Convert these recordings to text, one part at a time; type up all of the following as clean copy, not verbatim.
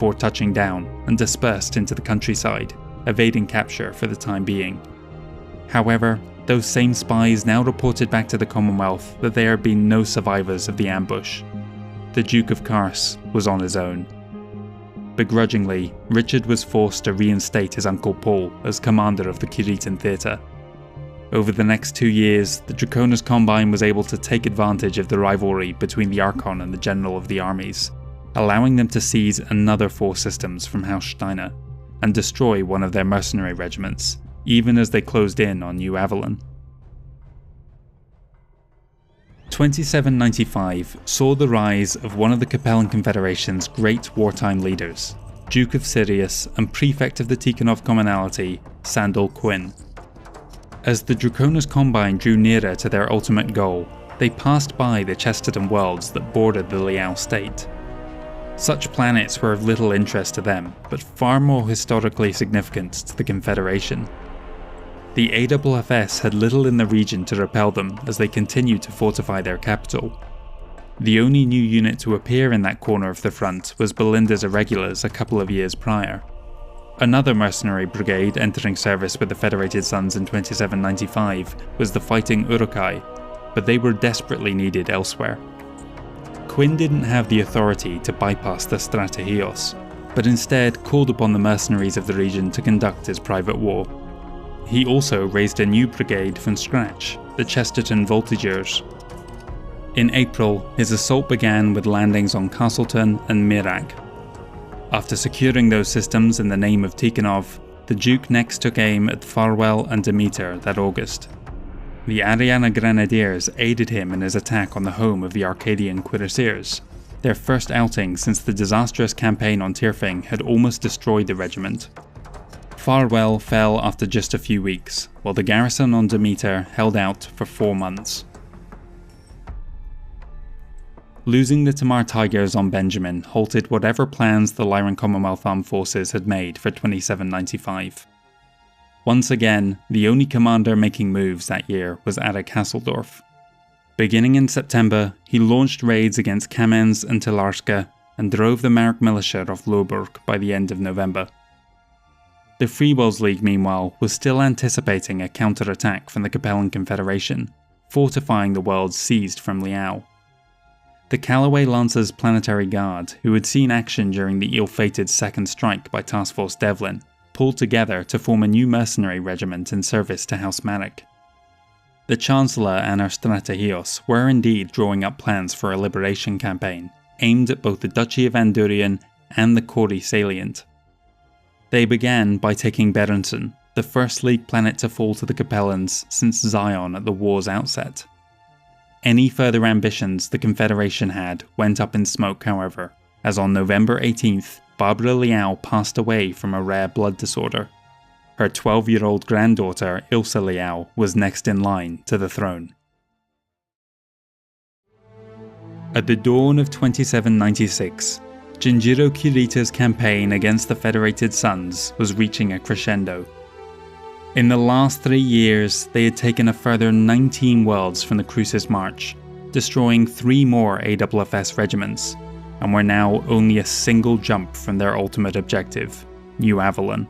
before touching down and dispersed into the countryside, evading capture for the time being. However, those same spies now reported back to the Commonwealth that there had been no survivors of the ambush. The Duke of Kars was on his own. Begrudgingly, Richard was forced to reinstate his uncle Paul as commander of the Curitan Theatre. Over the next 2 years, the Draconis Combine was able to take advantage of the rivalry between the Archon and the General of the Armies, allowing them to seize another 4 systems from House Steiner and destroy one of their mercenary regiments, even as they closed in on New Avalon. 2795 saw the rise of one of the Capellan Confederation's great wartime leaders, Duke of Sirius and Prefect of the Tikhonov Commonalty, Sandal Quinn. As the Draconis Combine drew nearer to their ultimate goal, they passed by the Chesterton worlds that bordered the Liao state. Such planets were of little interest to them, but far more historically significant to the Confederation. The AFFS had little in the region to repel them as they continued to fortify their capital. The only new unit to appear in that corner of the front was Belinda's Irregulars a couple of years prior. Another mercenary brigade entering service with the Federated Sons in 2795 was the Fighting Urukai, but they were desperately needed elsewhere. Quinn didn't have the authority to bypass the Strategios, but instead called upon the mercenaries of the region to conduct his private war. He also raised a new brigade from scratch, the Chesterton Voltigeurs. In April, his assault began with landings on Castleton and Mirag. After securing those systems in the name of Tikhonov, the Duke next took aim at Farwell and Demeter that August. The Ariana Grenadiers aided him in his attack on the home of the Arcadian Cuirassiers, their first outing since the disastrous campaign on Tirfing had almost destroyed the regiment. Farwell fell after just a few weeks, while the garrison on Demeter held out for 4 months. Losing the Tamar Tigers on Benjamin halted whatever plans the Lyran Commonwealth Armed Forces had made for 2795. Once again, the only commander making moves that year was Eric Hasseldorf. Beginning in September, he launched raids against Kamenz and Telarska and drove the Mark militia off Lohburg by the end of November. The Freewells League, meanwhile, was still anticipating a counterattack from the Capellan Confederation, fortifying the worlds seized from Liao. The Callaway Lancers Planetary Guard, who had seen action during the ill-fated Second Strike by Task Force Devlin, pulled together to form a new mercenary regiment in service to House Marek. The Chancellor and her Strategios were indeed drawing up plans for a liberation campaign, aimed at both the Duchy of Andurian and the Kori salient. They began by taking Berenson, the first League planet to fall to the Capellans since Zion at the war's outset. Any further ambitions the Confederation had went up in smoke, however, as on November 18th, Barbara Liao passed away from a rare blood disorder. Her 12-year-old granddaughter, Ilsa Liao, was next in line to the throne. At the dawn of 2796, Jinjiro Kirita's campaign against the Federated Sons was reaching a crescendo. In the last 3 years, they had taken a further 19 worlds from the Crucis March, destroying 3 more AFFS regiments, and were now only a single jump from their ultimate objective, New Avalon.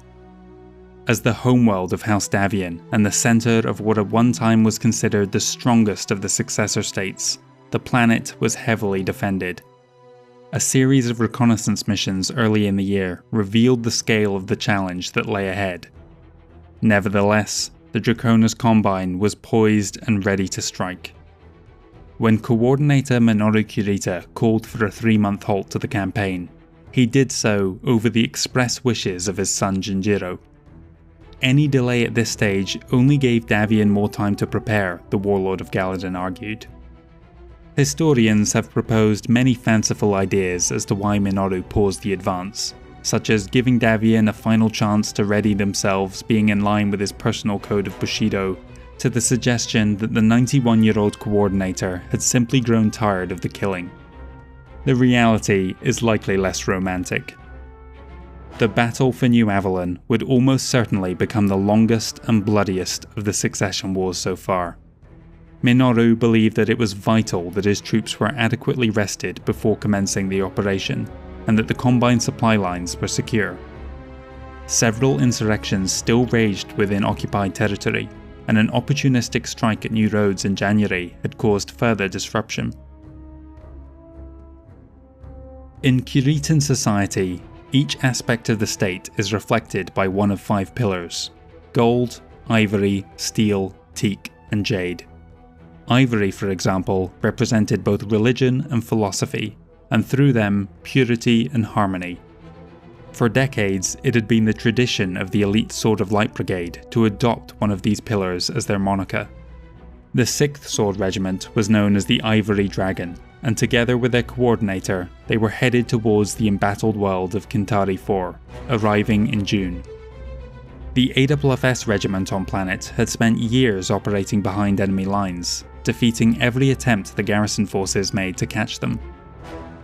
As the homeworld of House Davian and the centre of what at one time was considered the strongest of the successor states, the planet was heavily defended. A series of reconnaissance missions early in the year revealed the scale of the challenge that lay ahead. Nevertheless, the Draconis Combine was poised and ready to strike. When Coordinator Minoru Kurita called for a 3-month halt to the campaign, he did so over the express wishes of his son Jinjiro. Any delay at this stage only gave Davian more time to prepare, the Warlord of Galadin argued. Historians have proposed many fanciful ideas as to why Minoru paused the advance, such as giving Davian a final chance to ready themselves being in line with his personal code of Bushido, to the suggestion that the 91-year-old coordinator had simply grown tired of the killing. The reality is likely less romantic. The battle for New Avalon would almost certainly become the longest and bloodiest of the succession wars so far. Minoru believed that it was vital that his troops were adequately rested before commencing the operation, and that the Combine supply lines were secure. Several insurrections still raged within occupied territory, and an opportunistic strike at new roads in January had caused further disruption. In Curitan society, each aspect of the state is reflected by one of 5 pillars: gold, ivory, steel, teak, and jade. Ivory, for example, represented both religion and philosophy, and through them, purity and harmony. For decades, it had been the tradition of the elite Sword of Light Brigade to adopt one of these pillars as their moniker. The 6th Sword Regiment was known as the Ivory Dragon, and together with their coordinator, they were headed towards the embattled world of Kintari 4, arriving in June. The AFFS regiment on Planet had spent years operating behind enemy lines, defeating every attempt the garrison forces made to catch them.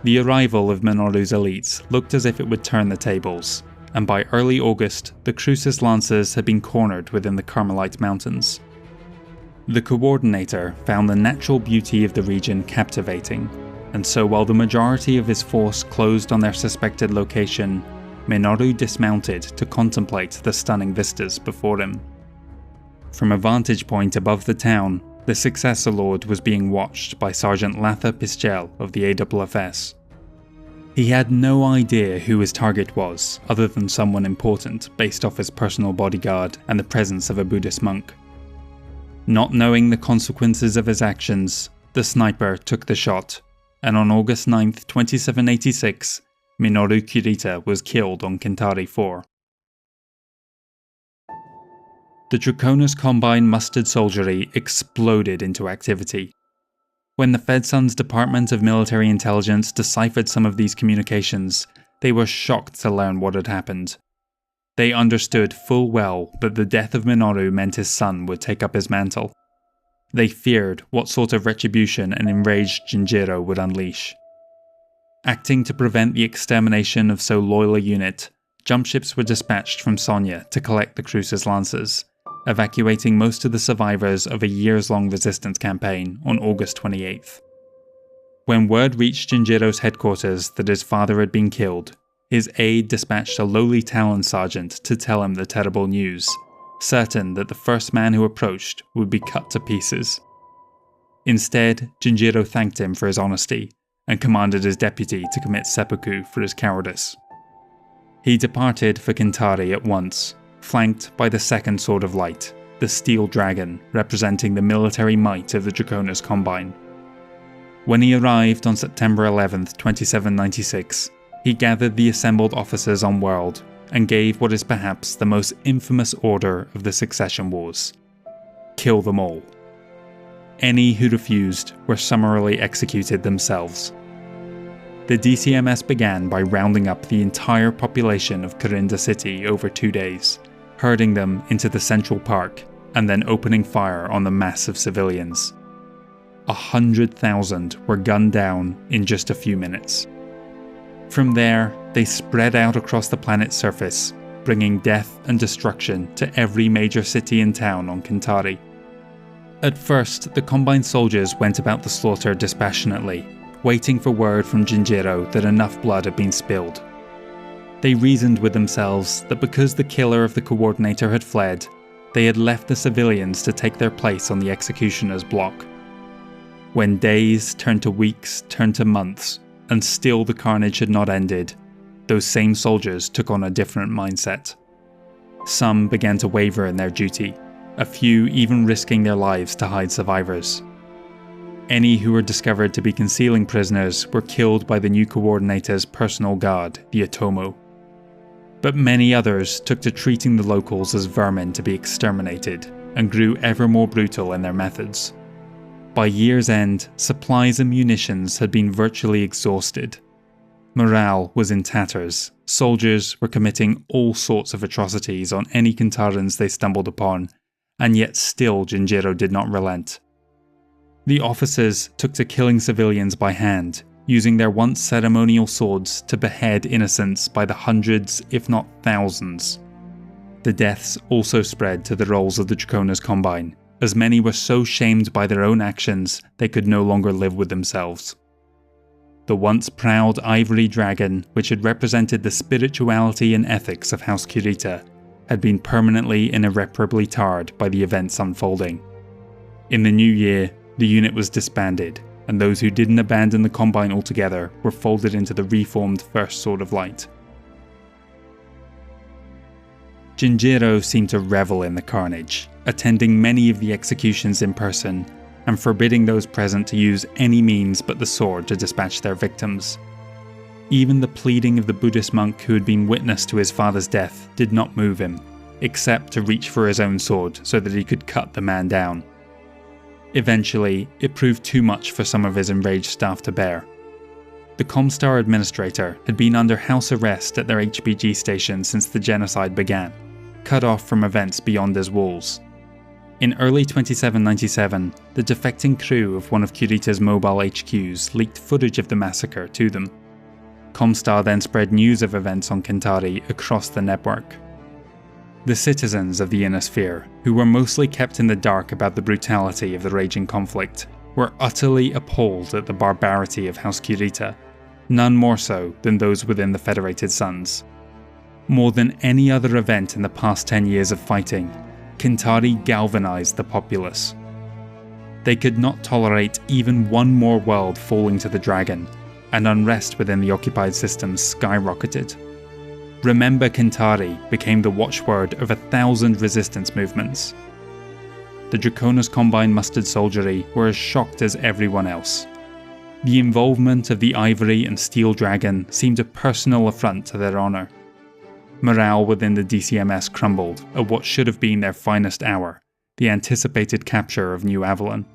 The arrival of Minoru's elites looked as if it would turn the tables, and by early August, the Crucis Lancers had been cornered within the Carmelite Mountains. The coordinator found the natural beauty of the region captivating, and so while the majority of his force closed on their suspected location, Minoru dismounted to contemplate the stunning vistas before him. From a vantage point above the town, the Successor Lord was being watched by Sergeant Latha Pischel of the AFFS. He had no idea who his target was, other than someone important based off his personal bodyguard and the presence of a Buddhist monk. Not knowing the consequences of his actions, the sniper took the shot, and on August 9, 2786, Minoru Kurita was killed on Kintari 4. The Draconis Combine mustered soldiery exploded into activity. When the FedSun's Department of Military Intelligence deciphered some of these communications, they were shocked to learn what had happened. They understood full well that the death of Minoru meant his son would take up his mantle. They feared what sort of retribution an enraged Jinjiro would unleash. Acting to prevent the extermination of so loyal a unit, jump ships were dispatched from Sonia to collect the Crucis Lancers, evacuating most of the survivors of a years-long resistance campaign on August 28th. When word reached Jinjiro's headquarters that his father had been killed, his aide dispatched a lowly Talon sergeant to tell him the terrible news, certain that the first man who approached would be cut to pieces. Instead, Jinjiro thanked him for his honesty, and commanded his deputy to commit seppuku for his cowardice. He departed for Kintari at once, flanked by the 2nd Sword of Light, the Steel Dragon, representing the military might of the Draconis Combine. When he arrived on September 11, 2796, he gathered the assembled officers on World and gave what is perhaps the most infamous order of the Succession Wars: kill them all. Any who refused were summarily executed themselves. The DCMS began by rounding up the entire population of Corinda City over 2 days, herding them into the Central Park, and then opening fire on the mass of civilians. 100,000 were gunned down in just a few minutes. From there, they spread out across the planet's surface, bringing death and destruction to every major city and town on Kintari. At first, the Combine soldiers went about the slaughter dispassionately, waiting for word from Jinjiro that enough blood had been spilled. They reasoned with themselves that because the killer of the coordinator had fled, they had left the civilians to take their place on the executioner's block. When days turned to weeks, turned to months, and still the carnage had not ended, those same soldiers took on a different mindset. Some began to waver in their duty, a few even risking their lives to hide survivors. Any who were discovered to be concealing prisoners were killed by the new coordinator's personal guard, the Otomo. But many others took to treating the locals as vermin to be exterminated, and grew ever more brutal in their methods. By year's end, supplies and munitions had been virtually exhausted. Morale was in tatters. Soldiers were committing all sorts of atrocities on any Kintarans they stumbled upon, and yet still Jinjiro did not relent. The officers took to killing civilians by hand, using their once ceremonial swords to behead innocents by the hundreds, if not thousands. The deaths also spread to the rolls of the Draconis Combine, as many were so shamed by their own actions they could no longer live with themselves. the once proud ivory dragon which had represented the spirituality and ethics of House Kurita, had been permanently and irreparably tarred by the events unfolding. In the new year, the unit was disbanded, and those who didn't abandon the Combine altogether were folded into the reformed First Sword of Light. Jinjiro seemed to revel in the carnage, attending many of the executions in person, and forbidding those present to use any means but the sword to dispatch their victims. Even the pleading of the Buddhist monk who had been witness to his father's death did not move him, except to reach for his own sword so that he could cut the man down. Eventually, it proved too much for some of his enraged staff to bear. The Comstar administrator had been under house arrest at their HPG station since the genocide began, cut off from events beyond his walls. In early 2797, the defecting crew of one of Kurita's mobile HQs leaked footage of the massacre to them. Comstar then spread news of events on Kintari across the network. The citizens of the Inner Sphere, who were mostly kept in the dark about the brutality of the raging conflict, were utterly appalled at the barbarity of House Kurita, none more so than those within the Federated Suns. More than any other event in the past 10 years of fighting, Kintari galvanized the populace. They could not tolerate even one more world falling to the dragon, and unrest within the occupied systems skyrocketed. Remember Kintari became the watchword of 1,000 resistance movements. The Draconis Combine mustered soldiery were as shocked as everyone else. The involvement of the Ivory and Steel Dragon seemed a personal affront to their honour. Morale within the DCMS crumbled at what should have been their finest hour, the anticipated capture of New Avalon.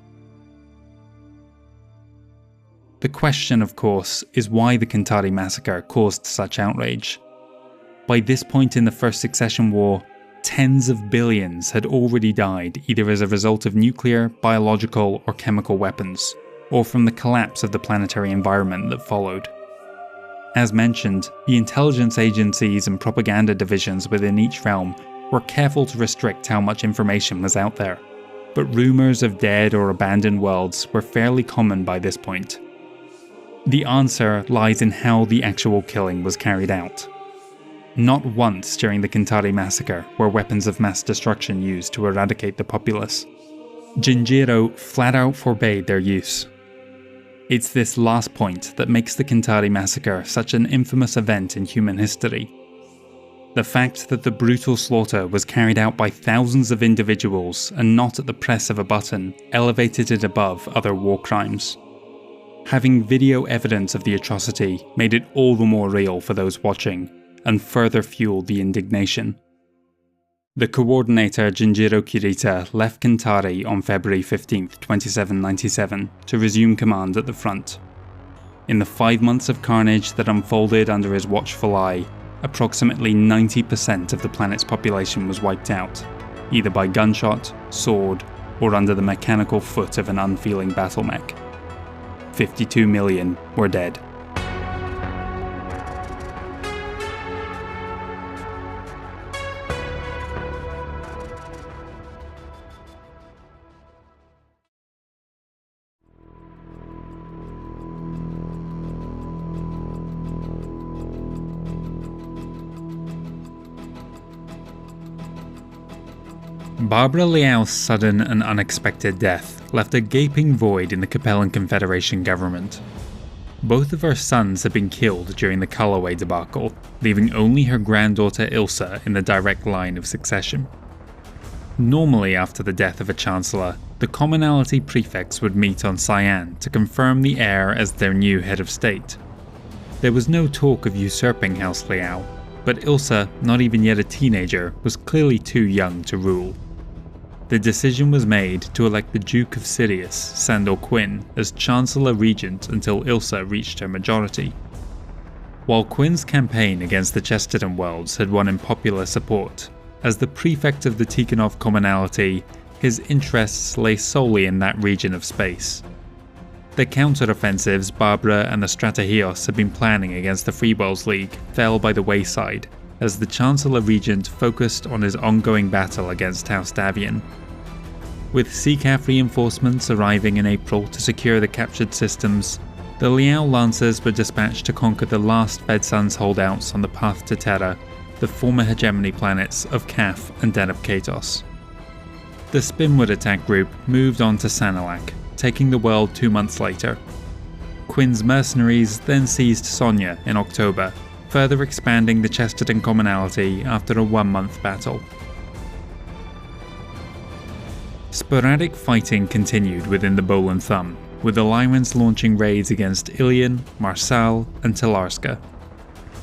The question, of course, is why the Kintari massacre caused such outrage. By this point in the First Succession War, tens of billions had already died either as a result of nuclear, biological, or chemical weapons, or from the collapse of the planetary environment that followed. As mentioned, the intelligence agencies and propaganda divisions within each realm were careful to restrict how much information was out there, but rumours of dead or abandoned worlds were fairly common by this point. The answer lies in how the actual killing was carried out. Not once during the Kintari massacre were weapons of mass destruction used to eradicate the populace. Jinjiro flat out forbade their use. It's this last point that makes the Kintari massacre such an infamous event in human history. The fact that the brutal slaughter was carried out by thousands of individuals and not at the press of a button elevated it above other war crimes. Having video evidence of the atrocity made it all the more real for those watching, and further fueled the indignation. The coordinator Jinjiro Kurita left Kintari on February 15, 2797 to resume command at the front. In the 5 months of carnage that unfolded under his watchful eye, approximately 90% of the planet's population was wiped out, either by gunshot, sword, or under the mechanical foot of an unfeeling battle mech. 52 million were dead. Barbara Liao's sudden and unexpected death left a gaping void in the Capellan Confederation government. Both of her sons had been killed during the Callaway debacle, leaving only her granddaughter Ilsa in the direct line of succession. Normally after the death of a chancellor, the commonalty prefects would meet on Cyan to confirm the heir as their new head of state. There was no talk of usurping House Liao, but Ilsa, not even yet a teenager, was clearly too young to rule. The decision was made to elect the Duke of Sirius, Sandor Quinn, as Chancellor Regent until Ilsa reached her majority. While Quinn's campaign against the Chesterton Worlds had won him popular support, as the prefect of the Tikhonov commonalty, his interests lay solely in that region of space. The counter-offensives Barbara and the Strategios had been planning against the Free Worlds League fell by the wayside, as the Chancellor Regent focused on his ongoing battle against House Davian. With CCAF reinforcements arriving in April to secure the captured systems, The Liao Lancers were dispatched to conquer the last Fed Suns holdouts on the path to Terra, the former hegemony planets of Kaf and Den of Katos. The Spinwood attack group moved on to Sanilac, taking the world 2 months later. Quinn's mercenaries then seized Sonia in October, further expanding the Chesterton commonality after a 1-month battle. Sporadic fighting continued within the Bowl and Thumb, with the Lyrans launching raids against Ilion, Marsal, and Telarska.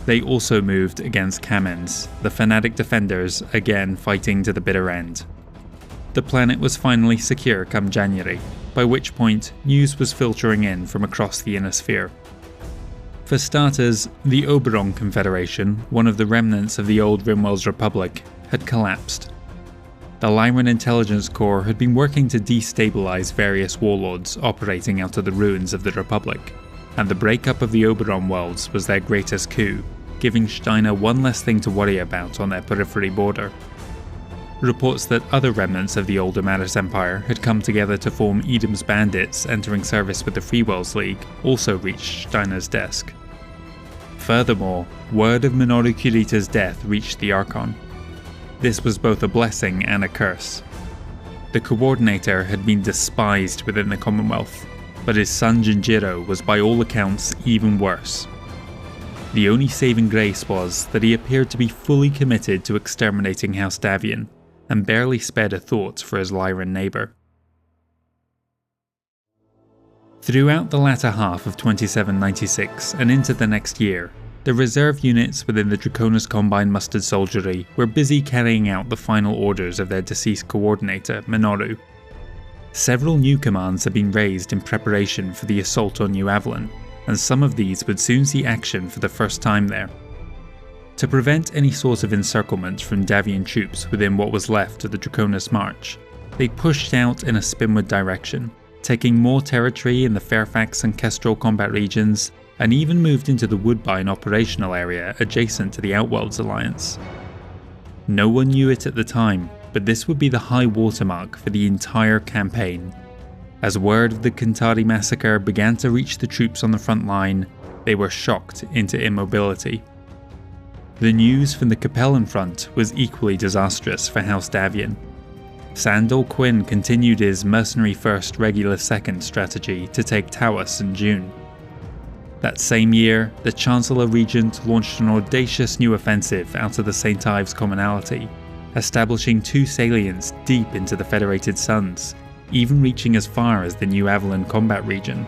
They also moved against Kamens, the Fanatic defenders again fighting to the bitter end. The planet was finally secure come January, by which point news was filtering in from across the Inner Sphere. For starters, the Oberon Confederation, one of the remnants of the old Rimwell's Republic, had collapsed. The Lyran Intelligence Corps had been working to destabilize various warlords operating out of the ruins of the Republic, and the breakup of the Oberon worlds was their greatest coup, giving Steiner one less thing to worry about on their periphery border. Reports that other remnants of the older Maris Empire had come together to form Edom's Bandits entering service with the Freewells League also reached Steiner's desk. Furthermore, word of Minoru Kurita's death reached the Archon. This was both a blessing and a curse. The Coordinator had been despised within the Commonwealth, but his son Jinjiro was by all accounts even worse. The only saving grace was that he appeared to be fully committed to exterminating House Davian, and barely spared a thought for his Lyran neighbour. Throughout the latter half of 2796 and into the next year, the reserve units within the Draconis Combine Mustered Soldiery were busy carrying out the final orders of their deceased coordinator, Minoru. Several new commands had been raised in preparation for the assault on New Avalon, and some of these would soon see action for the first time there. To prevent any sort of encirclement from Davian troops within what was left of the Draconis March, they pushed out in a Spinwood direction, taking more territory in the Fairfax and Kestrel combat regions, and even moved into the Woodbine operational area adjacent to the Outworlds Alliance. No one knew it at the time, but this would be the high watermark for the entire campaign. As word of the Kantari massacre began to reach the troops on the front line, they were shocked into immobility. The news from the Capellan front was equally disastrous for House Davian. Sandor Quinn continued his mercenary first, regular second strategy to take Tawas in June. That same year, the Chancellor Regent launched an audacious new offensive out of the St. Ives commonality, establishing 2 salients deep into the Federated Suns, even reaching as far as the New Avalon combat region.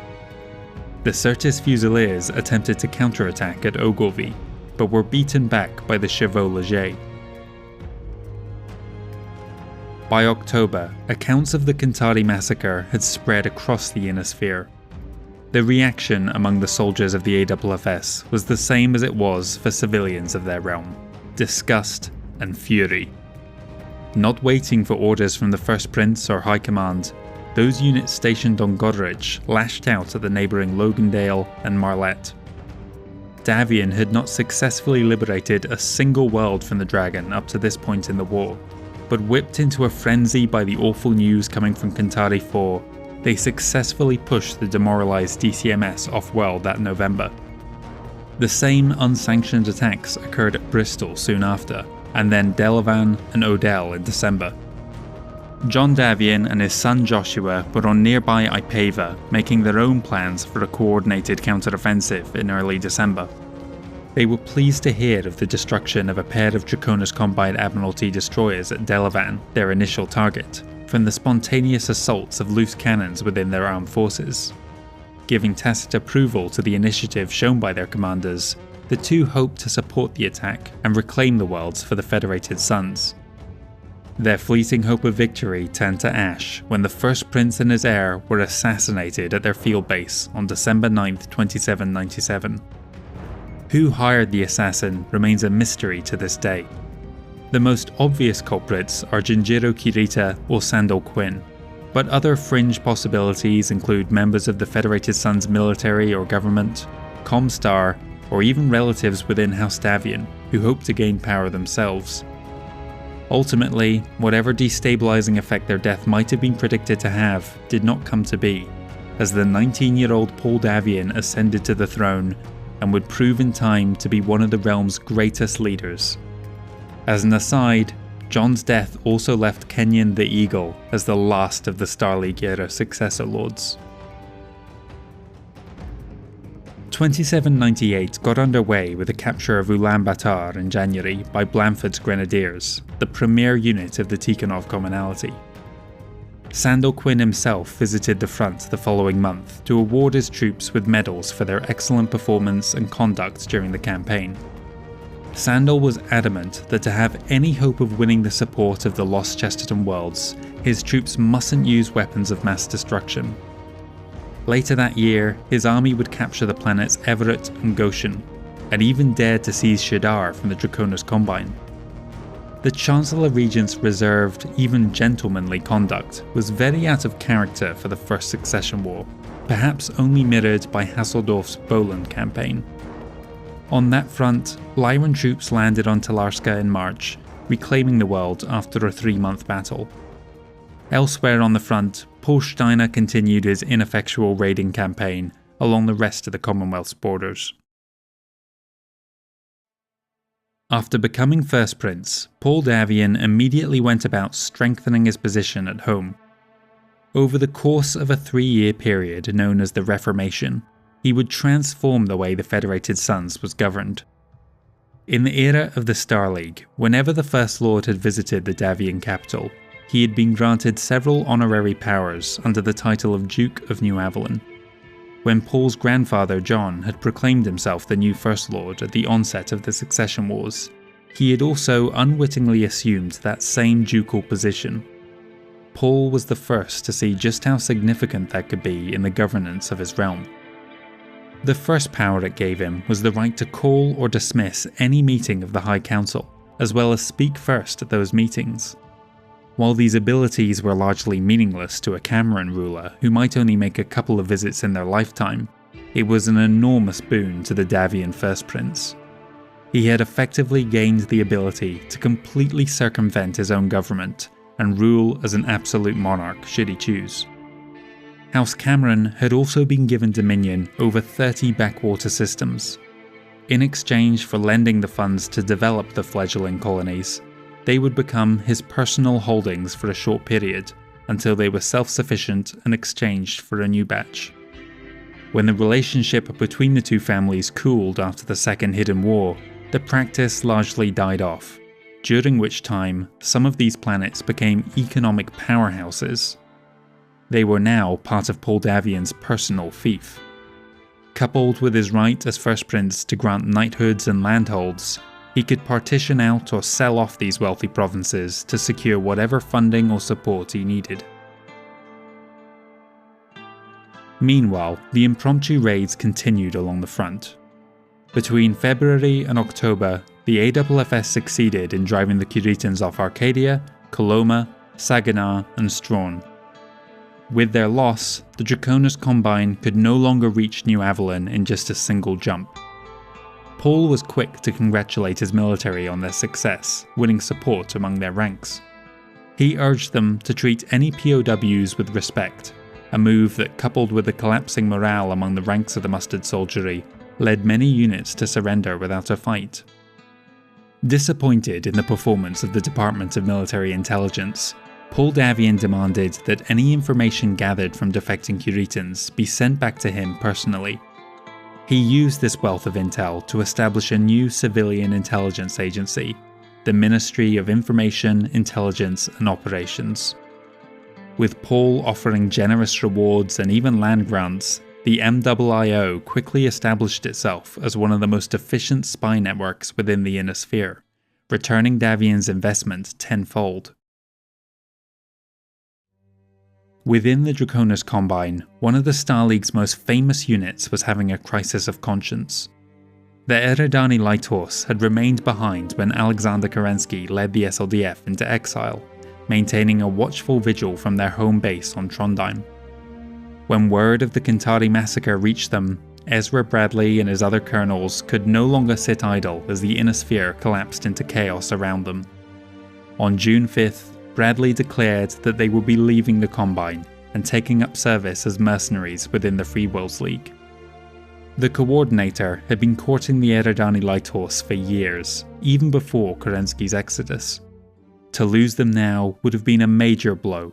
The Certis Fusiliers attempted to counterattack at Ogilvy, but were beaten back by the Chevaux Leger. By October, accounts of the Kantari massacre had spread across the Inner Sphere. The reaction among the soldiers of the AFFS was the same as it was for civilians of their realm: disgust and fury. Not waiting for orders from the First Prince or High Command, those units stationed on Goderich lashed out at the neighbouring Logandale and Marlette. Davian had not successfully liberated a single world from the Dragon up to this point in the war, but whipped into a frenzy by the awful news coming from Kantari IV, they successfully pushed the demoralised DCMS off-world that November. The same unsanctioned attacks occurred at Bristol soon after, and then Delavan and Odell in December. John Davian and his son Joshua were on nearby Ipava, making their own plans for a coordinated counteroffensive in early December. They were pleased to hear of the destruction of a pair of Draconis Combine Admiralty destroyers at Delavan, their initial target, from the spontaneous assaults of loose cannons within their armed forces. Giving tacit approval to the initiative shown by their commanders, the two hoped to support the attack and reclaim the worlds for the Federated Suns. Their fleeting hope of victory turned to ash when the First Prince and his heir were assassinated at their field base on December 9, 2797. Who hired the assassin remains a mystery to this day. The most obvious culprits are Jinjiro Kurita or Sandor Quinn, but other fringe possibilities include members of the Federated Suns military or government, Comstar, or even relatives within House Davian who hope to gain power themselves. Ultimately, whatever destabilizing effect their death might have been predicted to have did not come to be, as the 19-year-old Paul Davian ascended to the throne and would prove in time to be one of the realm's greatest leaders. As an aside, Jon's death also left Kenyon the Eagle as the last of the Star League era successor lords. 2798 got underway with the capture of Ulaanbaatar in January by Blanford's Grenadiers, the premier unit of the Tikhonov Commonalty. Sandor Quinn himself visited the front the following month to award his troops with medals for their excellent performance and conduct during the campaign. Sandor was adamant that to have any hope of winning the support of the lost Chesterton worlds, his troops mustn't use weapons of mass destruction. Later that year, his army would capture the planets Everett and Goshen, and even dared to seize Shadar from the Draconis Combine. The Chancellor Regent's reserved, even gentlemanly conduct was very out of character for the First Succession War, perhaps only mirrored by Hasseldorf's Boland campaign. On that front, Lyran troops landed on Talarska in March, reclaiming the world after a 3-month battle. Elsewhere on the front, Paul Steiner continued his ineffectual raiding campaign along the rest of the Commonwealth's borders. After becoming First Prince, Paul Davian immediately went about strengthening his position at home. Over the course of a 3-year period known as the Reformation, he would transform the way the Federated Sons was governed. In the era of the Star League, whenever the First Lord had visited the Davian capital, he had been granted several honorary powers under the title of Duke of New Avalon. When Paul's grandfather John had proclaimed himself the new First Lord at the onset of the Succession Wars, he had also unwittingly assumed that same ducal position. Paul was the first to see just how significant that could be in the governance of his realm. The first power it gave him was the right to call or dismiss any meeting of the High Council, as well as speak first at those meetings. While these abilities were largely meaningless to a Cameron ruler who might only make a couple of visits in their lifetime, it was an enormous boon to the Davian First Prince. He had effectively gained the ability to completely circumvent his own government and rule as an absolute monarch should he choose. House Cameron had also been given dominion over 30 backwater systems. In exchange for lending the funds to develop the fledgling colonies, they would become his personal holdings for a short period, until they were self-sufficient and exchanged for a new batch. When the relationship between the two families cooled after the Second Hidden War, the practice largely died off, during which time some of these planets became economic powerhouses. They were now part of Paul Davian's personal fief. Coupled with his right as First Prince to grant knighthoods and landholds, he could partition out or sell off these wealthy provinces to secure whatever funding or support he needed. Meanwhile, the impromptu raids continued along the front. Between February and October, the AFFS succeeded in driving the Curitans off Arcadia, Coloma, Saginaw, and Strawn. With their loss, the Draconis Combine could no longer reach New Avalon in just a single jump. Paul was quick to congratulate his military on their success, winning support among their ranks. He urged them to treat any POWs with respect, a move that, coupled with the collapsing morale among the ranks of the mustered soldiery, led many units to surrender without a fight. Disappointed in the performance of the Department of Military Intelligence, Paul Davian demanded that any information gathered from defecting Curitans be sent back to him personally. He used this wealth of intel to establish a new civilian intelligence agency, the Ministry of Information, Intelligence and Operations. With Paul offering generous rewards and even land grants, the MIIO quickly established itself as one of the most efficient spy networks within the Inner Sphere, returning Davian's investment tenfold. Within the Draconis Combine, one of the Star League's most famous units was having a crisis of conscience. The Eredani Light Horse had remained behind when Alexander Kerensky led the SLDF into exile, maintaining a watchful vigil from their home base on Trondheim. When word of the Kintari massacre reached them, Ezra Bradley and his other colonels could no longer sit idle as the Inner Sphere collapsed into chaos around them. On June 5th, Bradley declared that they would be leaving the Combine, and taking up service as mercenaries within the Free Worlds League. The Coordinator had been courting the Eridani Light Horse for years, even before Kerensky's exodus. To lose them now would have been a major blow.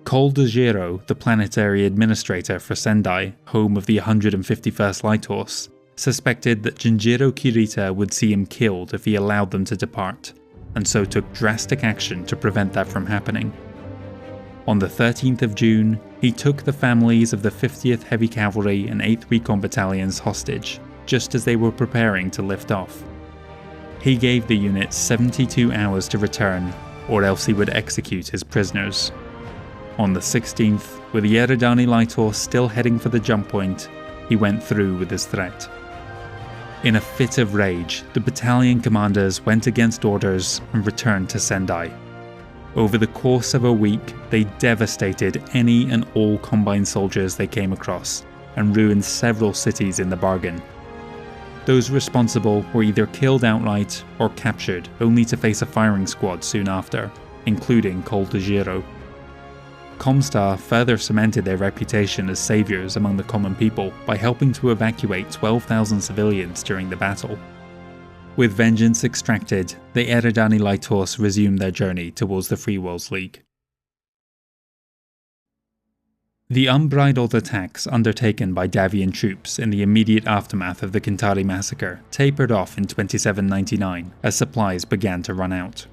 Kol Dezhiro, the planetary administrator for Sendai, home of the 151st Light Horse, suspected that Junjiro Kirita would see him killed if he allowed them to depart, and so took drastic action to prevent that from happening. On the 13th of June, he took the families of the 50th Heavy Cavalry and 8th Recon Battalions hostage, just as they were preparing to lift off. He gave the units 72 hours to return, or else he would execute his prisoners. On the 16th, with the Eridani Light Horse still heading for the jump point, he went through with his threat. In a fit of rage, the battalion commanders went against orders and returned to Sendai. Over the course of a week, they devastated any and all Combine soldiers they came across, and ruined several cities in the bargain. Those responsible were either killed outright or captured, only to face a firing squad soon after, including Kol Dezhiro. Comstar further cemented their reputation as saviors among the common people by helping to evacuate 12,000 civilians during the battle. With vengeance extracted, the Eridani Light Horse resumed their journey towards the Free Worlds League. The unbridled attacks undertaken by Davian troops in the immediate aftermath of the Kintari massacre tapered off in 2799 as supplies began to run out.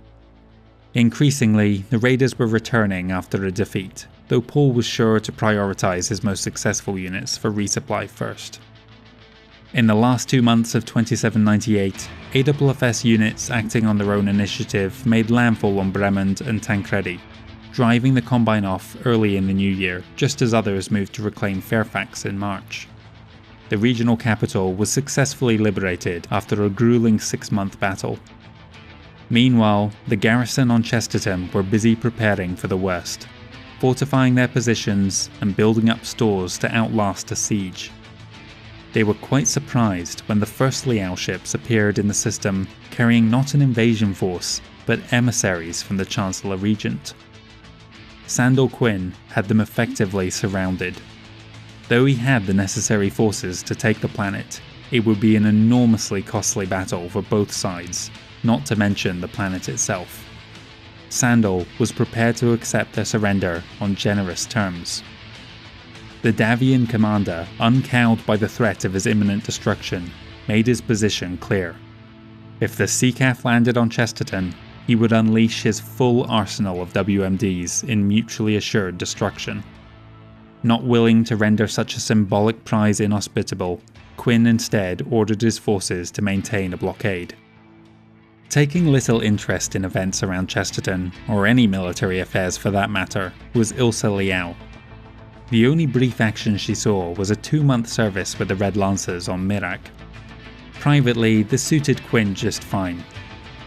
Increasingly, the raiders were returning after a defeat, though Paul was sure to prioritise his most successful units for resupply first. In the last 2 months of 2798, AFFS units acting on their own initiative made landfall on Bremond and Tancredi, driving the Combine off early in the new year, just as others moved to reclaim Fairfax in March. The regional capital was successfully liberated after a grueling 6-month battle. Meanwhile, the garrison on Chesterton were busy preparing for the worst, fortifying their positions and building up stores to outlast a siege. They were quite surprised when the first Liao ships appeared in the system carrying not an invasion force, but emissaries from the Chancellor Regent. Sandor Quinn had them effectively surrounded. Though he had the necessary forces to take the planet, it would be an enormously costly battle for both sides, not to mention the planet itself. Sandor was prepared to accept their surrender on generous terms. The Davian commander, uncowed by the threat of his imminent destruction, made his position clear. If the Seacath landed on Chesterton, he would unleash his full arsenal of WMDs in mutually assured destruction. Not willing to render such a symbolic prize inhospitable, Quinn instead ordered his forces to maintain a blockade. Taking little interest in events around Chesterton, or any military affairs for that matter, was Ilsa Liao. The only brief action she saw was a 2-month service with the Red Lancers on Mirak. Privately, this suited Quinn just fine.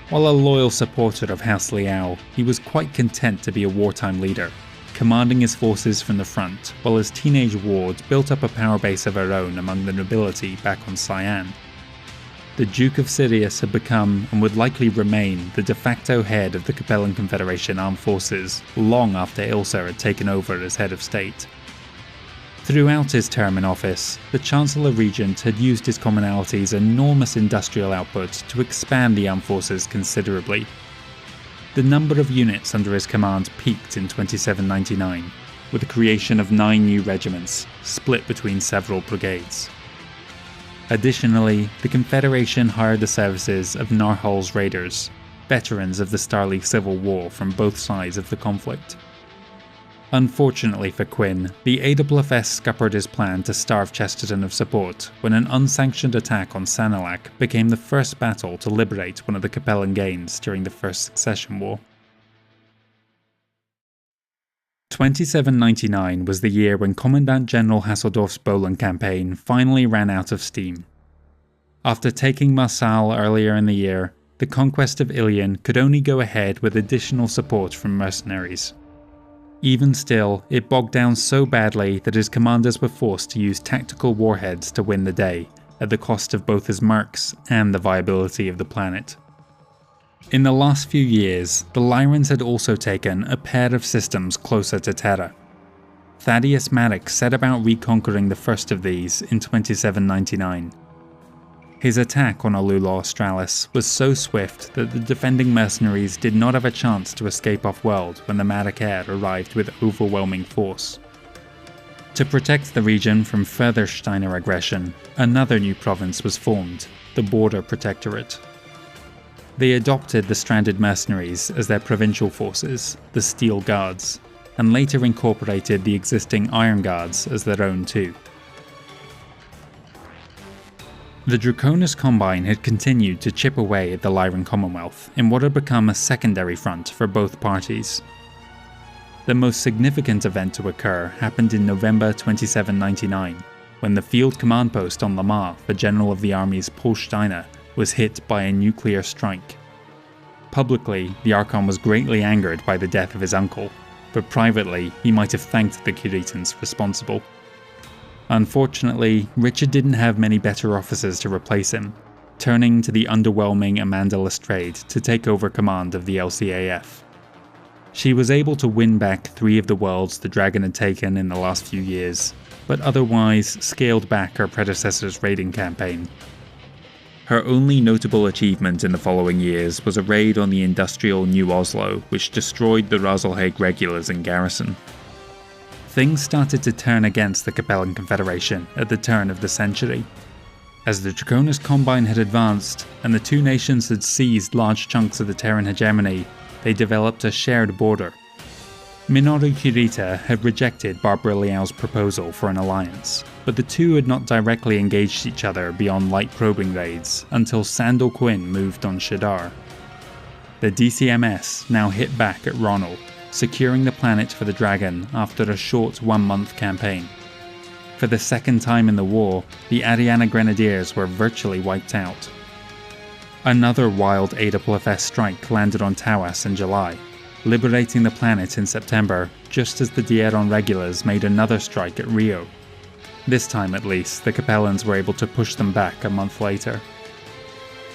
While a loyal supporter of House Liao, he was quite content to be a wartime leader, commanding his forces from the front, while his teenage ward built up a power base of her own among the nobility back on Cyan. The Duke of Sirius had become, and would likely remain, the de facto head of the Capellan Confederation armed forces long after Ilsa had taken over as head of state. Throughout his term in office, the Chancellor Regent had used his commonality's enormous industrial output to expand the armed forces considerably. The number of units under his command peaked in 2799, with the creation of 9 new regiments, split between several brigades. Additionally, the Confederation hired the services of Narhal's raiders, veterans of the Starleaf Civil War from both sides of the conflict. Unfortunately for Quinn, the AFFS scuppered his plan to starve Chesterton of support when an unsanctioned attack on Sanilac became the first battle to liberate one of the Capellan gains during the First Succession War. 2799 was the year when Commandant General Hasseldorf's Boland campaign finally ran out of steam. After taking Marsal earlier in the year, the conquest of Ilion could only go ahead with additional support from mercenaries. Even still, it bogged down so badly that his commanders were forced to use tactical warheads to win the day, at the cost of both his mercs and the viability of the planet. In the last few years, the Lyrans had also taken a pair of systems closer to Terra. Thaddeus Maddox set about reconquering the first of these in 2799. His attack on Alula Australis was so swift that the defending mercenaries did not have a chance to escape off-world when the Maddox heir arrived with overwhelming force. To protect the region from further Steiner aggression, another new province was formed, the Border Protectorate. They adopted the stranded mercenaries as their provincial forces, the Steel Guards, and later incorporated the existing Iron Guards as their own too. The Draconis Combine had continued to chip away at the Lyran Commonwealth in what had become a secondary front for both parties. The most significant event to occur happened in November 2799, when the field command post on Lamar, the general of the armies Paul Steiner, was hit by a nuclear strike. Publicly, the Archon was greatly angered by the death of his uncle, but privately he might have thanked the Curetans responsible. Unfortunately, Richard didn't have many better officers to replace him, turning to the underwhelming Amanda Lestrade to take over command of the LCAF. She was able to win back 3 of the worlds the dragon had taken in the last few years, but otherwise scaled back her predecessor's raiding campaign. Her only notable achievement in the following years was a raid on the industrial New Oslo, which destroyed the Razelhague regulars in garrison. Things started to turn against the Capellan Confederation at the turn of the century. As the Draconis Combine had advanced, and the two nations had seized large chunks of the Terran hegemony, they developed a shared border. Minoru Kurita had rejected Barbara Liao's proposal for an alliance, but the two had not directly engaged each other beyond light probing raids until Sandal Quinn moved on Shadar. The DCMS now hit back at Ronald, securing the planet for the Dragon after a short 1-month campaign. For the second time in the war, the Ariana Grenadiers were virtually wiped out. Another wild AFS strike landed on Tawas in July, liberating the planet in September just as the Dieron regulars made another strike at Rio. This time at least, the Capellans were able to push them back a month later.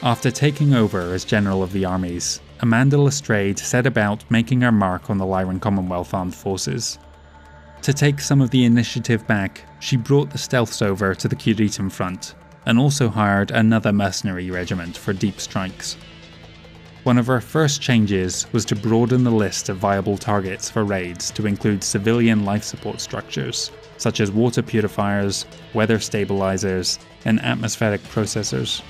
After taking over as General of the Armies, Amanda Lestrade set about making her mark on the Lyran Commonwealth Armed Forces. To take some of the initiative back, she brought the stealths over to the Curetan front, and also hired another mercenary regiment for deep strikes. One of her first changes was to broaden the list of viable targets for raids to include civilian life support structures, such as water purifiers, weather stabilizers, and atmospheric processors.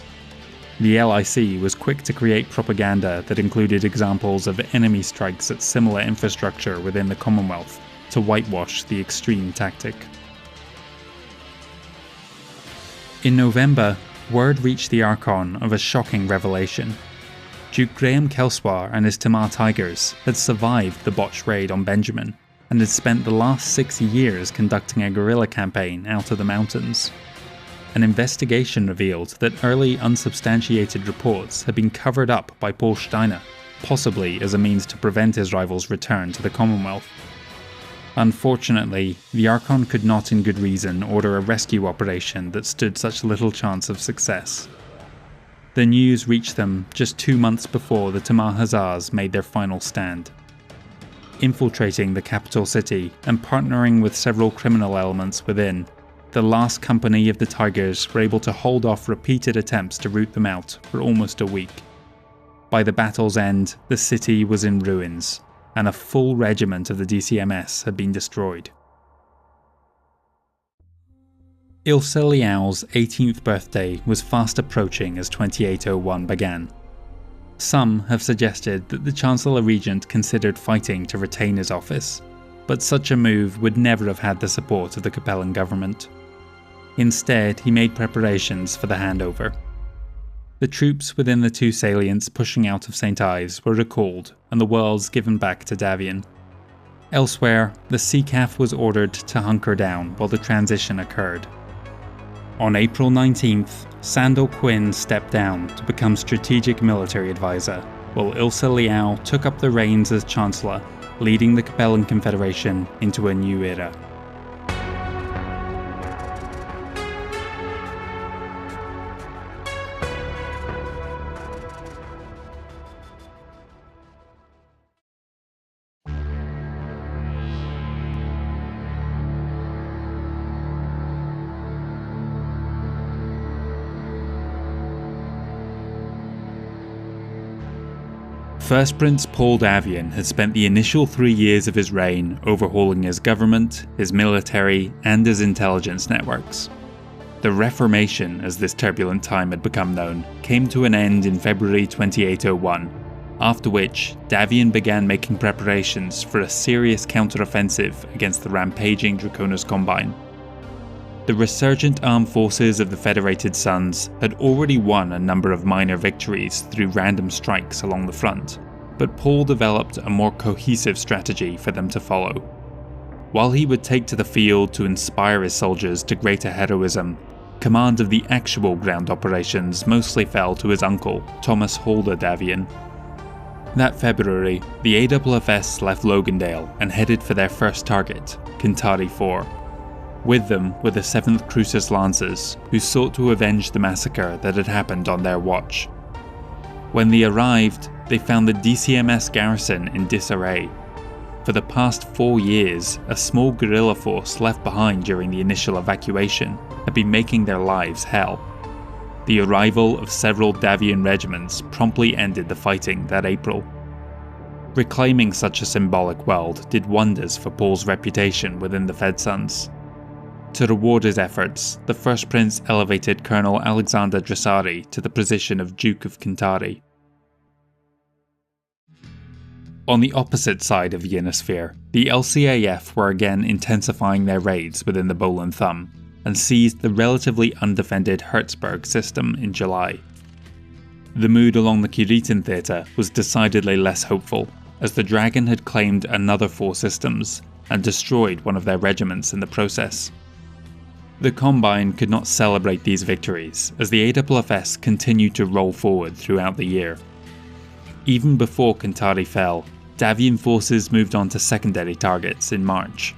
The LIC was quick to create propaganda that included examples of enemy strikes at similar infrastructure within the Commonwealth to whitewash the extreme tactic. In November, word reached the Archon of a shocking revelation. Duke Graham Kelswar and his Tamar Tigers had survived the botched raid on Benjamin, and had spent the last 6 years conducting a guerrilla campaign out of the mountains. An investigation revealed that early unsubstantiated reports had been covered up by Paul Steiner, possibly as a means to prevent his rival's return to the Commonwealth. Unfortunately, the Archon could not in good reason order a rescue operation that stood such little chance of success. The news reached them just 2 months before the Tamar Hussars made their final stand. Infiltrating the capital city and partnering with several criminal elements within, the last company of the Tigers were able to hold off repeated attempts to root them out for almost a week. By the battle's end, the city was in ruins, and a full regiment of the DCMS had been destroyed. Ilse Liao's 18th birthday was fast approaching as 2801 began. Some have suggested that the Chancellor Regent considered fighting to retain his office, but such a move would never have had the support of the Capellan government. Instead, he made preparations for the handover. The troops within the two salients pushing out of St. Ives were recalled and the worlds given back to Davian. Elsewhere, the CCAF was ordered to hunker down while the transition occurred. On April 19th, Sandal Quinn stepped down to become Strategic Military Advisor, while Ilse Liao took up the reins as Chancellor, leading the Capellan Confederation into a new era. First Prince Paul Davian had spent the initial 3 years of his reign overhauling his government, his military, and his intelligence networks. The Reformation, as this turbulent time had become known, came to an end in February 2801, after which Davian began making preparations for a serious counter-offensive against the rampaging Draconis Combine. The resurgent armed forces of the Federated Sons had already won a number of minor victories through random strikes along the front, but Paul developed a more cohesive strategy for them to follow. While he would take to the field to inspire his soldiers to greater heroism, command of the actual ground operations mostly fell to his uncle, Thomas Holder Davian. That February, the AFFS left Logandale and headed for their first target, Kintari 4. With them were the 7th Crucis Lancers, who sought to avenge the massacre that had happened on their watch. When they arrived, they found the DCMS garrison in disarray. For the past 4 years, a small guerrilla force left behind during the initial evacuation had been making their lives hell. The arrival of several Davian regiments promptly ended the fighting that April. Reclaiming such a symbolic weld did wonders for Paul's reputation within the Fed Sons. To reward his efforts, the First Prince elevated Colonel Alexander Dressari to the position of Duke of Kintari. On the opposite side of the Ionosphere, the LCAF were again intensifying their raids within the Bowl and Thumb, and seized the relatively undefended Hertzberg system in July. The mood along the Kiritan Theatre was decidedly less hopeful, as the Dragon had claimed another 4 systems, and destroyed one of their regiments in the process. The Combine could not celebrate these victories, as the AFFS continued to roll forward throughout the year. Even before Kintari fell, Davian forces moved on to secondary targets in March.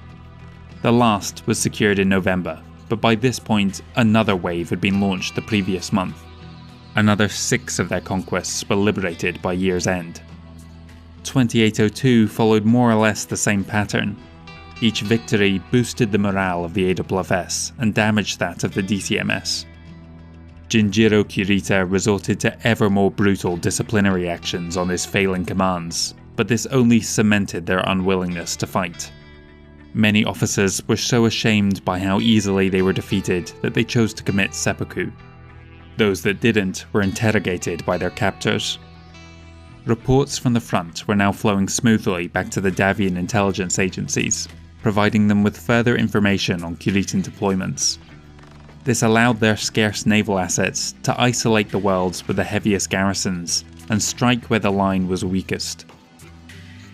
The last was secured in November, but by this point another wave had been launched the previous month. Another 6 of their conquests were liberated by year's end. 2802 followed more or less the same pattern. Each victory boosted the morale of the AFFS and damaged that of the DCMS. Jinjiro Kurita resorted to ever more brutal disciplinary actions on his failing commands, but this only cemented their unwillingness to fight. Many officers were so ashamed by how easily they were defeated that they chose to commit seppuku. Those that didn't were interrogated by their captors. Reports from the front were now flowing smoothly back to the Davian intelligence agencies, providing them with further information on Kuritan deployments. This allowed their scarce naval assets to isolate the worlds with the heaviest garrisons and strike where the line was weakest.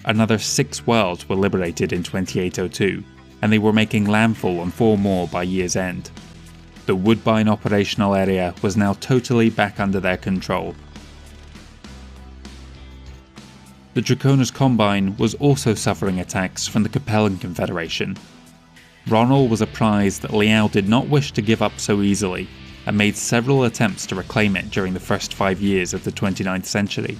Another 6 worlds were liberated in 2802, and they were making landfall on 4 more by year's end. The Woodbine operational area was now totally back under their control. The Draconis Combine was also suffering attacks from the Capellan Confederation. Ronald was apprised that Liao did not wish to give up so easily, and made several attempts to reclaim it during the first 5 years of the 29th century.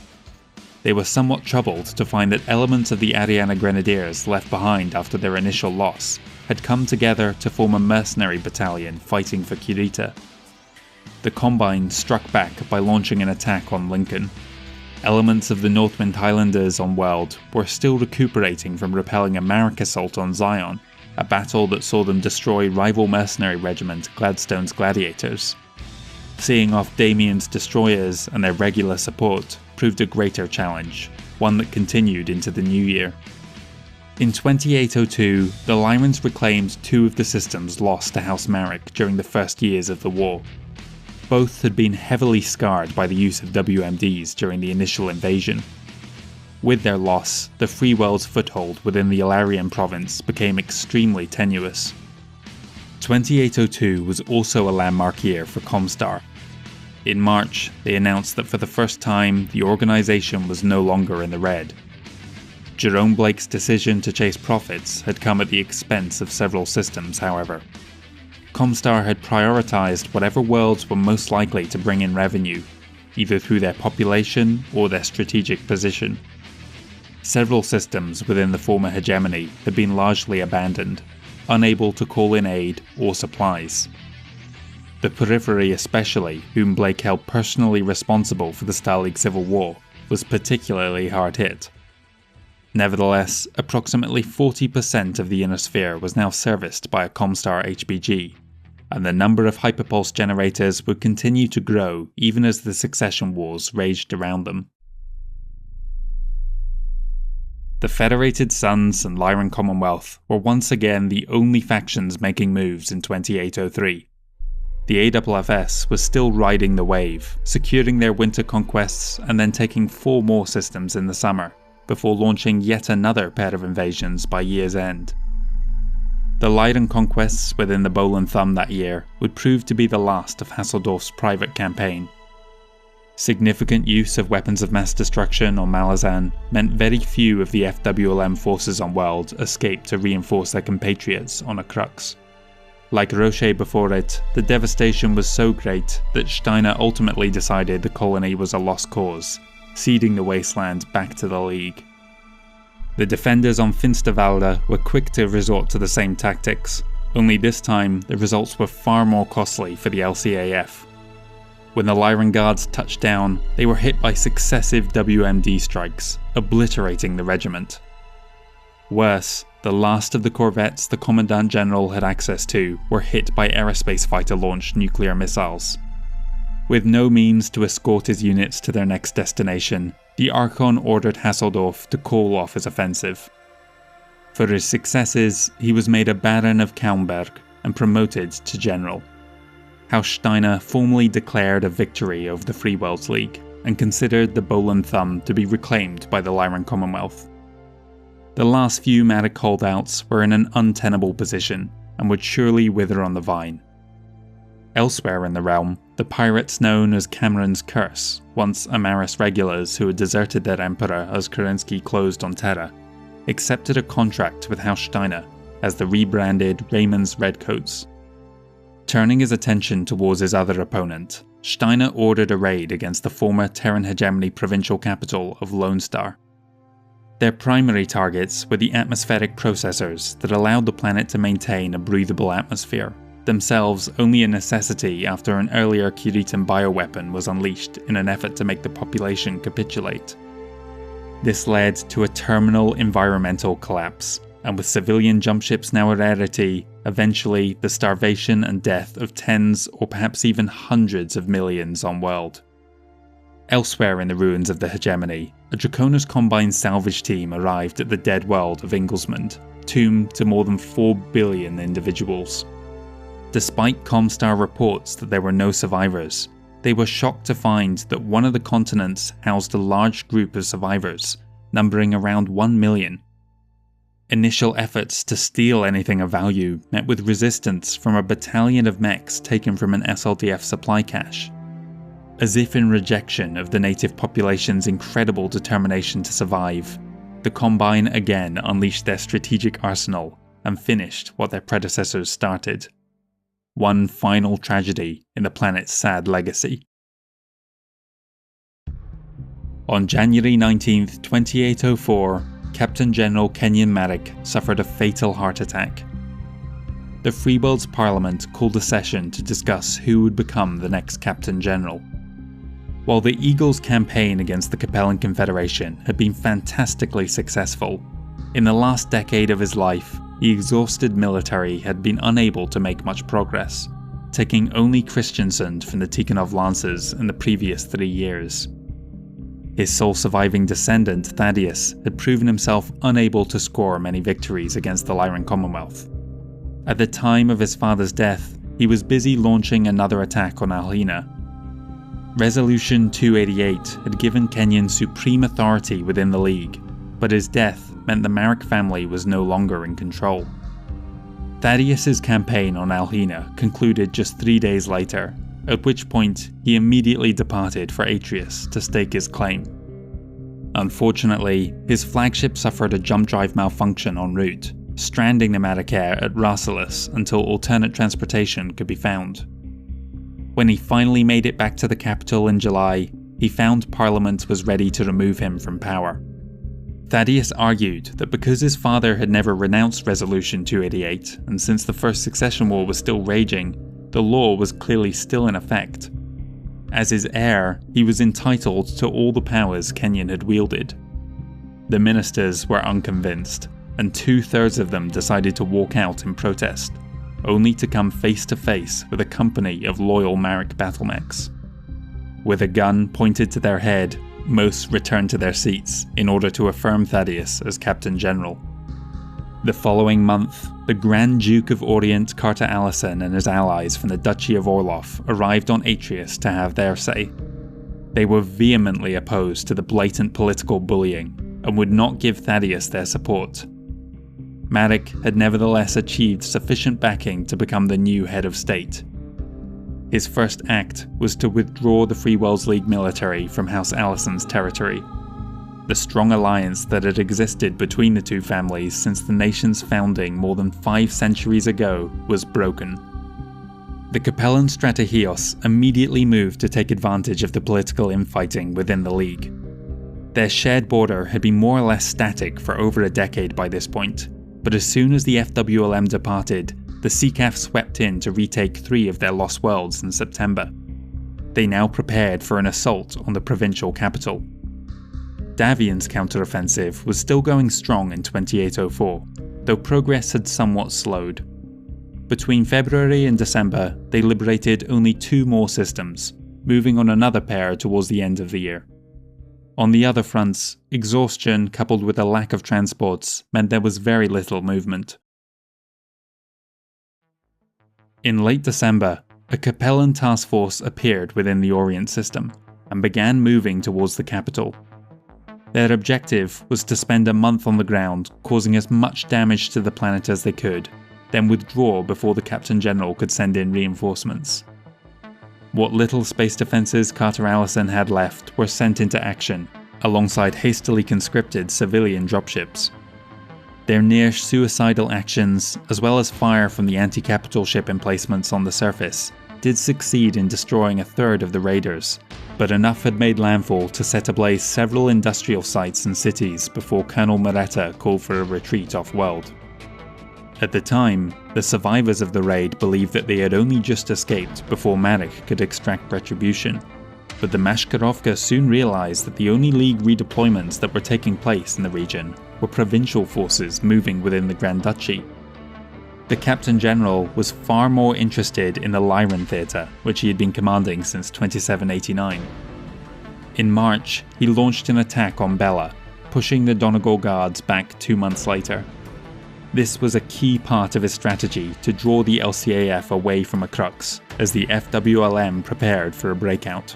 They were somewhat troubled to find that elements of the Ariana Grenadiers left behind after their initial loss had come together to form a mercenary battalion fighting for Kurita. The Combine struck back by launching an attack on Lincoln. Elements of the Northwind Highlanders on Weld were still recuperating from repelling a Marek assault on Zion, a battle that saw them destroy rival mercenary regiment Gladstone's Gladiators. Seeing off Damien's destroyers and their regular support proved a greater challenge, one that continued into the new year. In 2802, the Lyrans reclaimed 2 of the systems lost to House Marek during the first years of the war. Both had been heavily scarred by the use of WMDs during the initial invasion. With their loss, the Free World's foothold within the Illyrian province became extremely tenuous. 2802 was also a landmark year for Comstar. In March, they announced that for the first time, the organisation was no longer in the red. Jerome Blake's decision to chase profits had come at the expense of several systems, however. Comstar had prioritised whatever worlds were most likely to bring in revenue, either through their population or their strategic position. Several systems within the former hegemony had been largely abandoned, unable to call in aid or supplies. The periphery especially, whom Blake held personally responsible for the Stalag Civil War, was particularly hard hit. Nevertheless, approximately 40% of the inner sphere was now serviced by a Comstar HBG, and the number of hyperpulse generators would continue to grow even as the succession wars raged around them. The Federated Suns and Lyran Commonwealth were once again the only factions making moves in 2803. The AFFS was still riding the wave, securing their winter conquests and then taking 4 more systems in the summer, before launching yet another pair of invasions by year's end. The Lyran conquests within the Bowl and Thumb that year would prove to be the last of Hasseldorf's private campaign. Significant use of weapons of mass destruction on Malazan meant very few of the FWLM forces on Weld escaped to reinforce their compatriots on a crux. Like Roche before it, the devastation was so great that Steiner ultimately decided the colony was a lost cause, ceding the wasteland back to the League. The defenders on Finsterwalde were quick to resort to the same tactics, only this time the results were far more costly for the LCAF. When the Lyran Guards touched down, they were hit by successive WMD strikes, obliterating the regiment. Worse, the last of the corvettes the Commandant General had access to were hit by aerospace fighter-launched nuclear missiles. With no means to escort his units to their next destination, the Archon ordered Hasseldorf to call off his offensive. For his successes, he was made a Baron of Kaumberg and promoted to General. How Steiner formally declared a victory over the Free Worlds League and considered the Bowl and Thumb to be reclaimed by the Lyran Commonwealth. The last few Matic holdouts were in an untenable position and would surely wither on the vine. Elsewhere in the realm, the pirates known as Cameron's Curse, once Amaris regulars who had deserted their emperor as Kerensky closed on Terra, accepted a contract with House Steiner as the rebranded Raymond's Redcoats. Turning his attention towards his other opponent, Steiner ordered a raid against the former Terran hegemony provincial capital of Lone Star. Their primary targets were the atmospheric processors that allowed the planet to maintain a breathable atmosphere, themselves only a necessity after an earlier Kiritan bioweapon was unleashed in an effort to make the population capitulate. This led to a terminal environmental collapse, and with civilian jump ships now a rarity, eventually the starvation and death of tens or perhaps even hundreds of millions on world. Elsewhere in the ruins of the hegemony, a Draconis Combine salvage team arrived at the dead world of Inglesmond, tombed to more than 4 billion individuals. Despite Comstar reports that there were no survivors, they were shocked to find that one of the continents housed a large group of survivors, numbering around 1 million. Initial efforts to steal anything of value met with resistance from a battalion of mechs taken from an SLDF supply cache. As if in rejection of the native population's incredible determination to survive, the Combine again unleashed their strategic arsenal and finished what their predecessors started. One final tragedy in the planet's sad legacy. On January 19, 2804, Captain General Kenyon Marek suffered a fatal heart attack. The Free Worlds Parliament called a session to discuss who would become the next Captain General. While the Eagle's campaign against the Capellan Confederation had been fantastically successful, in the last decade of his life, the exhausted military had been unable to make much progress, taking only Christiansand from the Tikhonov Lancers in the previous 3 years. His sole surviving descendant, Thaddeus, had proven himself unable to score many victories against the Lyran Commonwealth. At the time of his father's death, he was busy launching another attack on Alhina. Resolution 288 had given Kenyon supreme authority within the League, but his death meant the Marek family was no longer in control. Thaddeus's campaign on Alhina concluded just 3 days later, at which point he immediately departed for Atreus to stake his claim. Unfortunately, his flagship suffered a jump drive malfunction en route, stranding the Marekair at Rasselas until alternate transportation could be found. When he finally made it back to the capital in July, he found Parliament was ready to remove him from power. Thaddeus argued that because his father had never renounced Resolution 288, and since the First Succession War was still raging, the law was clearly still in effect. As his heir, he was entitled to all the powers Kenyon had wielded. The ministers were unconvinced, and 2/3 of them decided to walk out in protest, only to come face to face with a company of loyal Marek battlemechs. With a gun pointed to their head, most returned to their seats in order to affirm Thaddeus as Captain General. The following month, the Grand Duke of Orient Carter Allison and his allies from the Duchy of Orloff arrived on Atreus to have their say. They were vehemently opposed to the blatant political bullying and would not give Thaddeus their support. Marek had nevertheless achieved sufficient backing to become the new head of state. His first act was to withdraw the Free Wells League military from House Allison's territory. The strong alliance that had existed between the two families since the nation's founding more than 5 centuries ago was broken. The Capellan Strategios immediately moved to take advantage of the political infighting within the League. Their shared border had been more or less static for over a decade by this point, but as soon as the FWLM departed, the CCAF swept in to retake 3 of their lost worlds in September. They now prepared for an assault on the provincial capital. Davian's counteroffensive was still going strong in 2804, though progress had somewhat slowed. Between February and December, they liberated only 2 more systems, moving on another pair towards the end of the year. On the other fronts, exhaustion coupled with a lack of transports meant there was very little movement. In late December, a Capellan task force appeared within the Orient system and began moving towards the capital. Their objective was to spend a month on the ground, causing as much damage to the planet as they could, then withdraw before the Captain General could send in reinforcements. What little space defences Carter Allison had left were sent into action, alongside hastily conscripted civilian dropships. Their near-suicidal actions, as well as fire from the anti-capital ship emplacements on the surface, did succeed in destroying a third of the raiders, but enough had made landfall to set ablaze several industrial sites and cities before Colonel Moretta called for a retreat off-world. At the time, the survivors of the raid believed that they had only just escaped before Marek could extract retribution, but the Mashkarovka soon realized that the only League redeployments that were taking place in the region were provincial forces moving within the Grand Duchy. The Captain General was far more interested in the Lyran Theatre, which he had been commanding since 2789. In March, he launched an attack on Bela, pushing the Donegal Guards back 2 months later. This was a key part of his strategy to draw the LCAF away from a crux, as the FWLM prepared for a breakout.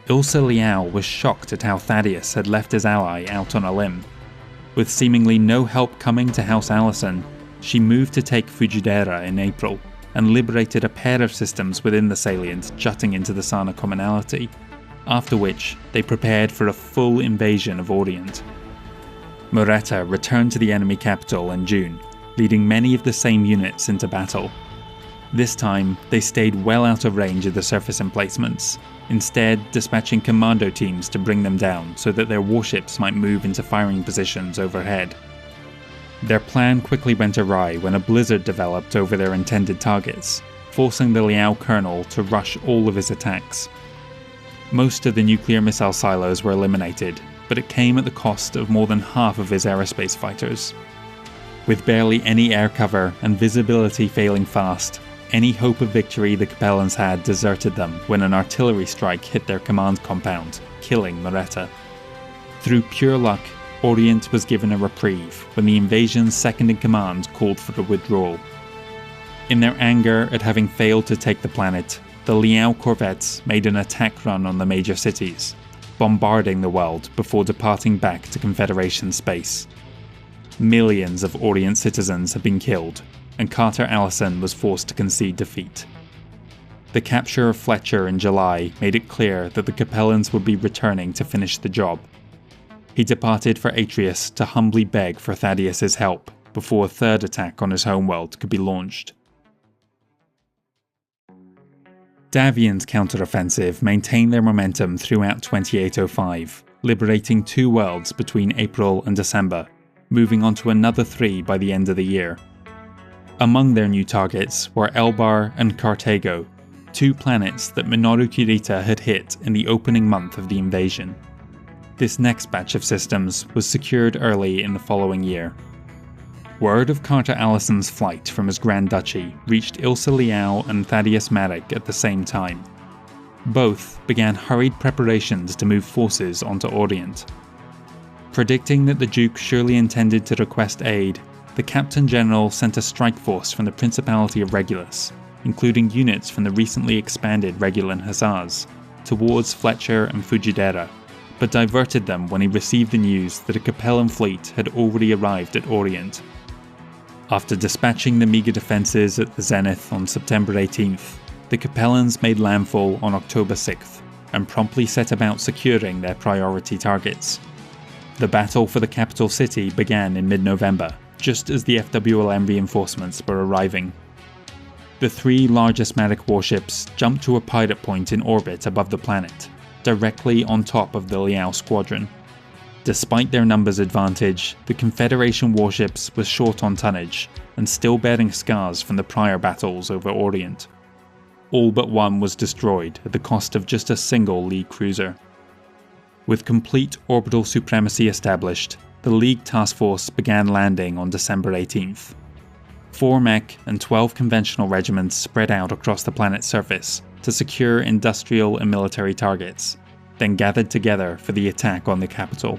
Ilsa Liao was shocked at how Thaddeus had left his ally out on a limb. With seemingly no help coming to House Allison, she moved to take Fujidera in April, and liberated a pair of systems within the salient jutting into the Sana commonality, after which they prepared for a full invasion of Orient. Moretta returned to the enemy capital in June, leading many of the same units into battle. This time, they stayed well out of range of the surface emplacements, instead dispatching commando teams to bring them down so that their warships might move into firing positions overhead. Their plan quickly went awry when a blizzard developed over their intended targets, forcing the Liao colonel to rush all of his attacks. Most of the nuclear missile silos were eliminated, but it came at the cost of more than half of his aerospace fighters. With barely any air cover and visibility failing fast, any hope of victory the Capellans had deserted them when an artillery strike hit their command compound, killing Moretta. Through pure luck, Orient was given a reprieve when the invasion's second-in-command called for a withdrawal. In their anger at having failed to take the planet, the Liao corvettes made an attack run on the major cities, bombarding the world before departing back to Confederation space. Millions of Orient citizens had been killed, and Carter Allison was forced to concede defeat. The capture of Fletcher in July made it clear that the Capellans would be returning to finish the job. He departed for Atreus to humbly beg for Thaddeus's help before a third attack on his homeworld could be launched. Davian's counteroffensive maintained their momentum throughout 2805, liberating 2 worlds between April and December, moving on to another 3 by the end of the year. Among their new targets were Elbar and Cartago, 2 planets that Minoru Kirita had hit in the opening month of the invasion. This next batch of systems was secured early in the following year. Word of Carter Allison's flight from his Grand Duchy reached Ilse Liao and Thaddeus Marek at the same time. Both began hurried preparations to move forces onto Orient. Predicting that the Duke surely intended to request aid, the Captain General sent a strike force from the Principality of Regulus, including units from the recently expanded Regulan Hussars, towards Fletcher and Fujidera, but diverted them when he received the news that a Capellan fleet had already arrived at Orient. After dispatching the meagre defences at the zenith on September 18th, the Capellans made landfall on October 6th and promptly set about securing their priority targets. The battle for the capital city began in mid-November, just as the FWLM reinforcements were arriving. The 3 largest Marek warships jumped to a pilot point in orbit above the planet, directly on top of the Liao squadron. Despite their numbers advantage, the Confederation warships were short on tonnage and still bearing scars from the prior battles over Orient. All but one was destroyed at the cost of just a single League cruiser. With complete orbital supremacy established, the League task force began landing on December 18th. 4 mech and 12 conventional regiments spread out across the planet's surface to secure industrial and military targets, then gathered together for the attack on the capital.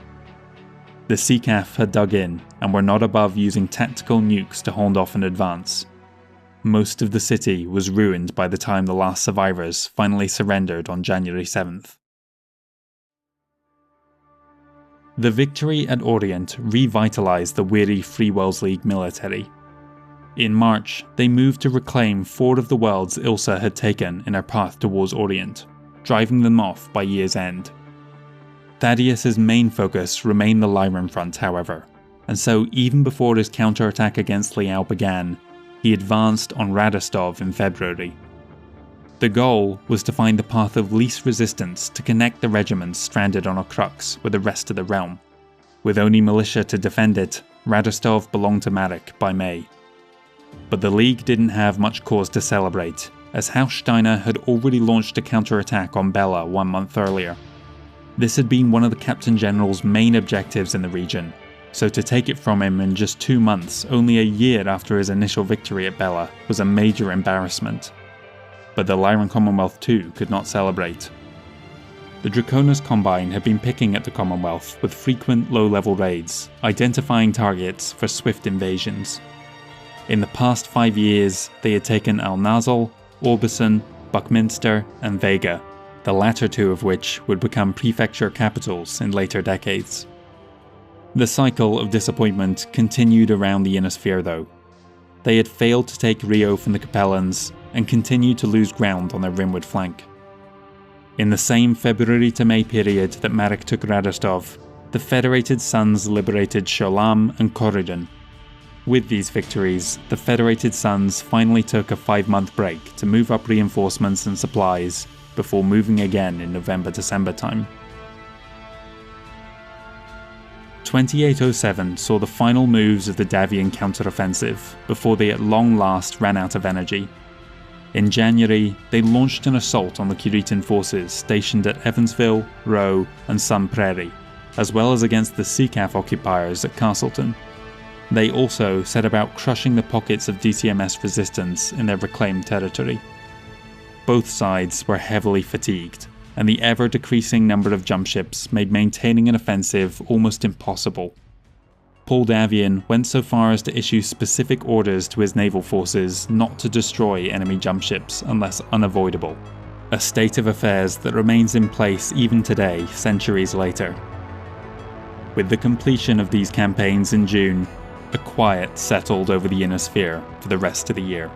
The CCAF had dug in and were not above using tactical nukes to hold off an advance. Most of the city was ruined by the time the last survivors finally surrendered on January 7th. The victory at Orient revitalized the weary Free Worlds League military. In March, they moved to reclaim 4 of the worlds Ilsa had taken in her path towards Orient, driving them off by year's end. Thaddeus's main focus remained the Lyran front, however, and so even before his counterattack against Liao began, he advanced on Radostov in February. The goal was to find the path of least resistance to connect the regiments stranded on a crux with the rest of the realm. With only militia to defend it, Radostov belonged to Marek by May. But the League didn't have much cause to celebrate, as House Steiner had already launched a counterattack on Bela 1 month earlier. This had been one of the Captain General's main objectives in the region, so to take it from him in just 2 months, only a year after his initial victory at Bela, was a major embarrassment. But the Lyran Commonwealth too could not celebrate. The Draconis Combine had been picking at the Commonwealth with frequent low-level raids, identifying targets for swift invasions. In the past 5 years, they had taken Al-Nazl, Orbison, Buckminster, and Vega, the latter 2 of which would become prefecture capitals in later decades. The cycle of disappointment continued around the Inner Sphere though. They had failed to take Rio from the Capellans and continued to lose ground on their rimward flank. In the same February to May period that Marek took Radostov, the Federated Sons liberated Sholam and Corridon. With these victories, the Federated Sons finally took a 5-month break to move up reinforcements and supplies before moving again in November-December time. 2807 saw the final moves of the Davian counteroffensive before they at long last ran out of energy. In January, they launched an assault on the Kiritan forces stationed at Evansville, Rowe, and Sun Prairie, as well as against the CCAF occupiers at Castleton. They also set about crushing the pockets of DCMS resistance in their reclaimed territory. Both sides were heavily fatigued, and the ever-decreasing number of jump ships made maintaining an offensive almost impossible. Paul Davian went so far as to issue specific orders to his naval forces not to destroy enemy jump ships unless unavoidable, a state of affairs that remains in place even today, centuries later. With the completion of these campaigns in June, a quiet settled over the Inner Sphere for the rest of the year.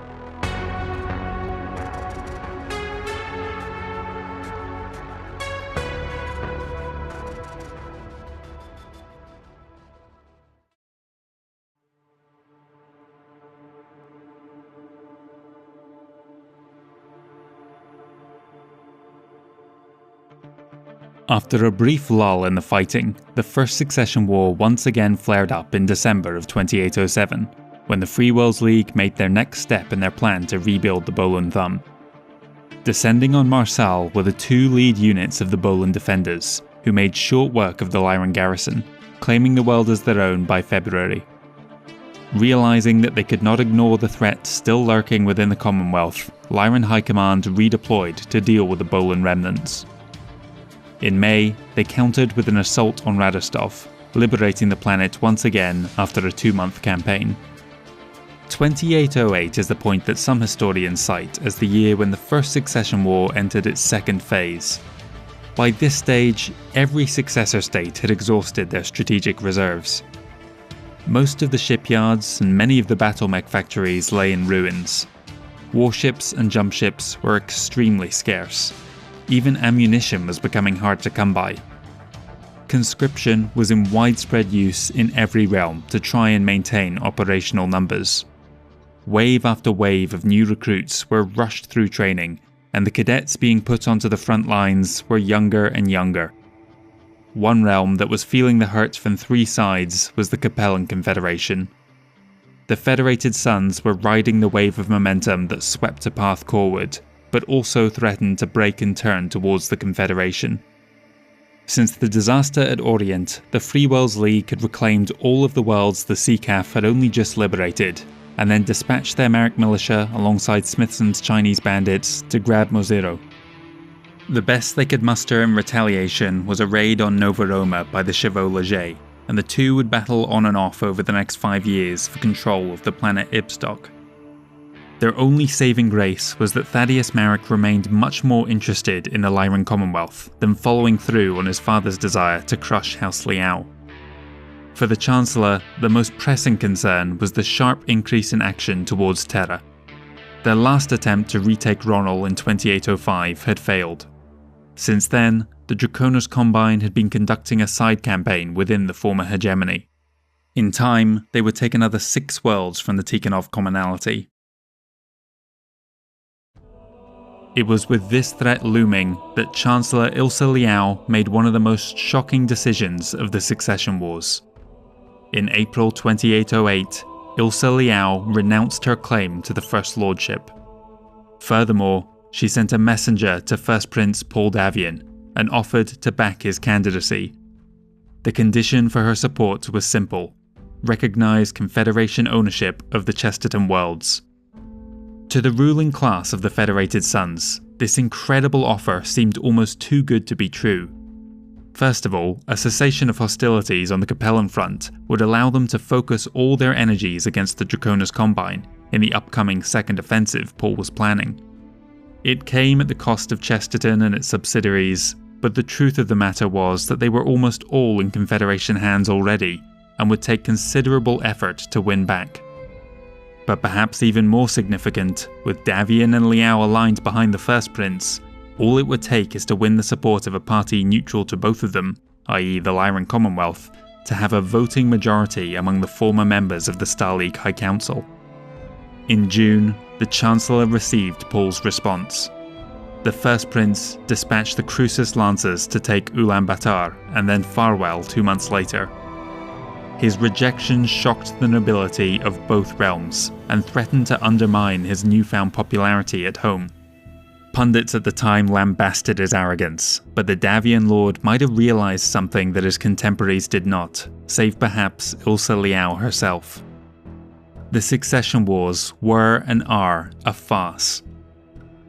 After a brief lull in the fighting, the First Succession War once again flared up in December of 2807, when the Free Worlds League made their next step in their plan to rebuild the Bolun Thumb. Descending on Marsal were the two lead units of the Bolan defenders, who made short work of the Lyran garrison, claiming the world as their own by February. Realising that they could not ignore the threat still lurking within the Commonwealth, Lyran High Command redeployed to deal with the Bolan remnants. In May, they countered with an assault on Radostov, liberating the planet once again after a 2-month campaign. 2808 is the point that some historians cite as the year when the First Succession War entered its second phase. By this stage, every successor state had exhausted their strategic reserves. Most of the shipyards and many of the battle mech factories lay in ruins. Warships and jump ships were extremely scarce. Even ammunition was becoming hard to come by. Conscription was in widespread use in every realm to try and maintain operational numbers. Wave after wave of new recruits were rushed through training, and the cadets being put onto the front lines were younger and younger. One realm that was feeling the hurt from 3 sides was the Capellan Confederation. The Federated Suns were riding the wave of momentum that swept a path forward, but also threatened to break and turn towards the Confederation. Since the disaster at Orient, the Free Worlds League had reclaimed all of the worlds the CCAF had only just liberated, and then dispatched their Merrick militia alongside Smithson's Chinese bandits to grab Mozero. The best they could muster in retaliation was a raid on Nova Roma by the Chevaux Leger, and the two would battle on and off over the next 5 years for control of the planet Ibstock. Their only saving grace was that Thaddeus Merrick remained much more interested in the Lyran Commonwealth than following through on his father's desire to crush House Liao. For the Chancellor, the most pressing concern was the sharp increase in action towards Terra. Their last attempt to retake Ronal in 2805 had failed. Since then, the Draconis Combine had been conducting a side campaign within the former hegemony. In time, they would take another 6 worlds from the Tikhonov commonality. It was with this threat looming that Chancellor Ilsa Liao made one of the most shocking decisions of the Succession Wars. In April 2808, Ilsa Liao renounced her claim to the First Lordship. Furthermore, she sent a messenger to First Prince Paul Davian and offered to back his candidacy. The condition for her support was simple: recognise Confederation ownership of the Chesterton worlds. To the ruling class of the Federated Suns, this incredible offer seemed almost too good to be true. First of all, a cessation of hostilities on the Capellan front would allow them to focus all their energies against the Draconis Combine in the upcoming second offensive Paul was planning. It came at the cost of Chesterton and its subsidiaries, but the truth of the matter was that they were almost all in Confederation hands already and would take considerable effort to win back. But perhaps even more significant, with Davian and Liao aligned behind the First Prince, all it would take is to win the support of a party neutral to both of them, i.e. the Lyran Commonwealth, to have a voting majority among the former members of the Star League High Council. In June, the Chancellor received Paul's response. The First Prince dispatched the Crucis Lancers to take Ulaanbaatar and then Farwell 2 months later. His rejection shocked the nobility of both realms and threatened to undermine his newfound popularity at home. Pundits at the time lambasted his arrogance, but the Davian lord might have realised something that his contemporaries did not, save perhaps Ilsa Liao herself. The Succession Wars were and are a farce.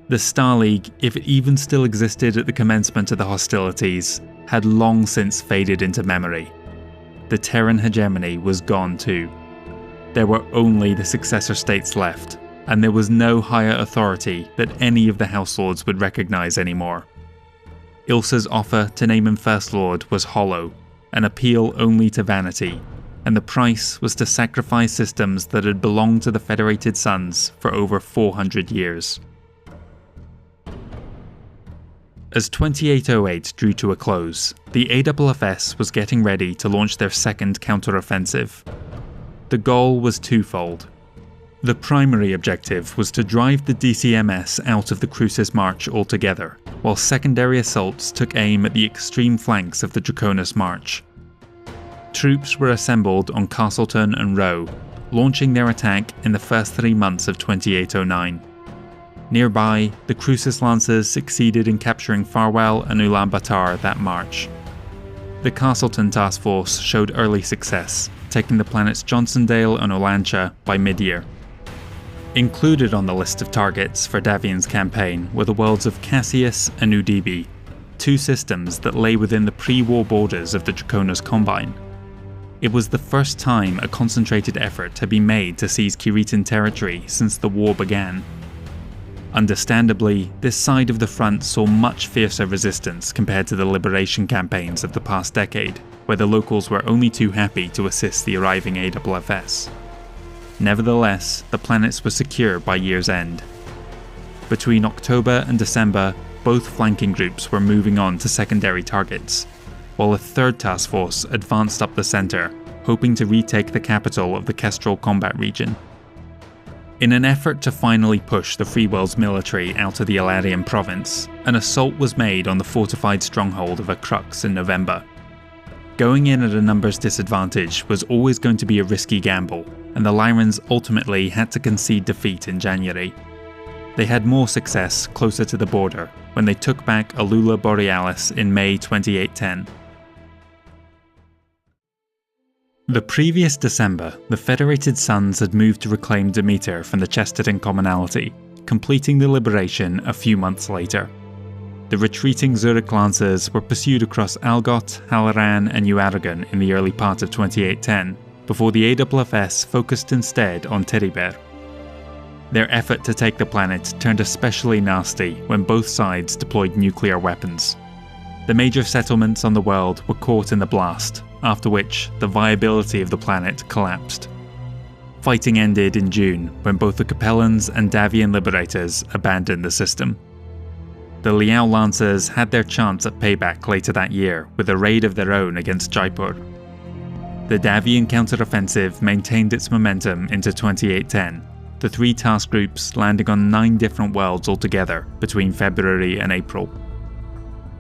The Star League, if it even still existed at the commencement of the hostilities, had long since faded into memory. The Terran hegemony was gone too. There were only the successor states left, and there was no higher authority that any of the House Lords would recognise anymore. Ilsa's offer to name him First Lord was hollow, an appeal only to vanity, and the price was to sacrifice systems that had belonged to the Federated Suns for over 400 years. As 2808 drew to a close, the AFFS was getting ready to launch their second counter-offensive. The goal was twofold. The primary objective was to drive the DCMS out of the Crucis March altogether, while secondary assaults took aim at the extreme flanks of the Draconis March. Troops were assembled on Castleton and Rowe, launching their attack in the first 3 months of 2809. Nearby, the Crucis Lancers succeeded in capturing Farwell and Ulaanbaatar that March. The Castleton Task Force showed early success, taking the planets Johnsondale and Olancha by mid-year. Included on the list of targets for Davian's campaign were the worlds of Cassius and Udibi, two systems that lay within the pre-war borders of the Draconis Combine. It was the first time a concentrated effort had been made to seize Kiritan territory since the war began. Understandably, this side of the front saw much fiercer resistance compared to the liberation campaigns of the past decade, where the locals were only too happy to assist the arriving AFFS. Nevertheless, the planets were secure by year's end. Between October and December, both flanking groups were moving on to secondary targets, while a third task force advanced up the centre, hoping to retake the capital of the Kestrel combat region. In an effort to finally push the Free World's military out of the Alarian province, an assault was made on the fortified stronghold of Crux in November. Going in at a numbers disadvantage was always going to be a risky gamble, and the Lyrans ultimately had to concede defeat in January. They had more success closer to the border, when they took back Alula Borealis in May 2810. The previous December, the Federated Suns had moved to reclaim Demeter from the Chesterton Commonalty, completing the liberation a few months later. The retreating Zurich Lancers were pursued across Algot, Halloran and Uaragon in the early part of 2810, before the AFFS focused instead on Teribert. Their effort to take the planet turned especially nasty when both sides deployed nuclear weapons. The major settlements on the world were caught in the blast, after which the viability of the planet collapsed. Fighting ended in June when both the Capellans and Davian liberators abandoned the system. The Liao Lancers had their chance at payback later that year with a raid of their own against Jaipur. The Davian counteroffensive maintained its momentum into 2810, the three task groups landing on 9 different worlds altogether between February and April.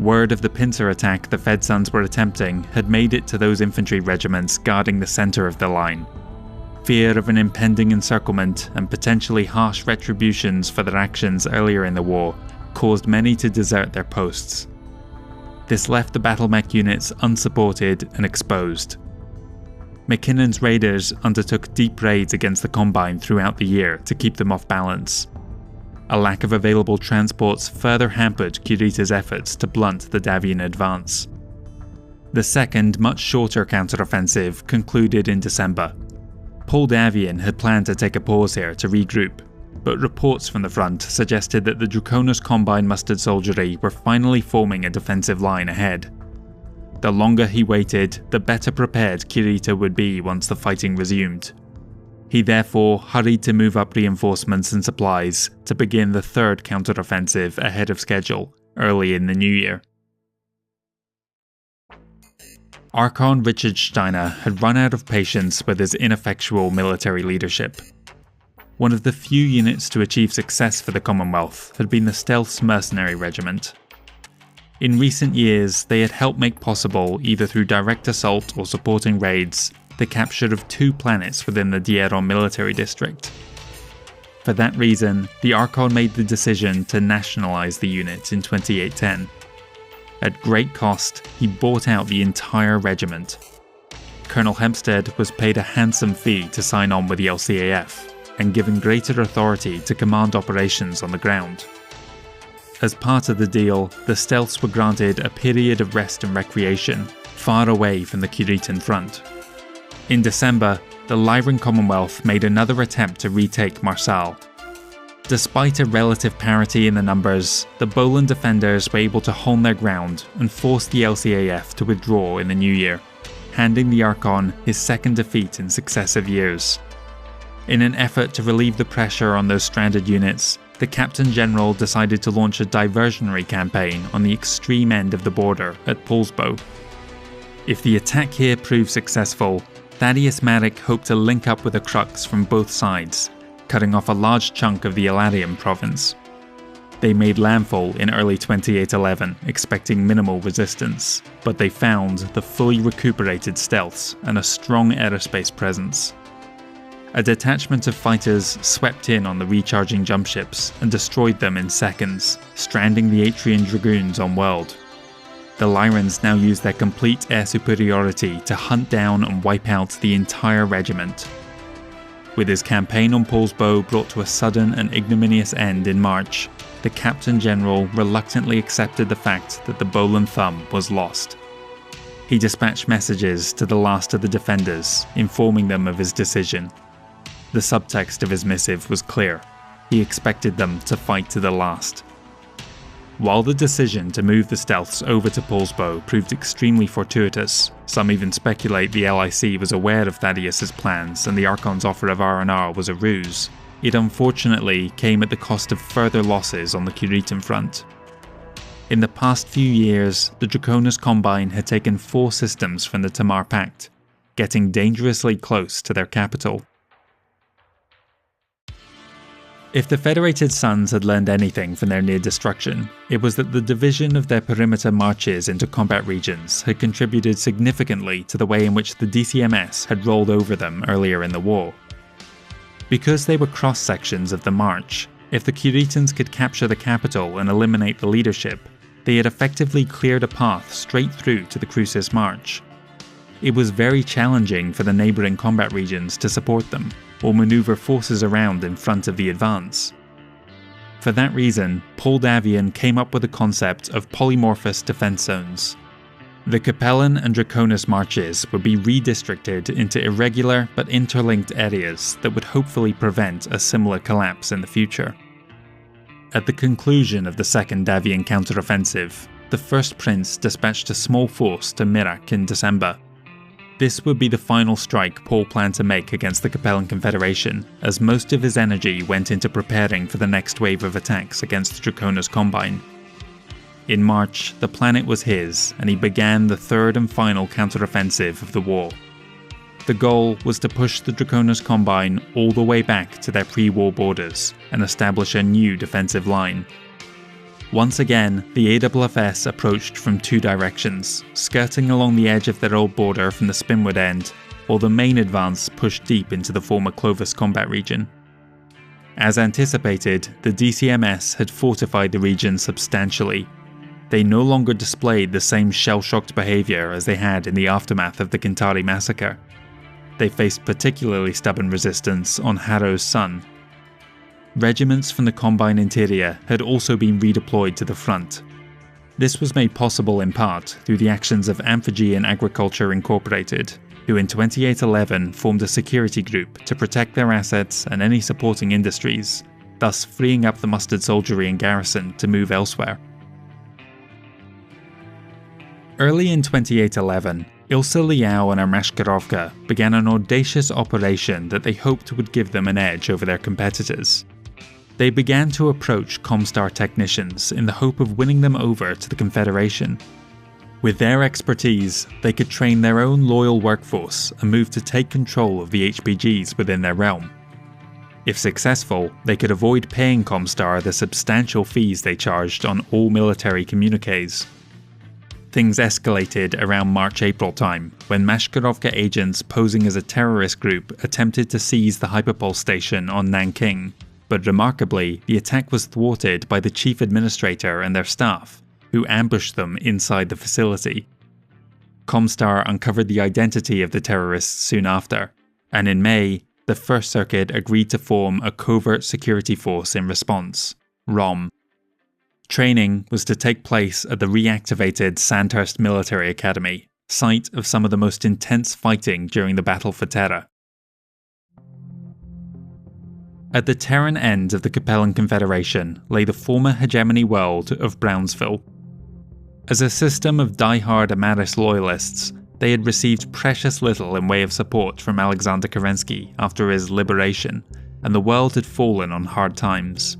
Word of the pincer attack the Fed Suns were attempting had made it to those infantry regiments guarding the centre of the line. Fear of an impending encirclement and potentially harsh retributions for their actions earlier in the war caused many to desert their posts. This left the battle mech units unsupported and exposed. McKinnon's raiders undertook deep raids against the Combine throughout the year to keep them off balance. A lack of available transports further hampered Kurita's efforts to blunt the Davian advance. The second, much shorter counteroffensive concluded in December. Paul Davian had planned to take a pause here to regroup, but reports from the front suggested that the Draconis Combine mustered soldiery were finally forming a defensive line ahead. The longer he waited, the better prepared Kurita would be once the fighting resumed. He therefore hurried to move up reinforcements and supplies to begin the third counteroffensive ahead of schedule, early in the new year. Archon Richard Steiner had run out of patience with his ineffectual military leadership. One of the few units to achieve success for the Commonwealth had been the Stealth's Mercenary Regiment. In recent years, they had helped make possible, either through direct assault or supporting raids, the capture of 2 planets within the Dieron military district. For that reason, the Archon made the decision to nationalise the unit in 2810. At great cost, he bought out the entire regiment. Colonel Hempstead was paid a handsome fee to sign on with the LCAF, and given greater authority to command operations on the ground. As part of the deal, the Stealths were granted a period of rest and recreation, far away from the Kuritan front. In December, the Lyran Commonwealth made another attempt to retake Marsal. Despite a relative parity in the numbers, the Bolan defenders were able to hold their ground and force the LCAF to withdraw in the new year, handing the Archon his second defeat in successive years. In an effort to relieve the pressure on those stranded units, the Captain General decided to launch a diversionary campaign on the extreme end of the border at Paulsbo. If the attack here proved successful, Thaddeus Maddock hoped to link up with the Crux from both sides, cutting off a large chunk of the Alarian province. They made landfall in early 2811, expecting minimal resistance, but they found the fully recuperated Stealths and a strong aerospace presence. A detachment of fighters swept in on the recharging jump ships and destroyed them in seconds, stranding the Atrian dragoons on world. The Lyrans now used their complete air superiority to hunt down and wipe out the entire regiment. With his campaign on Paul's Bow brought to a sudden and ignominious end in March, the Captain General reluctantly accepted the fact that the Bolan Thumb was lost. He dispatched messages to the last of the defenders, informing them of his decision. The subtext of his missive was clear. He expected them to fight to the last. While the decision to move the stealths over to Paul's Bow proved extremely fortuitous, some even speculate the LIC was aware of Thaddeus's plans and the Archon's offer of R&R was a ruse, it unfortunately came at the cost of further losses on the Curitan front. In the past few years, the Draconis Combine had taken 4 systems from the Tamar Pact, getting dangerously close to their capital. If the Federated Suns had learned anything from their near destruction, it was that the division of their perimeter marches into combat regions had contributed significantly to the way in which the DCMS had rolled over them earlier in the war. Because they were cross-sections of the march, if the Curitans could capture the capital and eliminate the leadership, they had effectively cleared a path straight through to the Crucis March. It was very challenging for the neighbouring combat regions to support them, or manoeuvre forces around in front of the advance. For that reason, Paul Davian came up with the concept of polymorphous defence zones. The Capellan and Draconis marches would be redistricted into irregular but interlinked areas that would hopefully prevent a similar collapse in the future. At the conclusion of the Second Davian counteroffensive, the First Prince dispatched a small force to Mirak in December. This would be the final strike Paul planned to make against the Capellan Confederation, as most of his energy went into preparing for the next wave of attacks against the Draconis Combine. In March, the planet was his, and he began the third and final counteroffensive of the war. The goal was to push the Draconis Combine all the way back to their pre-war borders and establish a new defensive line. Once again, the AFFS approached from 2 directions, skirting along the edge of their old border from the Spinward end, while the main advance pushed deep into the former Clovis combat region. As anticipated, the DCMS had fortified the region substantially. They no longer displayed the same shell-shocked behaviour as they had in the aftermath of the Kintari massacre. They faced particularly stubborn resistance on Harrow's Sun. Regiments from the Combine interior had also been redeployed to the front. This was made possible in part through the actions of Amphigean Agriculture Incorporated, who in 2811 formed a security group to protect their assets and any supporting industries, thus freeing up the mustered soldiery and garrison to move elsewhere. Early in 2811, Ilsa Liao and her Mashkarovka began an audacious operation that they hoped would give them an edge over their competitors. They began to approach Comstar technicians in the hope of winning them over to the Confederation. With their expertise, they could train their own loyal workforce and move to take control of the HPGs within their realm. If successful, they could avoid paying Comstar the substantial fees they charged on all military communiques. Things escalated around March-April time, when Mashkarovka agents posing as a terrorist group attempted to seize the hyperpulse station on Nanking, but remarkably, the attack was thwarted by the chief administrator and their staff, who ambushed them inside the facility. Comstar uncovered the identity of the terrorists soon after, and in May, the First Circuit agreed to form a covert security force in response, ROM. Training was to take place at the reactivated Sandhurst Military Academy, site of some of the most intense fighting during the Battle for Terra. At the Terran end of the Capellan Confederation lay the former hegemony world of Brownsville. As a system of die-hard Amaris loyalists, they had received precious little in way of support from Alexander Kerensky after his liberation, and the world had fallen on hard times.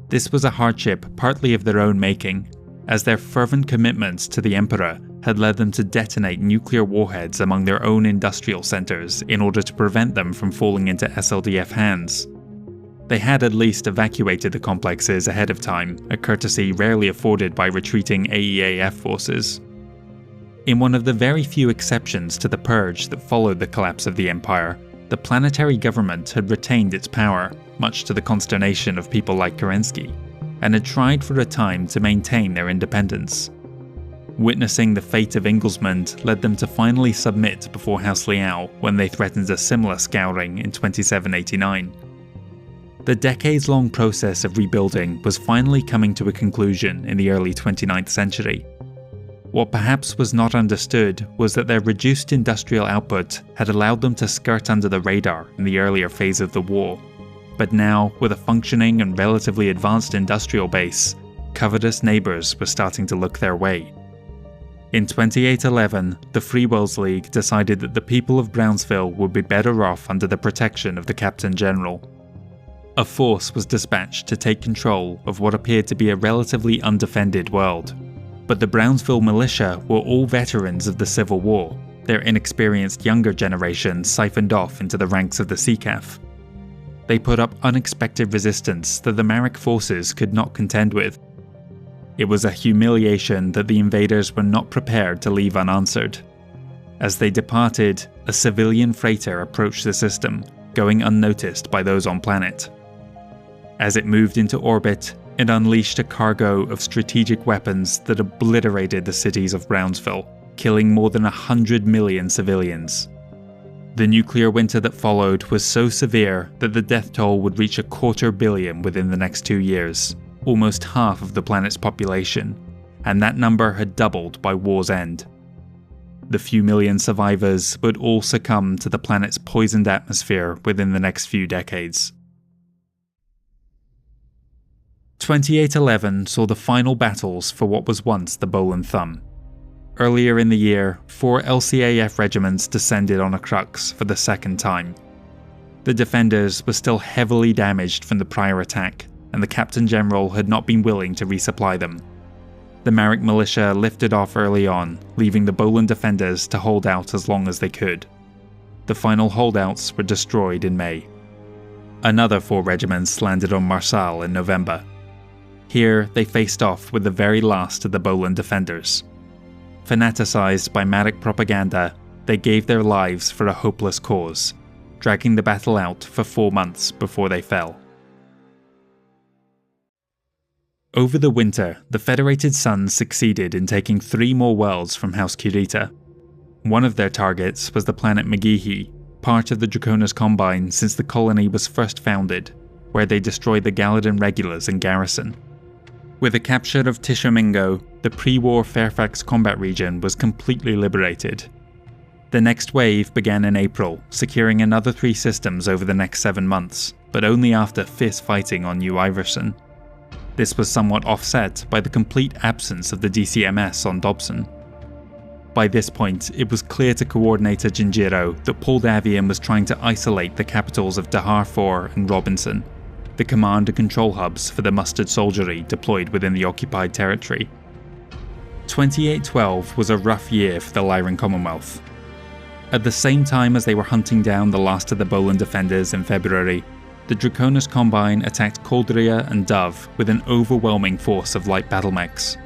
This was a hardship partly of their own making, as their fervent commitments to the Emperor had led them to detonate nuclear warheads among their own industrial centres in order to prevent them from falling into SLDF hands. They had at least evacuated the complexes ahead of time, a courtesy rarely afforded by retreating AEAF forces. In one of the very few exceptions to the purge that followed the collapse of the Empire, the planetary government had retained its power, much to the consternation of people like Kerensky, and had tried for a time to maintain their independence. Witnessing the fate of Ingolsmund led them to finally submit before House Liao when they threatened a similar scouring in 2789. The decades-long process of rebuilding was finally coming to a conclusion in the early 29th century. What perhaps was not understood was that their reduced industrial output had allowed them to skirt under the radar in the earlier phase of the war. But now, with a functioning and relatively advanced industrial base, covetous neighbours were starting to look their way. In 2811, the Free Worlds League decided that the people of Brownsville would be better off under the protection of the Captain General. A force was dispatched to take control of what appeared to be a relatively undefended world. But the Brownsville militia were all veterans of the Civil War, their inexperienced younger generation siphoned off into the ranks of the CCAF. They put up unexpected resistance that the Marek forces could not contend with. It was a humiliation that the invaders were not prepared to leave unanswered. As they departed, a civilian freighter approached the system, going unnoticed by those on planet. As it moved into orbit, it unleashed a cargo of strategic weapons that obliterated the cities of Brownsville, killing more than 100 million civilians. The nuclear winter that followed was so severe that the death toll would reach 250 million within the next 2 years, almost half of the planet's population, and that number had doubled by war's end. The few million survivors would all succumb to the planet's poisoned atmosphere within the next few decades. 2811 saw the final battles for what was once the Bowl and Thumb. Earlier in the year, 4 LCAF regiments descended on a crux for the second time. The defenders were still heavily damaged from the prior attack, and the Captain General had not been willing to resupply them. The Marek militia lifted off early on, leaving the Boland defenders to hold out as long as they could. The final holdouts were destroyed in May. Another 4 regiments landed on Marsal in November. Here, they faced off with the very last of the Boland defenders. Fanaticized by Marek propaganda, they gave their lives for a hopeless cause, dragging the battle out for 4 months before they fell. Over the winter, the Federated Suns succeeded in taking 3 more worlds from House Kurita. One of their targets was the planet Megihi, part of the Draconis Combine since the colony was first founded, where they destroyed the Gallatin regulars in garrison. With the capture of Tishomingo, the pre-war Fairfax combat region was completely liberated. The next wave began in April, securing another 3 systems over the next 7 months, but only after fierce fighting on New Iverson. This was somewhat offset by the complete absence of the DCMS on Dobson. By this point, it was clear to Coordinator Jinjiro that Paul Davian was trying to isolate the capitals of Dahar 4 and Robinson, the command and control hubs for the mustered soldiery deployed within the occupied territory. 2812 was a rough year for the Lyran Commonwealth. At the same time as they were hunting down the last of the Boland defenders in February, the Draconis Combine attacked Coldria and Dove with an overwhelming force of light battle mechs.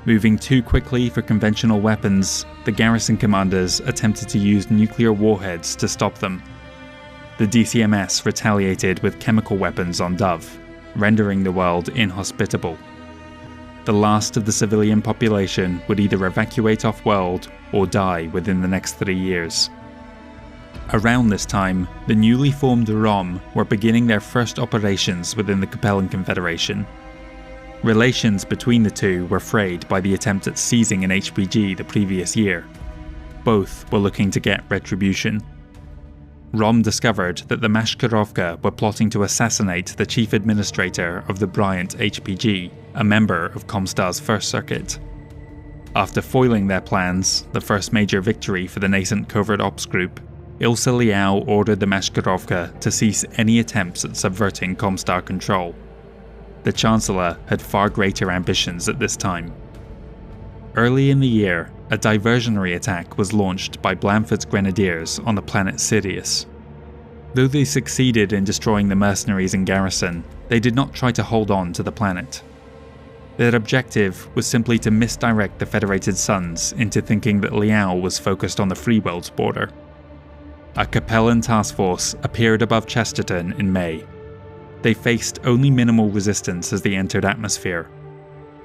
Moving too quickly for conventional weapons, the garrison commanders attempted to use nuclear warheads to stop them. The DCMS retaliated with chemical weapons on Dove, rendering the world inhospitable. The last of the civilian population would either evacuate off-world or die within the next 3 years. Around this time, the newly formed ROM were beginning their first operations within the Capellan Confederation. Relations between the two were frayed by the attempt at seizing an HPG the previous year. Both were looking to get retribution. ROM discovered that the Mashkarovka were plotting to assassinate the chief administrator of the Bryant HPG, a member of Comstar's First Circuit. After foiling their plans, the first major victory for the nascent covert ops group, Ilsa Liao ordered the Mashkarovka to cease any attempts at subverting Comstar control. The Chancellor had far greater ambitions at this time. Early in the year, a diversionary attack was launched by Blanford's Grenadiers on the planet Sirius. Though they succeeded in destroying the mercenaries in garrison, they did not try to hold on to the planet. Their objective was simply to misdirect the Federated Suns into thinking that Liao was focused on the Free World's border. a Capellan task force appeared above Chesterton in May. They faced only minimal resistance as they entered atmosphere.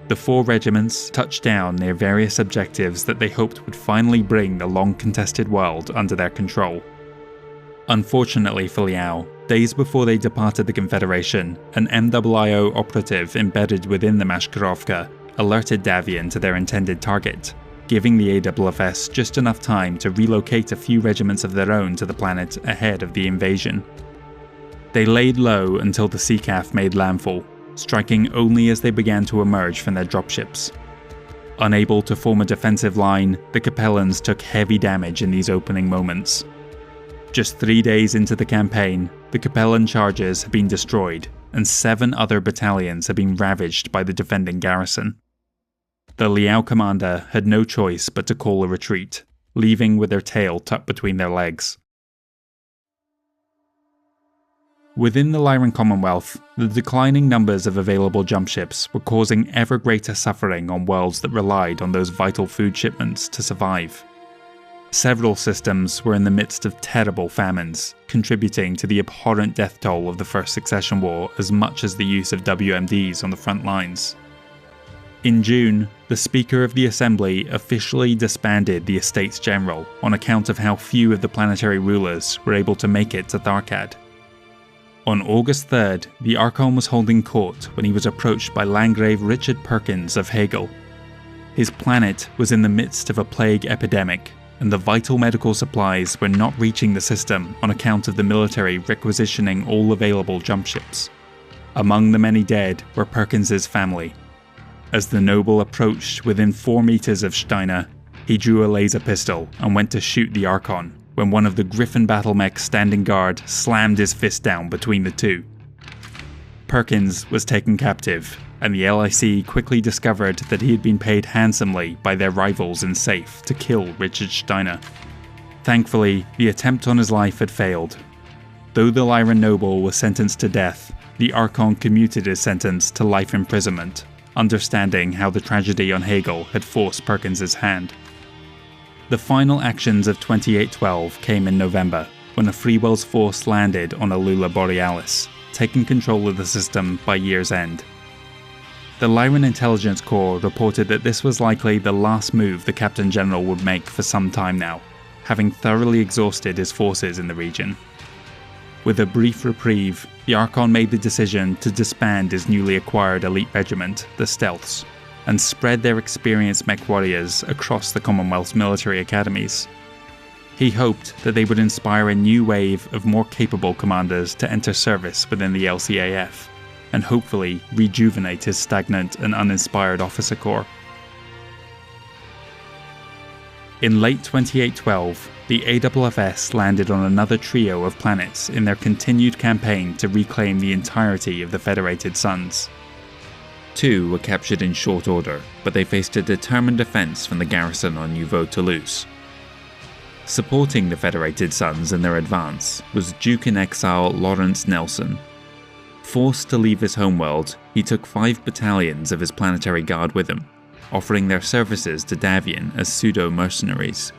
The 4 regiments touched down near various objectives that they hoped would finally bring the long-contested world under their control. Unfortunately for Liao, days before they departed the Confederation, an MIO operative embedded within the Mashkarovka alerted Davian to their intended target, giving the AFS just enough time to relocate a few regiments of their own to the planet ahead of the invasion. They laid low until the Seacaf made landfall, striking only as they began to emerge from their dropships. Unable to form a defensive line, the Capellans took heavy damage in these opening moments. Just 3 days into the campaign, the Capellan charges had been destroyed, and 7 other battalions had been ravaged by the defending garrison. The Liao commander had no choice but to call a retreat, leaving with their tail tucked between their legs. Within the Lyran Commonwealth, the declining numbers of available jump ships were causing ever greater suffering on worlds that relied on those vital food shipments to survive. Several systems were in the midst of terrible famines, contributing to the abhorrent death toll of the First Succession War as much as the use of WMDs on the front lines. In June, the Speaker of the Assembly officially disbanded the Estates General on account of how few of the planetary rulers were able to make it to Tharkad. On August 3rd, the Archon was holding court when he was approached by Landgrave Richard Perkins of Hegel. His planet was in the midst of a plague epidemic, and the vital medical supplies were not reaching the system on account of the military requisitioning all available jump ships. Among the many dead were Perkins's family. As the noble approached within 4 meters of Steiner, he drew a laser pistol and went to shoot the Archon, when one of the Griffin battlemechs standing guard slammed his fist down between the two. Perkins was taken captive, and the LIC quickly discovered that he had been paid handsomely by their rivals in SAFE to kill Richard Steiner. Thankfully, the attempt on his life had failed. Though the Lyran noble was sentenced to death, the Archon commuted his sentence to life imprisonment, understanding how the tragedy on Hegel had forced Perkins's hand. The final actions of 2812 came in November, when a Freewell's force landed on Alula Borealis, taking control of the system by year's end. The Lyran Intelligence Corps reported that this was likely the last move the Captain General would make for some time now, having thoroughly exhausted his forces in the region. With a brief reprieve, the Archon made the decision to disband his newly acquired elite regiment, the Stealths, and spread their experienced mech warriors across the Commonwealth's military academies. He hoped that they would inspire a new wave of more capable commanders to enter service within the LCAF, and hopefully rejuvenate his stagnant and uninspired officer corps. In late 2812, the AFS landed on another trio of planets in their continued campaign to reclaim the entirety of the Federated Suns. 2 were captured in short order, but they faced a determined defense from the garrison on Nouveau-Toulouse. Supporting the Federated Suns in their advance was Duke-in-exile Lawrence Nelson. Forced to leave his homeworld, he took 5 battalions of his planetary guard with him, offering their services to Davian as pseudo-mercenaries.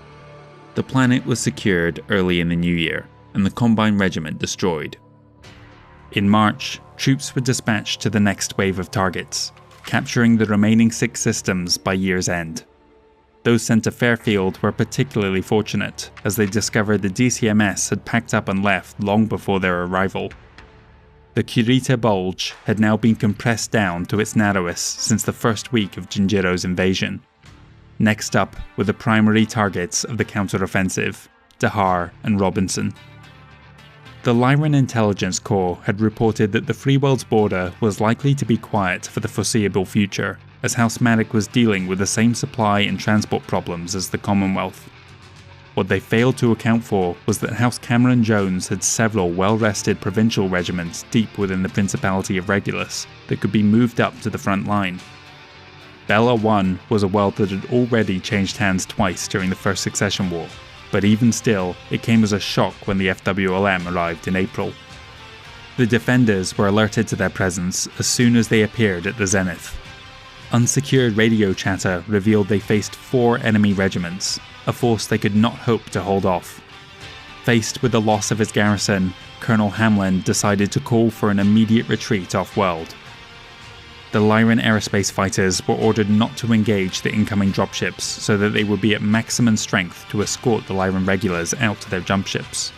The planet was secured early in the new year, and the Combine Regiment destroyed. In March, troops were dispatched to the next wave of targets, capturing the remaining 6 systems by year's end. Those sent to Fairfield were particularly fortunate, as they discovered the DCMS had packed up and left long before their arrival. The Kurita Bulge had now been compressed down to its narrowest since the first week of Jinjiro's invasion. Next up were the primary targets of the counteroffensive, Dahar and Robinson. The Lyran Intelligence Corps had reported that the Free World's border was likely to be quiet for the foreseeable future, as House Maddock was dealing with the same supply and transport problems as the Commonwealth. What they failed to account for was that House Cameron Jones had several well-rested provincial regiments deep within the Principality of Regulus that could be moved up to the front line. Bella 1 was a world that had already changed hands twice during the First Succession War, but even still, it came as a shock when the FWLM arrived in April. The defenders were alerted to their presence as soon as they appeared at the zenith. Unsecured radio chatter revealed they faced 4 enemy regiments, a force they could not hope to hold off. Faced with the loss of his garrison, Colonel Hamlin decided to call for an immediate retreat off-world. The Lyran aerospace fighters were ordered not to engage the incoming dropships so that they would be at maximum strength to escort the Lyran regulars out to their jump ships.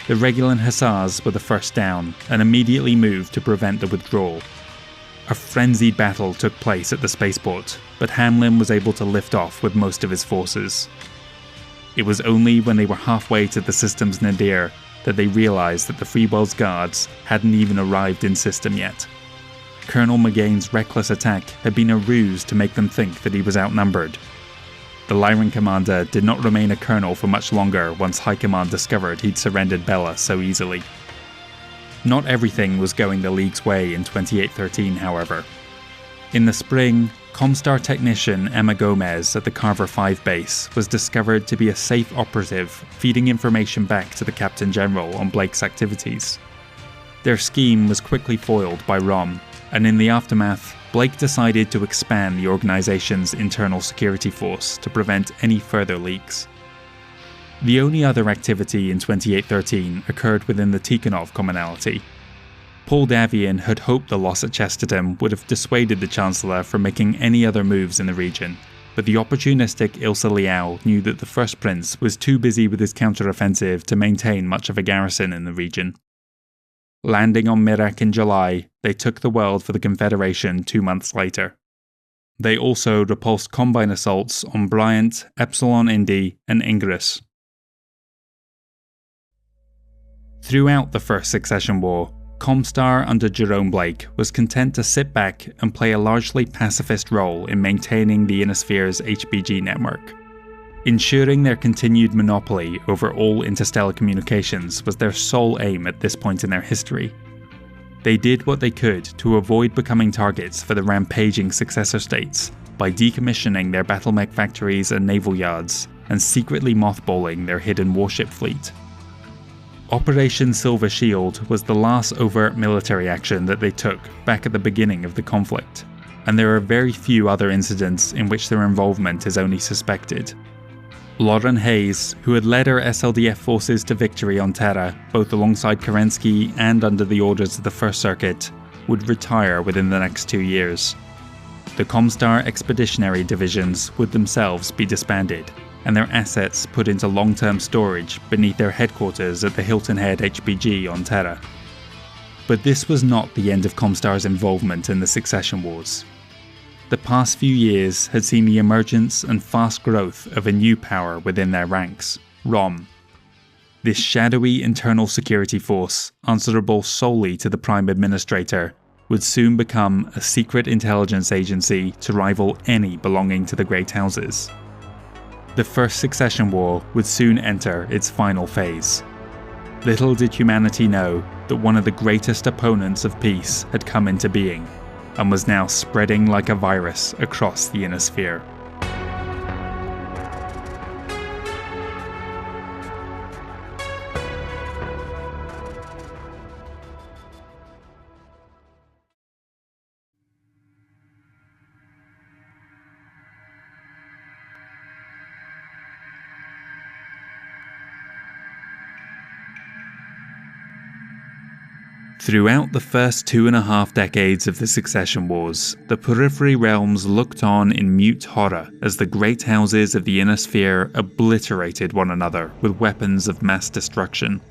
The Regulan Hussars were the first down and immediately moved to prevent the withdrawal. A frenzied battle took place at the spaceport, but Hamlin was able to lift off with most of his forces. It was only when they were halfway to the system's nadir that they realized that the Freeworld's guards hadn't even arrived in system yet. Colonel Magane's reckless attack had been a ruse to make them think that he was outnumbered. The Lyran commander did not remain a colonel for much longer once High Command discovered he'd surrendered Bella so easily. Not everything was going the League's way in 2813, however. In the spring, Comstar technician Emma Gomez at the Carver 5 base was discovered to be a safe operative feeding information back to the Captain General on Blake's activities. Their scheme was quickly foiled by Rom, and in the aftermath, Blake decided to expand the organization's internal security force to prevent any further leaks. The only other activity in 2813 occurred within the Tikhonov commonality. Paul Davian had hoped the loss at Chesterton would have dissuaded the Chancellor from making any other moves in the region, but the opportunistic Ilsa Liao knew that the First Prince was too busy with his counteroffensive to maintain much of a garrison in the region. Landing on Mirak in July, they took the world for the Confederation 2 months later. They also repulsed combine assaults on Bryant, Epsilon Indi, and Ingress. Throughout the First Succession War, Comstar under Jerome Blake was content to sit back and play a largely pacifist role in maintaining the Innisphere's HBG network. Ensuring their continued monopoly over all interstellar communications was their sole aim at this point in their history. They did what they could to avoid becoming targets for the rampaging successor states by decommissioning their battlemech factories and naval yards and secretly mothballing their hidden warship fleet. Operation Silver Shield was the last overt military action that they took back at the beginning of the conflict, and there are very few other incidents in which their involvement is only suspected. Lauren Hayes, who had led her SLDF forces to victory on Terra, both alongside Kerensky and under the orders of the First Circuit, would retire within the next 2 years. The Comstar expeditionary divisions would themselves be disbanded, and their assets put into long-term storage beneath their headquarters at the Hilton Head HBG on Terra. But this was not the end of Comstar's involvement in the Succession Wars. The past few years had seen the emergence and fast growth of a new power within their ranks, ROM. This shadowy internal security force, answerable solely to the Prime Administrator, would soon become a secret intelligence agency to rival any belonging to the Great Houses. The First Succession War would soon enter its final phase. Little did humanity know that one of the greatest opponents of peace had come into being, and was now spreading like a virus across the Innisphere. Throughout the first 2.5 decades of the Succession Wars, the Periphery Realms looked on in mute horror as the great houses of the Innisphere obliterated one another with weapons of mass destruction.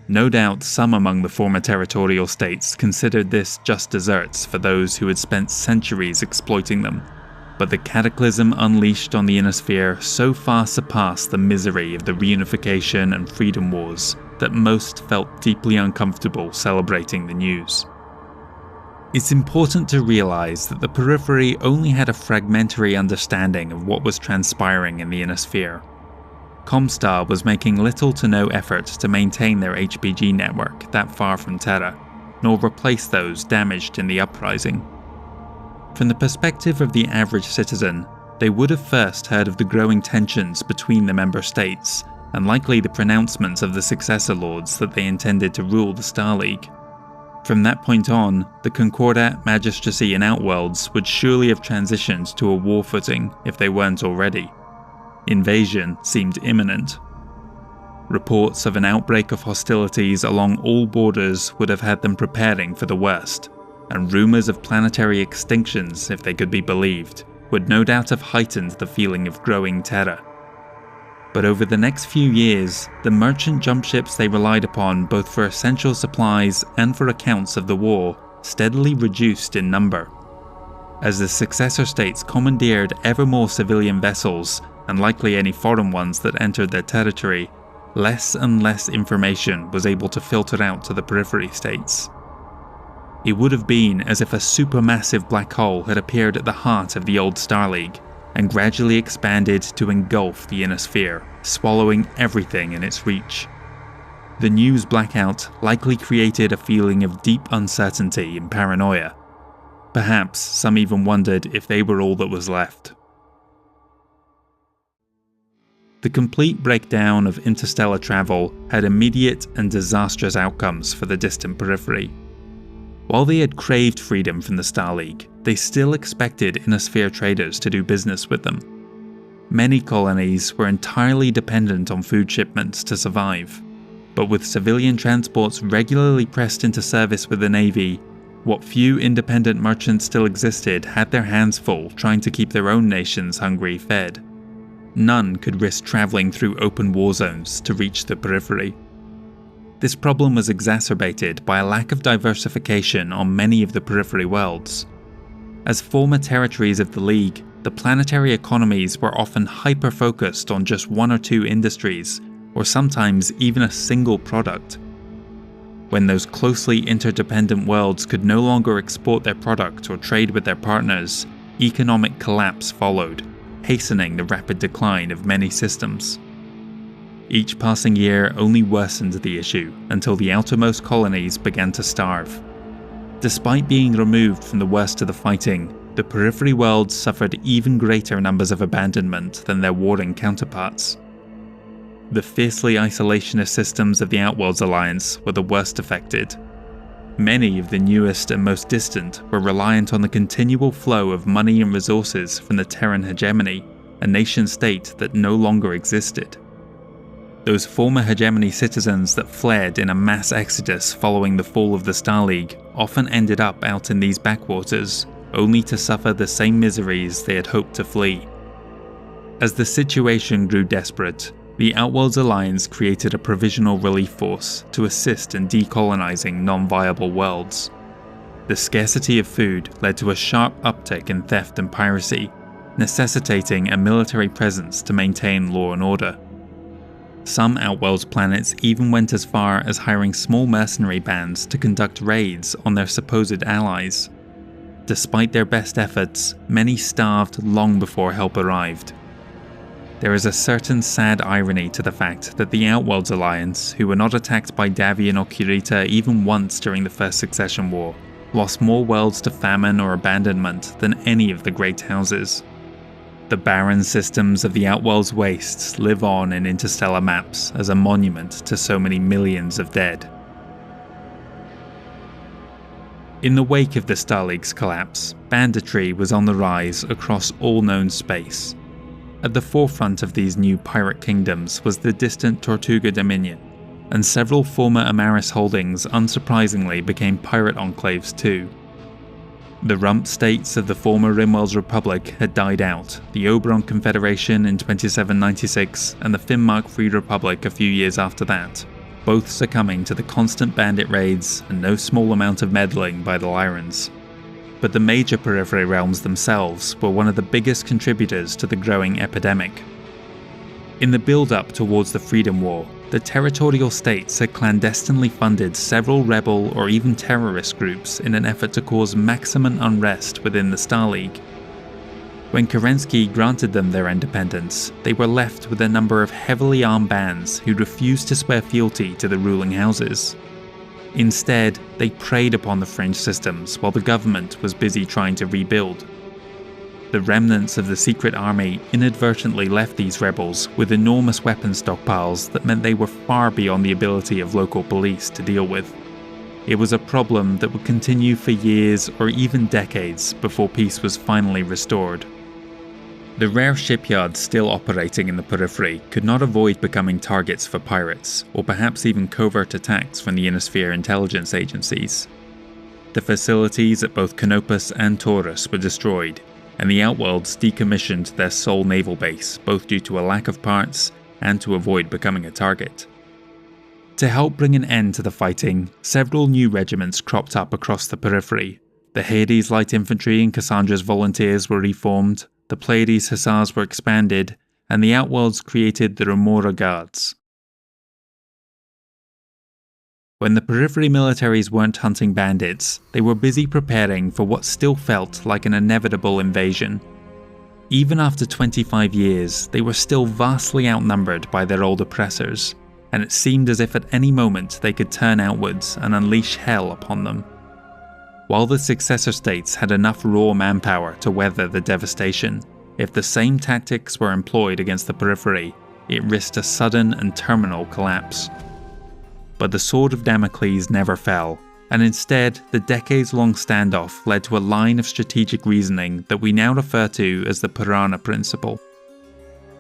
No doubt some among the former territorial states considered this just desserts for those who had spent centuries exploiting them, but the cataclysm unleashed on the Innisphere so far surpassed the misery of the reunification and freedom wars that most felt deeply uncomfortable celebrating the news. It's important to realize that the Periphery only had a fragmentary understanding of what was transpiring in the Innisphere. Comstar was making little to no effort to maintain their HBG network that far from Terra, nor replace those damaged in the uprising. From the perspective of the average citizen, they would have first heard of the growing tensions between the member states, and likely the pronouncements of the successor lords that they intended to rule the Star League. From that point on, the Concordat, Magistracy and Outworlds would surely have transitioned to a war footing if they weren't already. Invasion seemed imminent. reports of an outbreak of hostilities along all borders would have had them preparing for the worst, and rumours of planetary extinctions, if they could be believed, would no doubt have heightened the feeling of growing terror. But over the next few years, the merchant jump ships they relied upon both for essential supplies and for accounts of the war steadily reduced in number. As the successor states commandeered ever more civilian vessels, and likely any foreign ones that entered their territory, less and less information was able to filter out to the periphery states. It would have been as if a supermassive black hole had appeared at the heart of the old Star League, and gradually expanded to engulf the inner sphere, swallowing everything in its reach. The news blackout likely created a feeling of deep uncertainty and paranoia. Perhaps some even wondered if they were all that was left. The complete breakdown of interstellar travel had immediate and disastrous outcomes for the distant periphery. While they had craved freedom from the Star League, they still expected inner sphere traders to do business with them. Many colonies were entirely dependent on food shipments to survive, but with civilian transports regularly pressed into service with the Navy, what few independent merchants still existed had their hands full trying to keep their own nations hungry fed. None could risk travelling through open war zones to reach the periphery. This problem was exacerbated by a lack of diversification on many of the periphery worlds. As former territories of the League, the planetary economies were often hyper-focused on just one or two industries, or sometimes even a single product. When those closely interdependent worlds could no longer export their product or trade with their partners, economic collapse followed, hastening the rapid decline of many systems. Each passing year only worsened the issue until the outermost colonies began to starve. Despite being removed from the worst of the fighting, the periphery worlds suffered even greater numbers of abandonment than their warring counterparts. The fiercely isolationist systems of the Outworlds Alliance were the worst affected. Many of the newest and most distant were reliant on the continual flow of money and resources from the Terran hegemony, a nation-state that no longer existed. Those former hegemony citizens that fled in a mass exodus following the fall of the Star League often ended up out in these backwaters, only to suffer the same miseries they had hoped to flee. As the situation grew desperate, the Outworlds Alliance created a provisional relief force to assist in decolonizing non-viable worlds. The scarcity of food led to a sharp uptick in theft and piracy, necessitating a military presence to maintain law and order. Some Outworlds planets even went as far as hiring small mercenary bands to conduct raids on their supposed allies. Despite their best efforts, many starved long before help arrived. There is a certain sad irony to the fact that the Outworlds Alliance, who were not attacked by Davian or Kurita even once during the First Succession War, lost more worlds to famine or abandonment than any of the Great Houses. The barren systems of the Outworld's wastes live on in interstellar maps as a monument to so many millions of dead. In the wake of the Star League's collapse, banditry was on the rise across all known space. At the forefront of these new pirate kingdoms was the distant Tortuga Dominion, and several former Amaris holdings unsurprisingly became pirate enclaves too. The rump states of the former Rimworld's Republic had died out, the Oberon Confederation in 2796 and the Finnmark Free Republic a few years after that, both succumbing to the constant bandit raids and no small amount of meddling by the Lyrans. But the major periphery realms themselves were one of the biggest contributors to the growing epidemic. In the build-up towards the Freedom War, the territorial states had clandestinely funded several rebel or even terrorist groups in an effort to cause maximum unrest within the Star League. When Kerensky granted them their independence, they were left with a number of heavily armed bands who refused to swear fealty to the ruling houses. Instead, they preyed upon the fringe systems while the government was busy trying to rebuild. The remnants of the secret army inadvertently left these rebels with enormous weapon stockpiles that meant they were far beyond the ability of local police to deal with. It was a problem that would continue for years or even decades before peace was finally restored. The rare shipyards still operating in the periphery could not avoid becoming targets for pirates, or perhaps even covert attacks from the Ionosphere intelligence agencies. The facilities at both Canopus and Taurus were destroyed, and the Outworlds decommissioned their sole naval base, both due to a lack of parts and to avoid becoming a target. To help bring an end to the fighting, several new regiments cropped up across the periphery. The Hades Light Infantry and Cassandra's Volunteers were reformed, the Pleiades Hussars were expanded, and the Outworlds created the Remora Guards. When the periphery militaries weren't hunting bandits, they were busy preparing for what still felt like an inevitable invasion. Even after 25 years, they were still vastly outnumbered by their old oppressors, and it seemed as if at any moment they could turn outwards and unleash hell upon them. While the successor states had enough raw manpower to weather the devastation, if the same tactics were employed against the periphery, it risked a sudden and terminal collapse. But the sword of Damocles never fell, and instead the decades-long standoff led to a line of strategic reasoning that we now refer to as the Piranha Principle.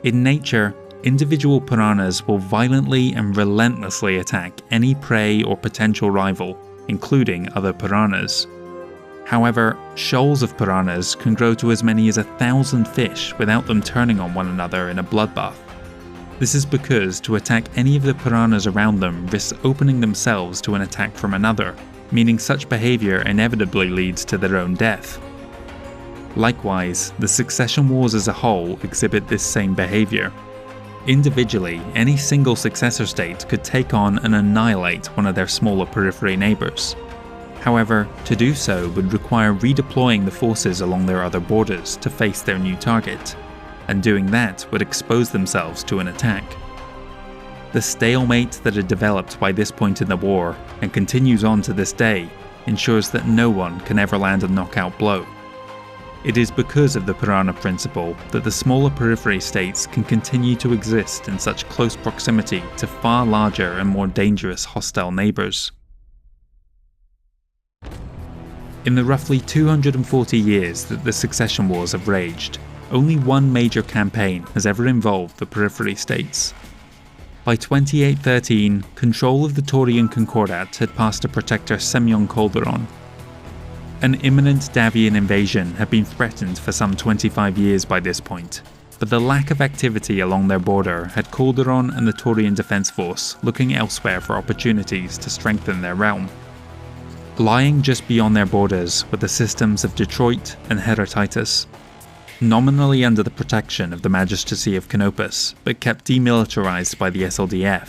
In nature, individual piranhas will violently and relentlessly attack any prey or potential rival, including other piranhas. However, shoals of piranhas can grow to as many as 1,000 fish without them turning on one another in a bloodbath. This is because to attack any of the piranhas around them risks opening themselves to an attack from another, meaning such behaviour inevitably leads to their own death. Likewise, the succession wars as a whole exhibit this same behaviour. Individually, any single successor state could take on and annihilate one of their smaller periphery neighbours. However, to do so would require redeploying the forces along their other borders to face their new target, and doing that would expose themselves to an attack. The stalemate that had developed by this point in the war, and continues on to this day, ensures that no one can ever land a knockout blow. It is because of the Piranha Principle that the smaller periphery states can continue to exist in such close proximity to far larger and more dangerous hostile neighbours. In the roughly 240 years that the succession wars have raged, only one major campaign has ever involved the periphery states. By 2813, control of the Taurian Concordat had passed to Protector Semyon Calderon. An imminent Davian invasion had been threatened for some 25 years by this point, but the lack of activity along their border had Calderon and the Taurian Defence Force looking elsewhere for opportunities to strengthen their realm. Lying just beyond their borders were the systems of Detroit and Heratitus. Nominally under the protection of the Magistracy of Canopus, but kept demilitarized by the SLDF,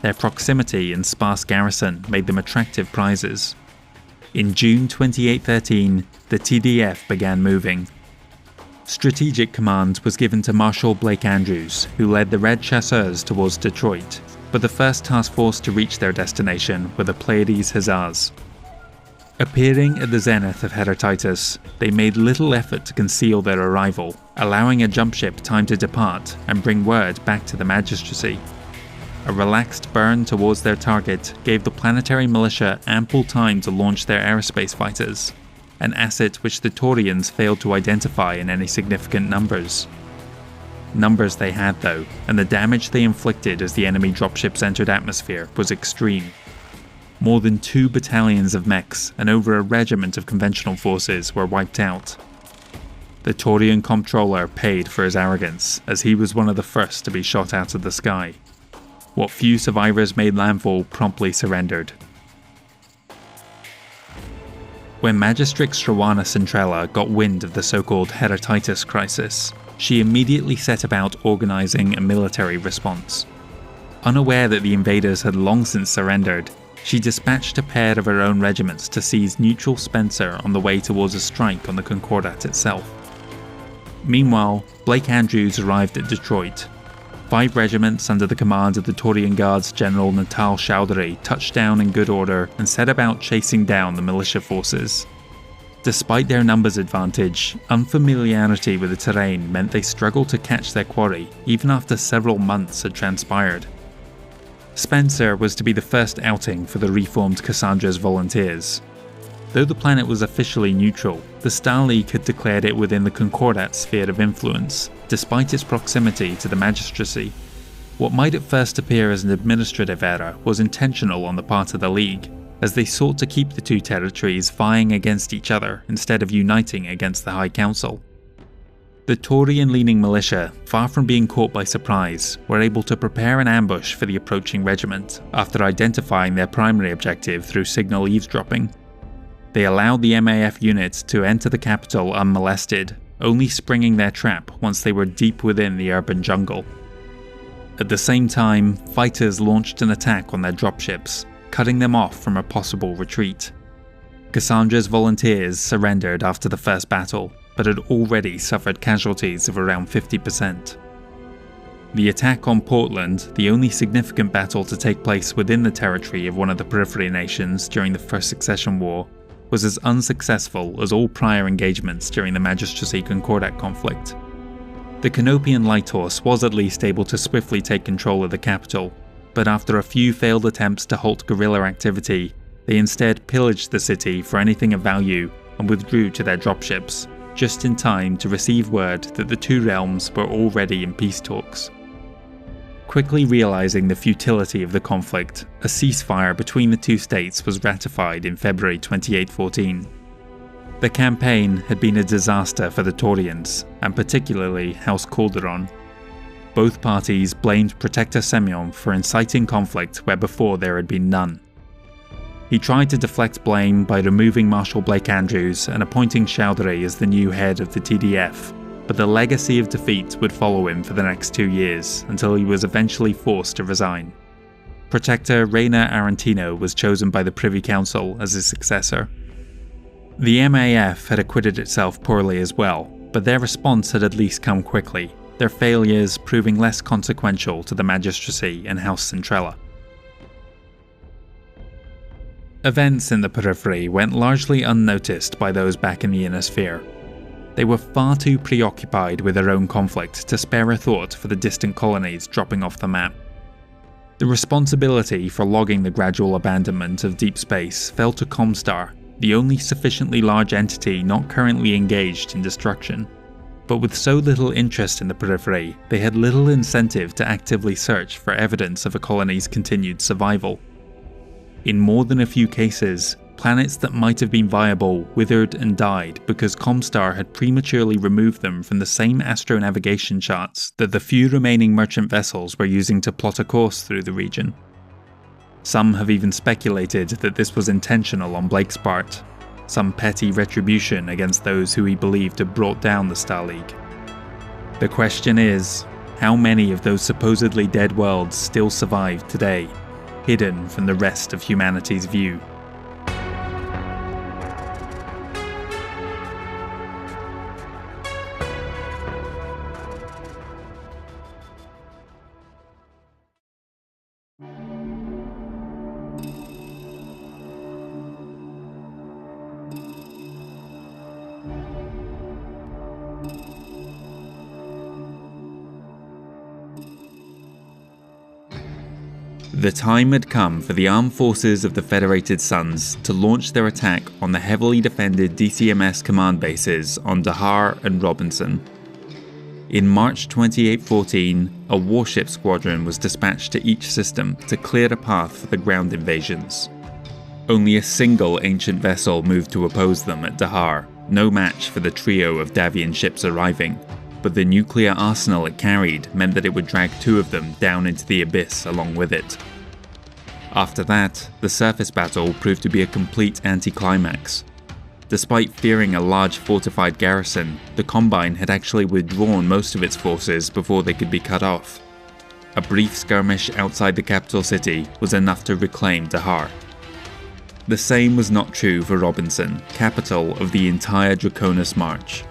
their proximity and sparse garrison made them attractive prizes. In June 2813, the TDF began moving. Strategic command was given to Marshal Blake Andrews, who led the Red Chasseurs towards Detroit, but the first task force to reach their destination were the Pleiades Hussars. Appearing at the zenith of Heratitus, they made little effort to conceal their arrival, allowing a jump ship time to depart and bring word back to the Magistracy. A relaxed burn towards their target gave the planetary militia ample time to launch their aerospace fighters, an asset which the Taurians failed to identify in any significant numbers. Numbers they had though, and the damage they inflicted as the enemy dropships entered atmosphere was extreme. More than 2 battalions of mechs and over a regiment of conventional forces were wiped out. The Taurian comptroller paid for his arrogance, as he was one of the first to be shot out of the sky. What few survivors made landfall promptly surrendered. When Magistrix Shrawana Centrella got wind of the so-called Heratitus crisis, she immediately set about organising a military response. Unaware that the invaders had long since surrendered, she dispatched a pair of her own regiments to seize neutral Spencer on the way towards a strike on the Concordat itself. Meanwhile, Blake Andrews arrived at Detroit. 5 regiments under the command of the Taurian Guards General Natal Chowdhury touched down in good order and set about chasing down the militia forces. Despite their numbers advantage, unfamiliarity with the terrain meant they struggled to catch their quarry even after several months had transpired. Spencer was to be the first outing for the reformed Cassandra's Volunteers. Though the planet was officially neutral, the Star League had declared it within the Concordat sphere of influence, despite its proximity to the magistracy. What might at first appear as an administrative error was intentional on the part of the League, as they sought to keep the two territories vying against each other instead of uniting against the High Council. The Taurian-leaning militia, far from being caught by surprise, were able to prepare an ambush for the approaching regiment after identifying their primary objective through signal eavesdropping. They allowed the MAF units to enter the capital unmolested, only springing their trap once they were deep within the urban jungle. At the same time, fighters launched an attack on their dropships, cutting them off from a possible retreat. Cassandra's volunteers surrendered after the first battle, but had already suffered casualties of around 50%. The attack on Portland, the only significant battle to take place within the territory of one of the Periphery nations during the First Succession War, was as unsuccessful as all prior engagements during the Magistracy Concordat conflict. The Canopian Light Horse was at least able to swiftly take control of the capital, but after a few failed attempts to halt guerrilla activity, they instead pillaged the city for anything of value and withdrew to their dropships, just in time to receive word that the two realms were already in peace talks. Quickly realizing the futility of the conflict, a ceasefire between the two states was ratified in February 2814. The campaign had been a disaster for the Taurians, and particularly House Calderon. Both parties blamed Protector Semyon for inciting conflict where before there had been none. He tried to deflect blame by removing Marshal Blake Andrews and appointing Chowdhury as the new head of the TDF, but the legacy of defeat would follow him for the next 2 years until he was eventually forced to resign. Protector Reina Arantino was chosen by the Privy Council as his successor. The MAF had acquitted itself poorly as well, but their response had at least come quickly, their failures proving less consequential to the magistracy and House Centrella. Events in the Periphery went largely unnoticed by those back in the Inner Sphere. They were far too preoccupied with their own conflict to spare a thought for the distant colonies dropping off the map. The responsibility for logging the gradual abandonment of deep space fell to Comstar, the only sufficiently large entity not currently engaged in destruction. But with so little interest in the Periphery, they had little incentive to actively search for evidence of a colony's continued survival. In more than a few cases, planets that might have been viable withered and died because Comstar had prematurely removed them from the same astronavigation charts that the few remaining merchant vessels were using to plot a course through the region. Some have even speculated that this was intentional on Blake's part, some petty retribution against those who he believed had brought down the Star League. The question is, how many of those supposedly dead worlds still survive today, hidden from the rest of humanity's view? The time had come for the armed forces of the Federated Suns to launch their attack on the heavily defended DCMS command bases on Dahar and Robinson. In March 2814, a warship squadron was dispatched to each system to clear a path for the ground invasions. Only a single ancient vessel moved to oppose them at Dahar, no match for the trio of Davian ships arriving, but the nuclear arsenal it carried meant that it would drag 2 of them down into the abyss along with it. After that, the surface battle proved to be a complete anticlimax. Despite fearing a large fortified garrison, the Combine had actually withdrawn most of its forces before they could be cut off. A brief skirmish outside the capital city was enough to reclaim Dahar. The same was not true for Robinson, capital of the entire Draconis March.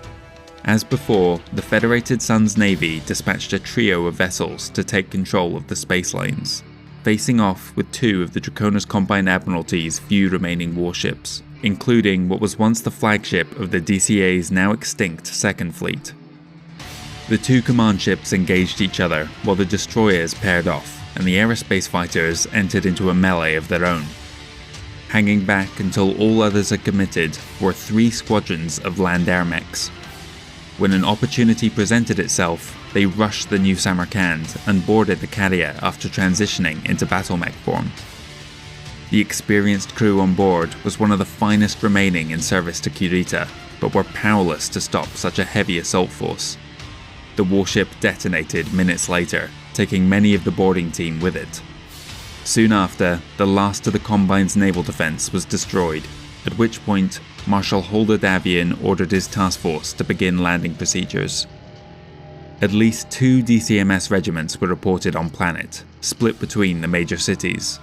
As before, the Federated Suns Navy dispatched a trio of vessels to take control of the space lanes, facing off with 2 of the Draconis Combine Admiralty's few remaining warships, including what was once the flagship of the DCA's now extinct Second Fleet. The 2 command ships engaged each other while the destroyers paired off, and the aerospace fighters entered into a melee of their own. Hanging back until all others had committed were 3 squadrons of land-air mechs. When an opportunity presented itself, they rushed the new Samarkand and boarded the carrier after transitioning into battle mech form. The experienced crew on board was one of the finest remaining in service to Kurita, but were powerless to stop such a heavy assault force. The warship detonated minutes later, taking many of the boarding team with it. Soon after, the last of the Combine's naval defense was destroyed, at which point Marshal Holder Davian ordered his task force to begin landing procedures. At least 2 DCMS regiments were reported on planet, split between the major cities.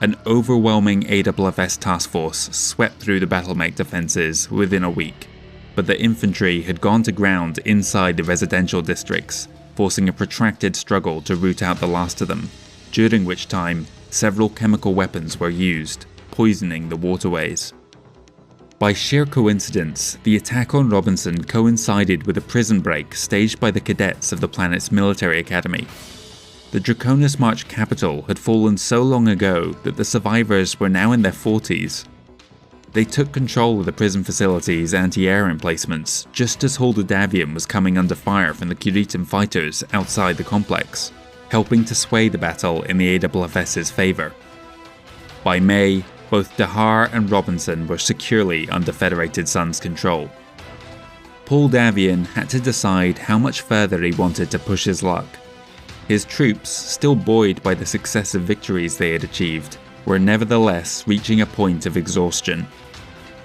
An overwhelming AWFS task force swept through the battlemech defences within a week, but the infantry had gone to ground inside the residential districts, forcing a protracted struggle to root out the last of them, during which time several chemical weapons were used, poisoning the waterways. By sheer coincidence, the attack on Robinson coincided with a prison break staged by the cadets of the planet's military academy. The Draconis March capital had fallen so long ago that the survivors were now in their 40s. They took control of the prison facility's anti-air emplacements just as Holder Davian was coming under fire from the Kuritan fighters outside the complex, helping to sway the battle in the AWFS's favour. By May, both Dahar and Robinson were securely under Federated Sun's control. Paul Davian had to decide how much further he wanted to push his luck. His troops, still buoyed by the successive victories they had achieved, were nevertheless reaching a point of exhaustion.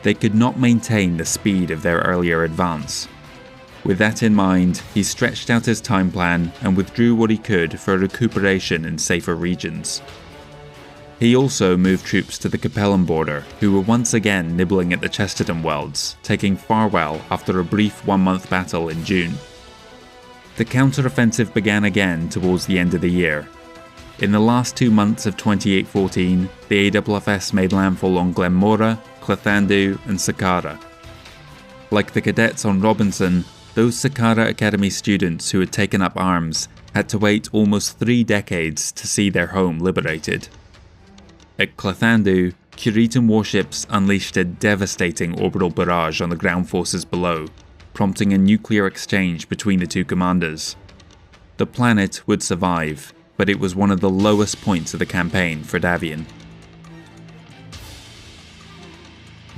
They could not maintain the speed of their earlier advance. With that in mind, he stretched out his time plan and withdrew what he could for recuperation in safer regions. He also moved troops to the Capellan border, who were once again nibbling at the Chesterton Welds, taking Farwell after a brief 1-month battle in June. The counter-offensive began again towards the end of the year. In the last 2 months of 2814, the AWFS made landfall on Glenmora, Clathandu and Sakara. Like the cadets on Robinson, those Sakara Academy students who had taken up arms had to wait almost 3 decades to see their home liberated. At Clathandu, Kuritan warships unleashed a devastating orbital barrage on the ground forces below, prompting a nuclear exchange between the 2 commanders. The planet would survive, but it was one of the lowest points of the campaign for Davian.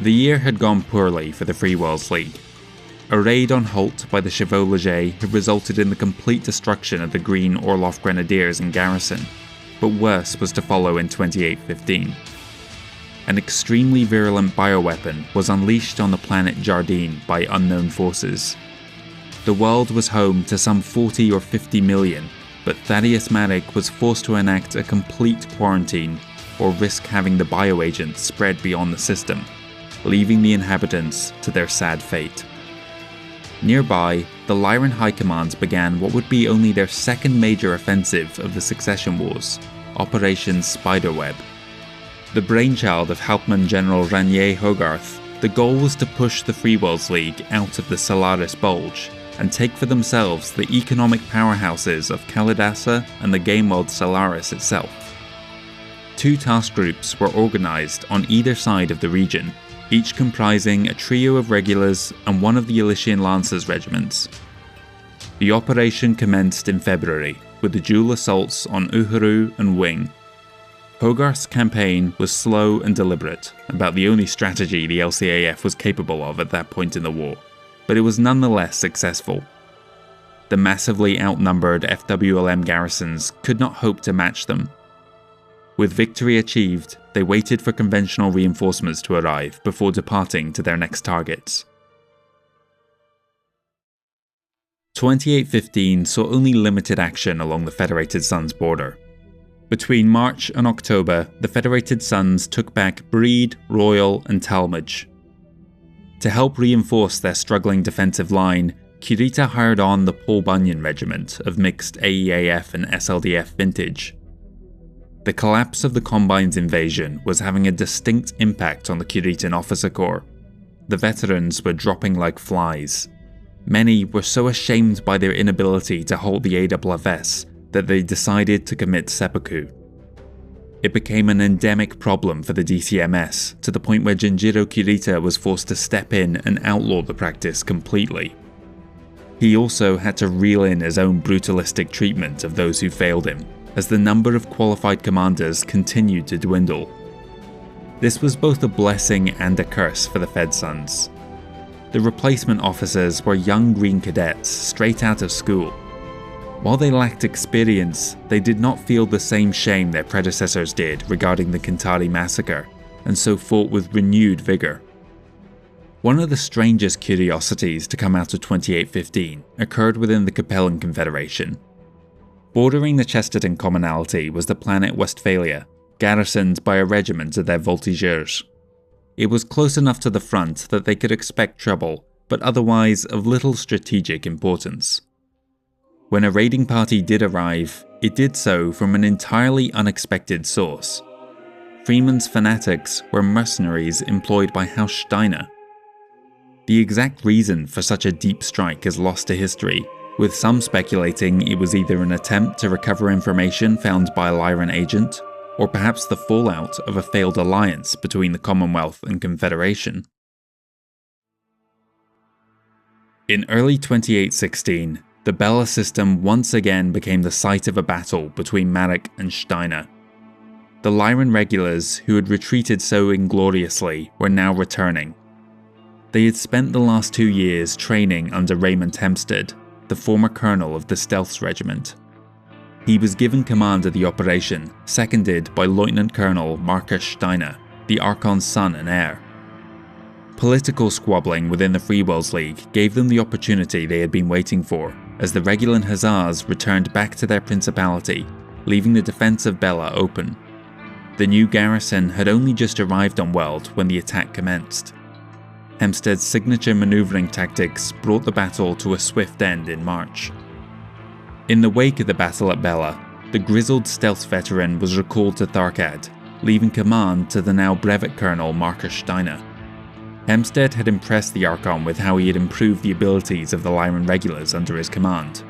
The year had gone poorly for the Free Worlds League. A raid on Holt by the Chevaux Leger had resulted in the complete destruction of the Green Orloff Grenadiers in garrison, but worse was to follow in 2815. An extremely virulent bioweapon was unleashed on the planet Jardine by unknown forces. The world was home to some 40 or 50 million, but Thaddeus Matic was forced to enact a complete quarantine or risk having the bioagent spread beyond the system, leaving the inhabitants to their sad fate. Nearby, the Lyran High Command began what would be only their second major offensive of the Succession Wars, Operation Spiderweb. The brainchild of Hauptmann General Ranier Hogarth, the goal was to push the Free Worlds League out of the Solaris Bulge and take for themselves the economic powerhouses of Kalidasa and the game world Solaris itself. 2 task groups were organised on either side of the region, each comprising a trio of regulars and one of the Elysian Lancers regiments. The operation commenced in February, with the dual assaults on Uhuru and Wing. Hogarth's campaign was slow and deliberate, about the only strategy the LCAF was capable of at that point in the war, but it was nonetheless successful. The massively outnumbered FWLM garrisons could not hope to match them. With victory achieved, they waited for conventional reinforcements to arrive before departing to their next targets. 2815 saw only limited action along the Federated Sun's border. Between March and October, the Federated Suns took back Breed, Royal and Talmadge. To help reinforce their struggling defensive line, Kurita hired on the Paul Bunyan Regiment of mixed AEAF and SLDF vintage. The collapse of the Combine's invasion was having a distinct impact on the Kuritan officer corps. The veterans were dropping like flies. Many were so ashamed by their inability to hold the AWFS that they decided to commit seppuku. It became an endemic problem for the DCMS, to the point where Junjiro Kirita was forced to step in and outlaw the practice completely. He also had to reel in his own brutalistic treatment of those who failed him, as the number of qualified commanders continued to dwindle. This was both a blessing and a curse for the Fed Sons. The replacement officers were young green cadets straight out of school. While they lacked experience, they did not feel the same shame their predecessors did regarding the Kintari massacre, and so fought with renewed vigour. One of the strangest curiosities to come out of 2815 occurred within the Capellan Confederation. Bordering the Chesterton Commonalty was the planet Westphalia, garrisoned by a regiment of their voltigeurs. It was close enough to the front that they could expect trouble, but otherwise of little strategic importance. When a raiding party did arrive, it did so from an entirely unexpected source. Freeman's fanatics were mercenaries employed by House Steiner. The exact reason for such a deep strike is lost to history, with some speculating it was either an attempt to recover information found by a Lyran agent, or perhaps the fallout of a failed alliance between the Commonwealth and Confederation. In early 2816, the Bella system once again became the site of a battle between Marek and Steiner. The Lyran regulars who had retreated so ingloriously were now returning. They had spent the last 2 years training under Raymond Hempstead, the former colonel of the Stealths Regiment. He was given command of the operation, seconded by Lieutenant Colonel Marcus Steiner, the Archon's son and heir. Political squabbling within the Free Worlds League gave them the opportunity they had been waiting for, as the Regulan Hussars returned back to their principality, leaving the defence of Bella open. The new garrison had only just arrived on Weld when the attack commenced. Hempstead's signature manoeuvring tactics brought the battle to a swift end in March. In the wake of the battle at Bella, the grizzled stealth veteran was recalled to Tharkad, leaving command to the now brevet colonel Marcus Steiner. Hempstead had impressed the Archon with how he had improved the abilities of the Lyran regulars under his command.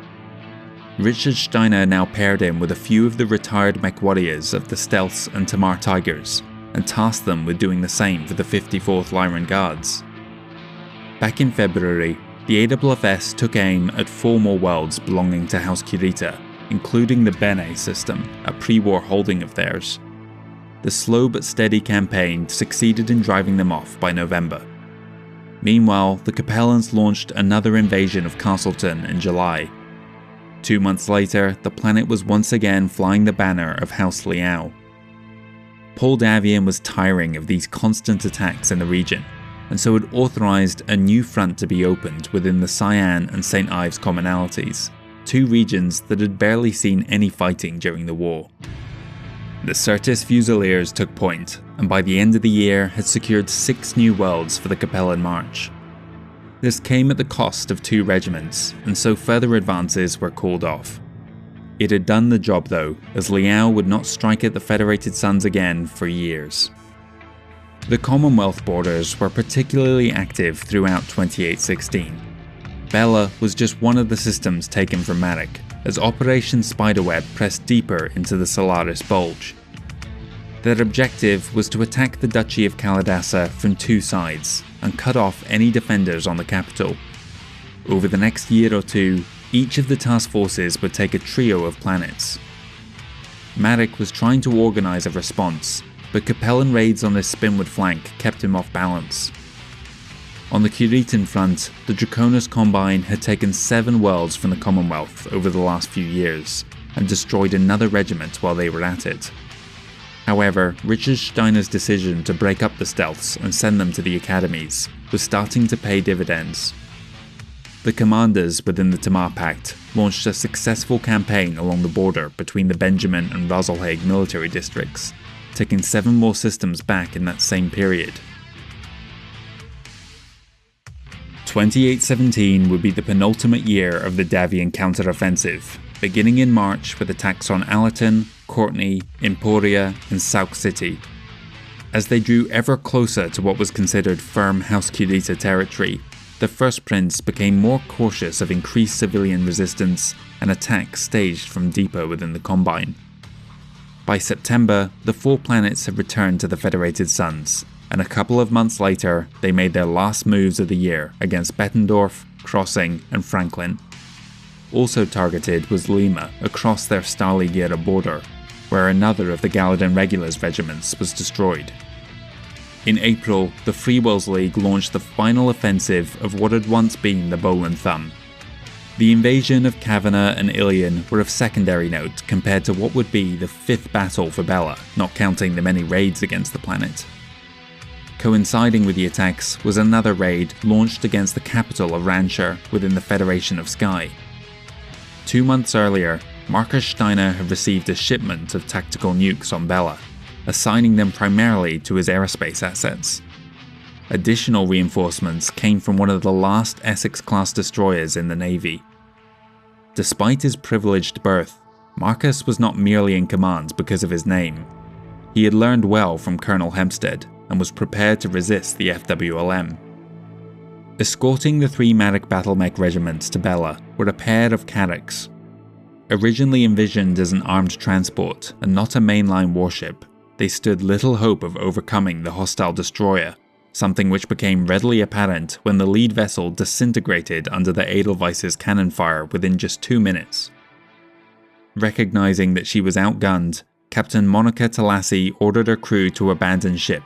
Richard Steiner now paired him with a few of the retired mech warriors of the Stealths and Tamar Tigers, and tasked them with doing the same for the 54th Lyran Guards. Back in February, the AFFS took aim at 4 more worlds belonging to House Kirita, including the Bene system, a pre-war holding of theirs. The slow but steady campaign succeeded in driving them off by November. Meanwhile, the Capellans launched another invasion of Castleton in July. 2 months later, the planet was once again flying the banner of House Liao. Paul Davian was tiring of these constant attacks in the region, and so had authorised a new front to be opened within the Cyan and St. Ives commonalities, 2 regions that had barely seen any fighting during the war. The Certis Fusiliers took point, and by the end of the year had secured 6 new worlds for the Capellan March. This came at the cost of 2 regiments, and so further advances were called off. It had done the job though, as Liao would not strike at the Federated Sons again for years. The Commonwealth borders were particularly active throughout 2816. Bella was just one of the systems taken from Marek, as Operation Spiderweb pressed deeper into the Solaris Bulge. Their objective was to attack the Duchy of Kalidasa from 2 sides, and cut off any defenders on the capital. Over the next year or 2, each of the task forces would take a trio of planets. Marek was trying to organise a response, but Capellan raids on his spinward flank kept him off balance. On the Kiritan front, the Draconis Combine had taken 7 worlds from the Commonwealth over the last few years, and destroyed another regiment while they were at it. However, Richard Steiner's decision to break up the Stealths and send them to the academies was starting to pay dividends. The commanders within the Tamar Pact launched a successful campaign along the border between the Benjamin and Rosalhague military districts, taking 7 more systems back in that same period. 2817 would be the penultimate year of the Davian counteroffensive, beginning in March with attacks on Allerton, Courtney, Emporia, and Sauk City. As they drew ever closer to what was considered firm House Kirita territory, the First Prince became more cautious of increased civilian resistance and attacks staged from deeper within the Combine. By September, the 4 planets had returned to the Federated Suns, and a couple of months later, they made their last moves of the year against Bettendorf, Crossing, and Franklin. Also targeted was Lima across their Starlight-era border, where another of the Gallatin Regulars regiments was destroyed. In April, the Free Wills League launched the final offensive of what had once been the Bolan Thumb. The invasion of Kavanagh and Ilion were of secondary note compared to what would be the 5th battle for Bella, not counting the many raids against the planet. Coinciding with the attacks was another raid launched against the capital of Rancher within the Federation of Sky. 2 months earlier, Marcus Steiner had received a shipment of tactical nukes on Bella, assigning them primarily to his aerospace assets. Additional reinforcements came from one of the last Essex-class destroyers in the Navy. Despite his privileged birth, Marcus was not merely in command because of his name. He had learned well from Colonel Hempstead and was prepared to resist the FWLM. Escorting the 3 Matic battlemech regiments to Bella were a pair of Carracks. Originally envisioned as an armed transport and not a mainline warship, they stood little hope of overcoming the hostile destroyer, something which became readily apparent when the lead vessel disintegrated under the Edelweiss's cannon fire within just 2 minutes. Recognizing that she was outgunned, Captain Monica Talassi ordered her crew to abandon ship.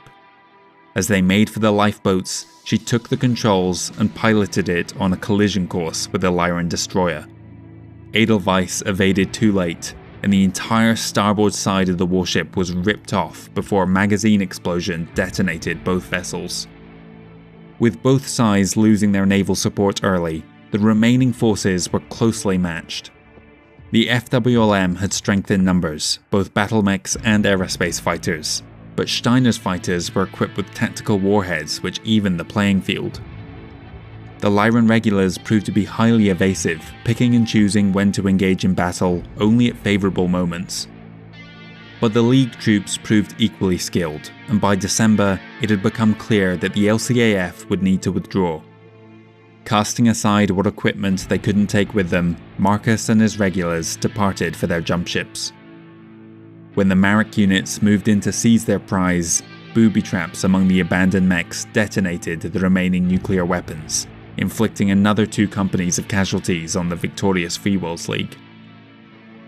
As they made for the lifeboats, she took the controls and piloted it on a collision course with the Lyran destroyer. Edelweiss evaded too late, and the entire starboard side of the warship was ripped off before a magazine explosion detonated both vessels. With both sides losing their naval support early, the remaining forces were closely matched. The FWLM had strength in numbers, both battlemechs and aerospace fighters, but Steiner's fighters were equipped with tactical warheads which evened the playing field. The Lyran regulars proved to be highly evasive, picking and choosing when to engage in battle only at favourable moments. But the League troops proved equally skilled, and by December it had become clear that the LCAF would need to withdraw. Casting aside what equipment they couldn't take with them, Marcus and his regulars departed for their jump ships. When the Marek units moved in to seize their prize, booby traps among the abandoned mechs detonated the remaining nuclear weapons, inflicting another 2 companies of casualties on the victorious Free Wills League.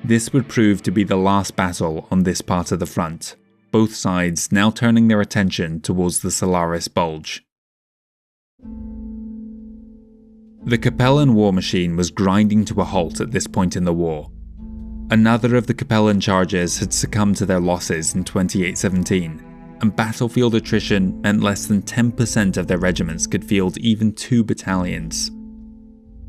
This would prove to be the last battle on this part of the front, both sides now turning their attention towards the Solaris Bulge. The Capellan war machine was grinding to a halt at this point in the war. Another of the Capellan charges had succumbed to their losses in 2817, and battlefield attrition meant less than 10% of their regiments could field even 2 battalions.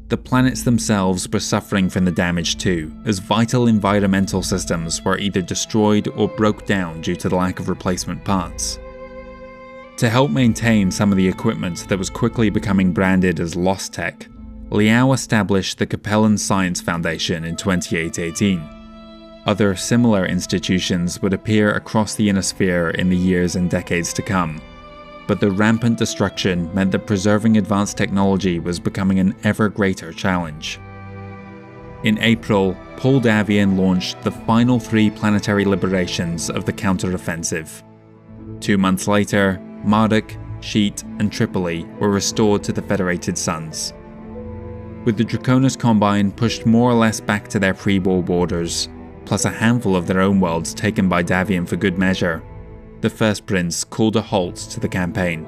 The planets themselves were suffering from the damage too, as vital environmental systems were either destroyed or broke down due to the lack of replacement parts. To help maintain some of the equipment that was quickly becoming branded as lost tech, Liao established the Capellan Science Foundation in 2818. Other similar institutions would appear across the Inner Sphere in the years and decades to come, but the rampant destruction meant that preserving advanced technology was becoming an ever greater challenge. In April, Paul Davian launched the final 3 planetary liberations of the counter-offensive. 2 months later, Marduk, Sheet, and Tripoli were restored to the Federated Suns. With the Draconis Combine pushed more or less back to their pre-war borders, plus a handful of their own worlds taken by Davian for good measure, the First Prince called a halt to the campaign.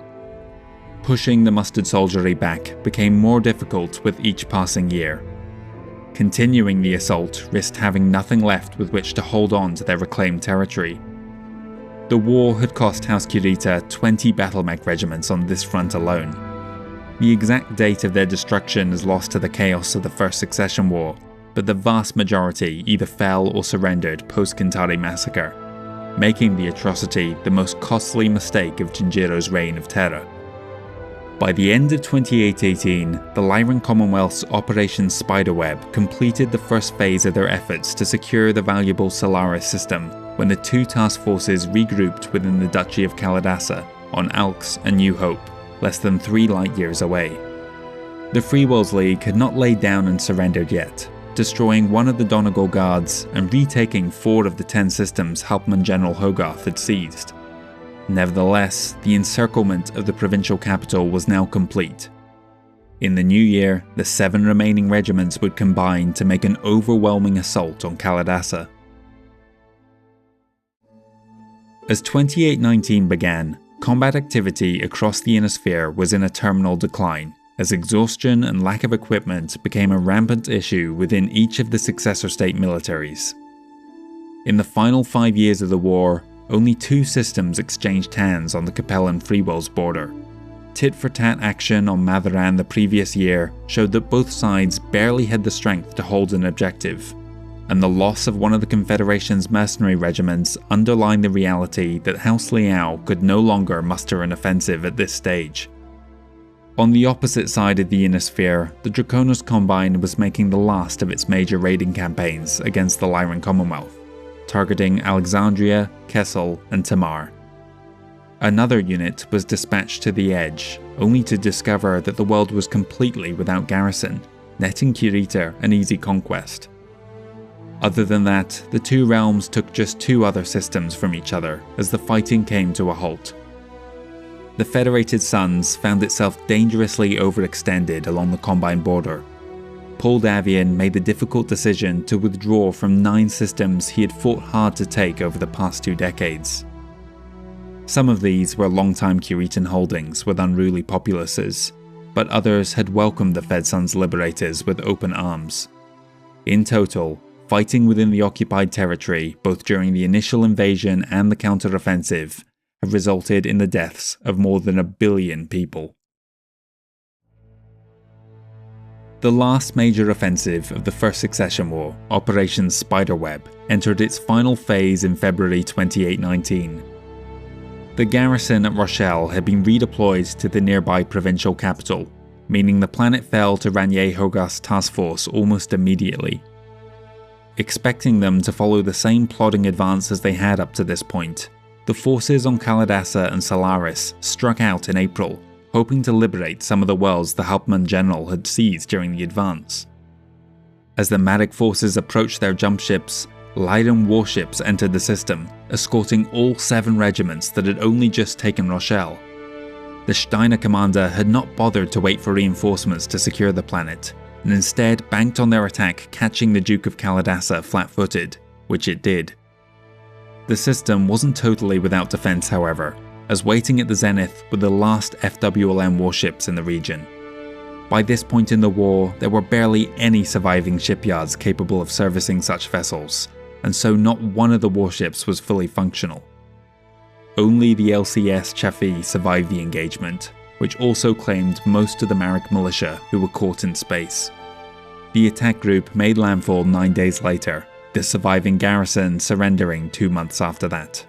Pushing the mustered soldiery back became more difficult with each passing year. Continuing the assault risked having nothing left with which to hold on to their reclaimed territory. The war had cost House Kurita 20 battlemech regiments on this front alone. The exact date of their destruction is lost to the chaos of the First Succession War, but the vast majority either fell or surrendered post-Kintari massacre, making the atrocity the most costly mistake of Jinjiro's reign of terror. By the end of 2818, the Lyran Commonwealth's Operation Spiderweb completed the first phase of their efforts to secure the valuable Solaris system when the 2 task forces regrouped within the Duchy of Kaladasa on Alks and New Hope, less than 3 light years away. The Free Wills League had not laid down and surrendered yet, destroying one of the Donegal guards and retaking 4 of the 10 systems Hauptmann General Hogarth had seized. Nevertheless, the encirclement of the provincial capital was now complete. In the new year, the 7 remaining regiments would combine to make an overwhelming assault on Kalidasa. As 2819 began, combat activity across the Inner Sphere was in a terminal decline, as exhaustion and lack of equipment became a rampant issue within each of the successor state militaries. In the final 5 years of the war, only 2 systems exchanged hands on the Capellan Free Wills border. Tit-for-tat action on Matharan the previous year showed that both sides barely had the strength to hold an objective, and the loss of one of the Confederation's mercenary regiments underlined the reality that House Liao could no longer muster an offensive at this stage. On the opposite side of the Inner Sphere, the Draconis Combine was making the last of its major raiding campaigns against the Lyran Commonwealth, targeting Alexandria, Kessel, and Tamar. Another unit was dispatched to the edge, only to discover that the world was completely without garrison, netting Kirita an easy conquest. Other than that, the 2 realms took just 2 other systems from each other as the fighting came to a halt. The Federated Suns found itself dangerously overextended along the Combine border. Paul Davian made the difficult decision to withdraw from 9 systems he had fought hard to take over the past 2 decades. Some of these were long-time Curitan holdings with unruly populaces, but others had welcomed the Fed Suns liberators with open arms. In total, fighting within the occupied territory, both during the initial invasion and the counter-offensive, have resulted in the deaths of more than 1 billion people. The last major offensive of the First Succession War, Operation Spiderweb, entered its final phase in February 2819. The garrison at Rochelle had been redeployed to the nearby provincial capital, meaning the planet fell to Ranier Hogarth's task force almost immediately. Expecting them to follow the same plodding advance as they had up to this point, the forces on Kalidasa and Solaris struck out in April, hoping to liberate some of the worlds the Hauptmann General had seized during the advance. As the Matic forces approached their jump ships, Lyran warships entered the system, escorting all 7 regiments that had only just taken Rochelle. The Steiner commander had not bothered to wait for reinforcements to secure the planet, and instead banked on their attack catching the Duke of Kalidasa flat-footed, which it did. The system wasn't totally without defense, however, as waiting at the zenith were the last FWLM warships in the region. By this point in the war, there were barely any surviving shipyards capable of servicing such vessels, and so not one of the warships was fully functional. Only the LCS Chaffee survived the engagement, which also claimed most of the Marek militia who were caught in space. The attack group made landfall 9 days later, the surviving garrison surrendering 2 months after that.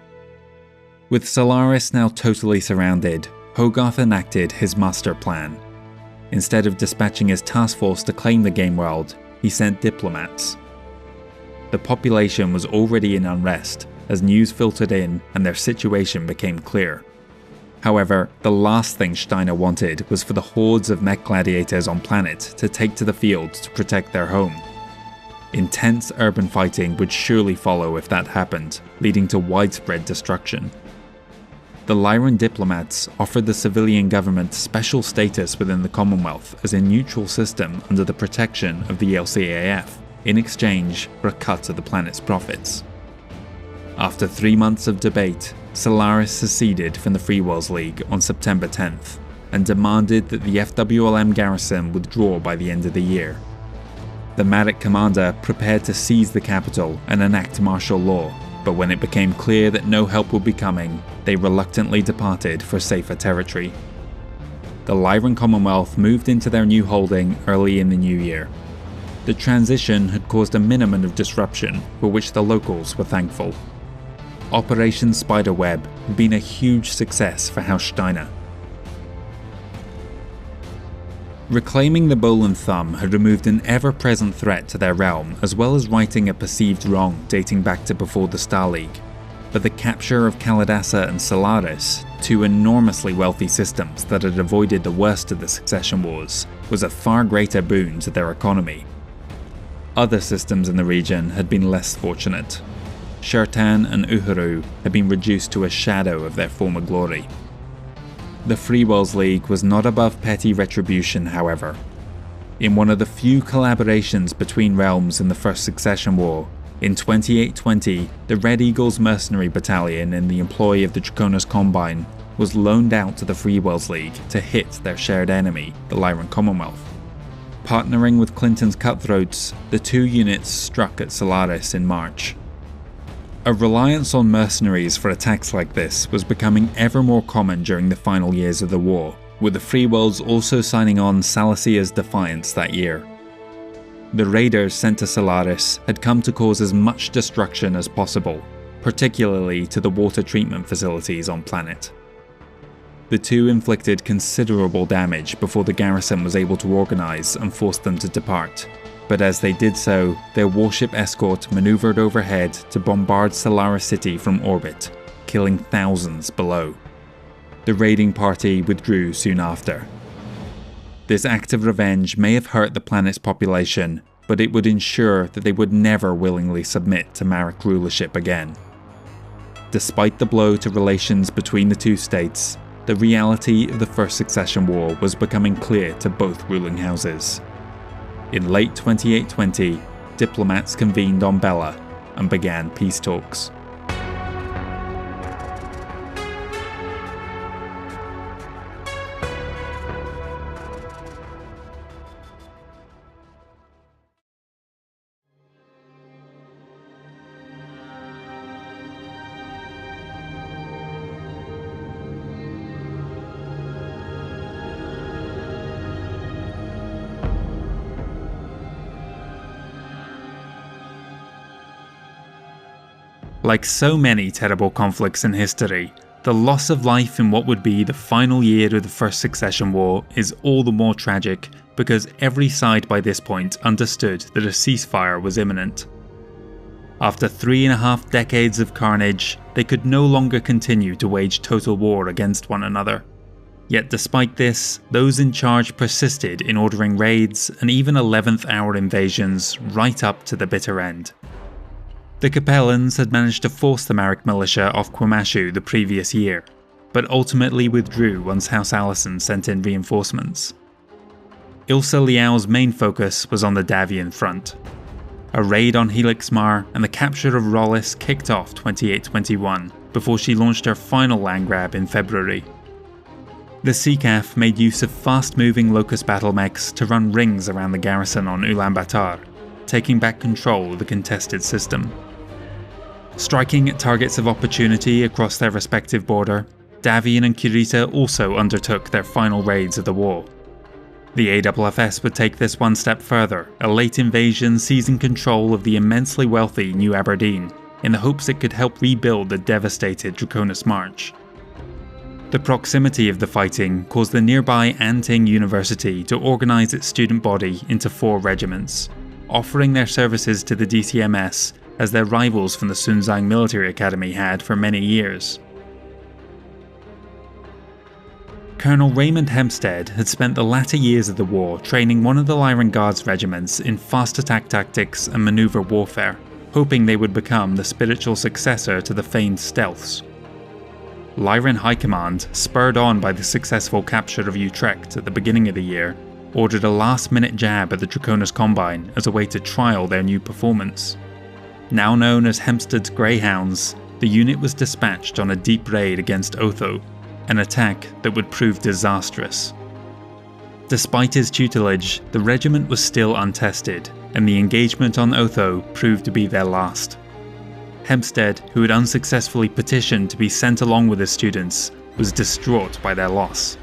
With Solaris now totally surrounded, Hogarth enacted his master plan. Instead of dispatching his task force to claim the game world, he sent diplomats. The population was already in unrest as news filtered in and their situation became clear. However, the last thing Steiner wanted was for the hordes of mech gladiators on planet to take to the field to protect their home. Intense urban fighting would surely follow if that happened, leading to widespread destruction. The Lyran diplomats offered the civilian government special status within the Commonwealth as a neutral system under the protection of the LCAF, in exchange for a cut of the planet's profits. After 3 months of debate, Solaris seceded from the Free Wills League on September 10th, and demanded that the FWLM garrison withdraw by the end of the year. The Matic commander prepared to seize the capital and enact martial law, but when it became clear that no help would be coming, they reluctantly departed for safer territory. The Lyran Commonwealth moved into their new holding early in the new year. The transition had caused a minimum of disruption, for which the locals were thankful. Operation Spiderweb had been a huge success for House Steiner. Reclaiming the Bowl and Thumb had removed an ever-present threat to their realm, as well as righting a perceived wrong dating back to before the Star League. But the capture of Kalidasa and Solaris, 2 enormously wealthy systems that had avoided the worst of the succession wars, was a far greater boon to their economy. Other systems in the region had been less fortunate. Shertan and Uhuru had been reduced to a shadow of their former glory. The Free Worlds League was not above petty retribution, however. In one of the few collaborations between realms in the First Succession War, in 2820, the Red Eagles Mercenary Battalion in the employ of the Draconis Combine was loaned out to the Free Worlds League to hit their shared enemy, the Lyran Commonwealth. Partnering with Clinton's Cutthroats, the two units struck at Solaris in March. A reliance on mercenaries for attacks like this was becoming ever more common during the final years of the war, with the Free Worlds also signing on Salicia's Defiance that year. The raiders sent to Solaris had come to cause as much destruction as possible, particularly to the water treatment facilities on planet. The two inflicted considerable damage before the garrison was able to organize and force them to depart, but as they did so, their warship escort maneuvered overhead to bombard Solaris City from orbit, killing thousands below. The raiding party withdrew soon after. This act of revenge may have hurt the planet's population, but it would ensure that they would never willingly submit to Marik rulership again. Despite the blow to relations between the two states, the reality of the First Succession War was becoming clear to both ruling houses. In late 2820, diplomats convened on Bela and began peace talks. Like so many terrible conflicts in history, the loss of life in what would be the final year of the First Succession War is all the more tragic because every side by this point understood that a ceasefire was imminent. After 3.5 decades of carnage, they could no longer continue to wage total war against one another. Yet despite this, those in charge persisted in ordering raids and even 11th hour invasions right up to the bitter end. The Capellans had managed to force the Marik militia off Kwamashu the previous year, but ultimately withdrew once House Allison sent in reinforcements. Ilsa Liao's main focus was on the Davian front. A raid on Helixmar and the capture of Rollis kicked off 2821, before she launched her final land grab in February. The CCAF made use of fast-moving Locust battle mechs to run rings around the garrison on Ulaanbaatar, taking back control of the contested system. Striking at targets of opportunity across their respective border, Davian and Kurita also undertook their final raids of the war. The AFFS would take this one step further, a late invasion seizing control of the immensely wealthy New Aberdeen, in the hopes it could help rebuild the devastated Draconis March. The proximity of the fighting caused the nearby Anting University to organise its student body into 4 regiments, offering their services to the DCMS as their rivals from the Sunzang Military Academy had for many years. Colonel Raymond Hempstead had spent the latter years of the war training one of the Lyran Guards regiments in fast attack tactics and manoeuvre warfare, hoping they would become the spiritual successor to the famed stealths. Lyran High Command, spurred on by the successful capture of Utrecht at the beginning of the year, ordered a last-minute jab at the Draconis Combine as a way to trial their new performance. Now known as Hempstead's Greyhounds, the unit was dispatched on a deep raid against Otho, an attack that would prove disastrous. Despite his tutelage, the regiment was still untested, and the engagement on Otho proved to be their last. Hempstead, who had unsuccessfully petitioned to be sent along with his students, was distraught by their loss.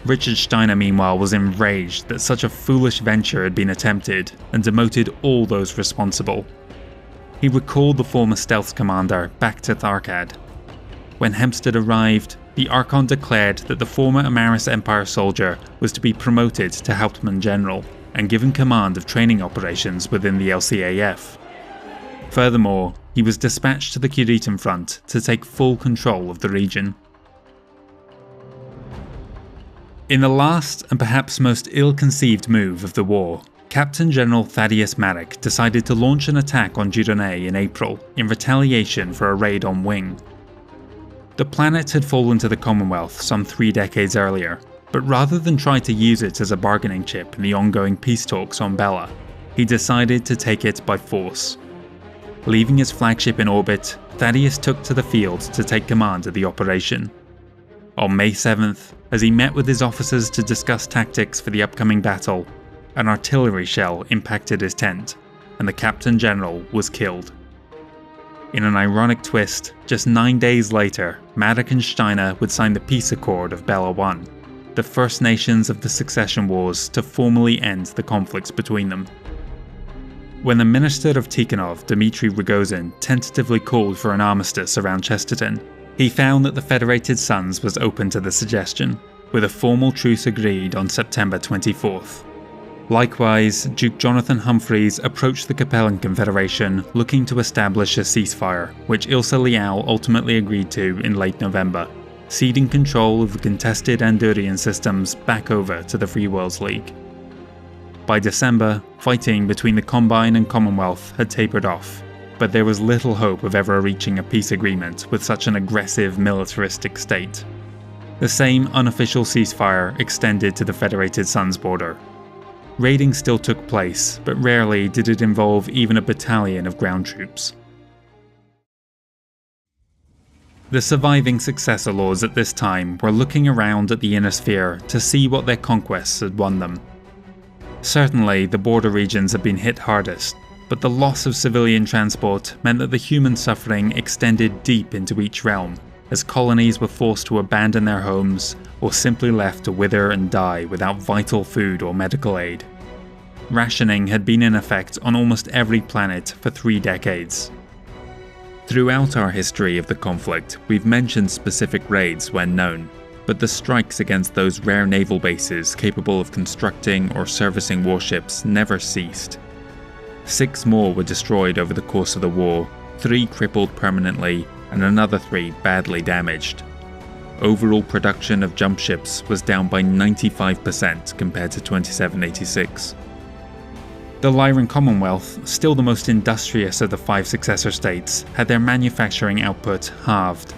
Richard Steiner, meanwhile, was enraged that such a foolish venture had been attempted and demoted all those responsible. He recalled the former stealth commander back to Tharkad. When Hempstead arrived, the Archon declared that the former Amaris Empire soldier was to be promoted to Hauptmann General and given command of training operations within the LCAF. Furthermore, he was dispatched to the Kuritan front to take full control of the region. In the last and perhaps most ill-conceived move of the war, Captain General Thaddeus Maddock decided to launch an attack on Girone in April in retaliation for a raid on Wing. The planet had fallen to the Commonwealth some 3 decades earlier, but rather than try to use it as a bargaining chip in the ongoing peace talks on Bella, he decided to take it by force. Leaving his flagship in orbit, Thaddeus took to the field to take command of the operation. On May 7th, as he met with his officers to discuss tactics for the upcoming battle, an artillery shell impacted his tent, and the Captain General was killed. In an ironic twist, just 9 days later, Maddock and Steiner would sign the Peace Accord of Bella I, the First Nations of the Succession Wars to formally end the conflicts between them. When the Minister of Tikhonov, Dmitry Rogozin, tentatively called for an armistice around Chesterton, he found that the Federated Sons was open to the suggestion, with a formal truce agreed on September 24th. Likewise, Duke Jonathan Humphreys approached the Capellan Confederation looking to establish a ceasefire, which Ilse Leal ultimately agreed to in late November, ceding control of the contested Andurian systems back over to the Free Worlds League. By December, fighting between the Combine and Commonwealth had tapered off, but there was little hope of ever reaching a peace agreement with such an aggressive militaristic state. The same unofficial ceasefire extended to the Federated Sons border. Raiding still took place, but rarely did it involve even a battalion of ground troops. The surviving successor lords at this time were looking around at the Inner Sphere to see what their conquests had won them. Certainly, the border regions had been hit hardest, but the loss of civilian transport meant that the human suffering extended deep into each realm, as colonies were forced to abandon their homes or simply left to wither and die without vital food or medical aid. Rationing had been in effect on almost every planet for 3 decades. Throughout our history of the conflict, we've mentioned specific raids when known, but the strikes against those rare naval bases capable of constructing or servicing warships never ceased. 6 more were destroyed over the course of the war, 3 crippled permanently, and another 3 badly damaged. Overall production of jump ships was down by 95% compared to 2786. The Lyran Commonwealth, still the most industrious of the 5 successor states, had their manufacturing output halved.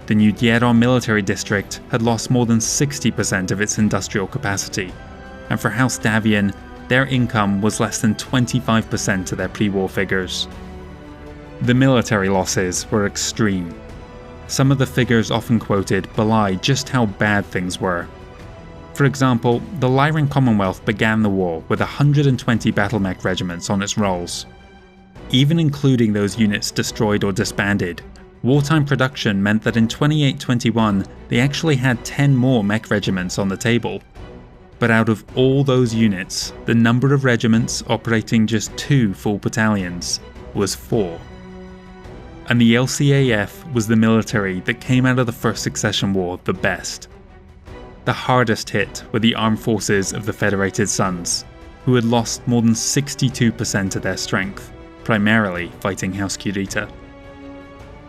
The new Dieron military district had lost more than 60% of its industrial capacity, and for House Davian, their income was less than 25% of their pre-war figures. The military losses were extreme. Some of the figures often quoted belie just how bad things were. For example, the Lyran Commonwealth began the war with 120 battlemech regiments on its rolls. Even including those units destroyed or disbanded, wartime production meant that in 28-21 they actually had 10 more mech regiments on the table. But out of all those units, the number of regiments operating just 2 full battalions was 4. And the LCAF was the military that came out of the First Succession War the best. The hardest hit were the armed forces of the Federated Sons, who had lost more than 62% of their strength, primarily fighting House Kurita.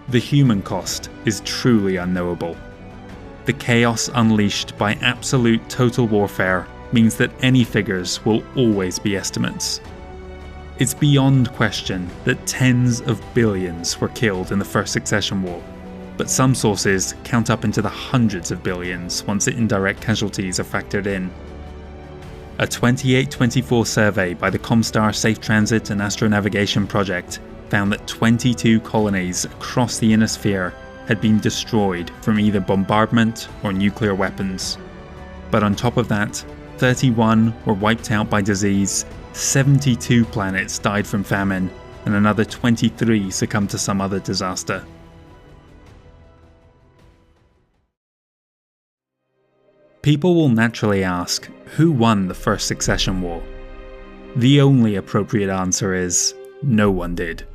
The human cost is truly unknowable. The chaos unleashed by absolute total warfare means that any figures will always be estimates. It's beyond question that tens of billions were killed in the First Succession War, but some sources count up into the hundreds of billions once the indirect casualties are factored in. A 28-24 survey by the Comstar Safe Transit and Astronavigation Project found that 22 colonies across the Inner Sphere had been destroyed from either bombardment or nuclear weapons. But on top of that, 31 were wiped out by disease, 72 planets died from famine, and another 23 succumbed to some other disaster. People will naturally ask, who won the First Succession War? The only appropriate answer is, no one did.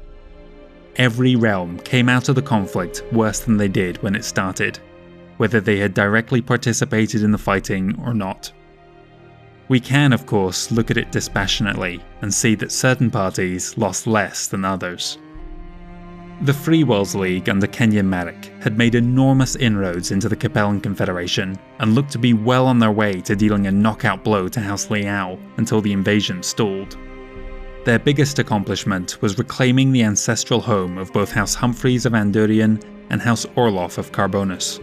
Every realm came out of the conflict worse than they did when it started, whether they had directly participated in the fighting or not. We can, of course, look at it dispassionately and see that certain parties lost less than others. The Free Worlds League under Kenyon Marek had made enormous inroads into the Capellan Confederation and looked to be well on their way to dealing a knockout blow to House Liao until the invasion stalled. Their biggest accomplishment was reclaiming the ancestral home of both House Humphreys of Andurian and House Orloff of Carbonus.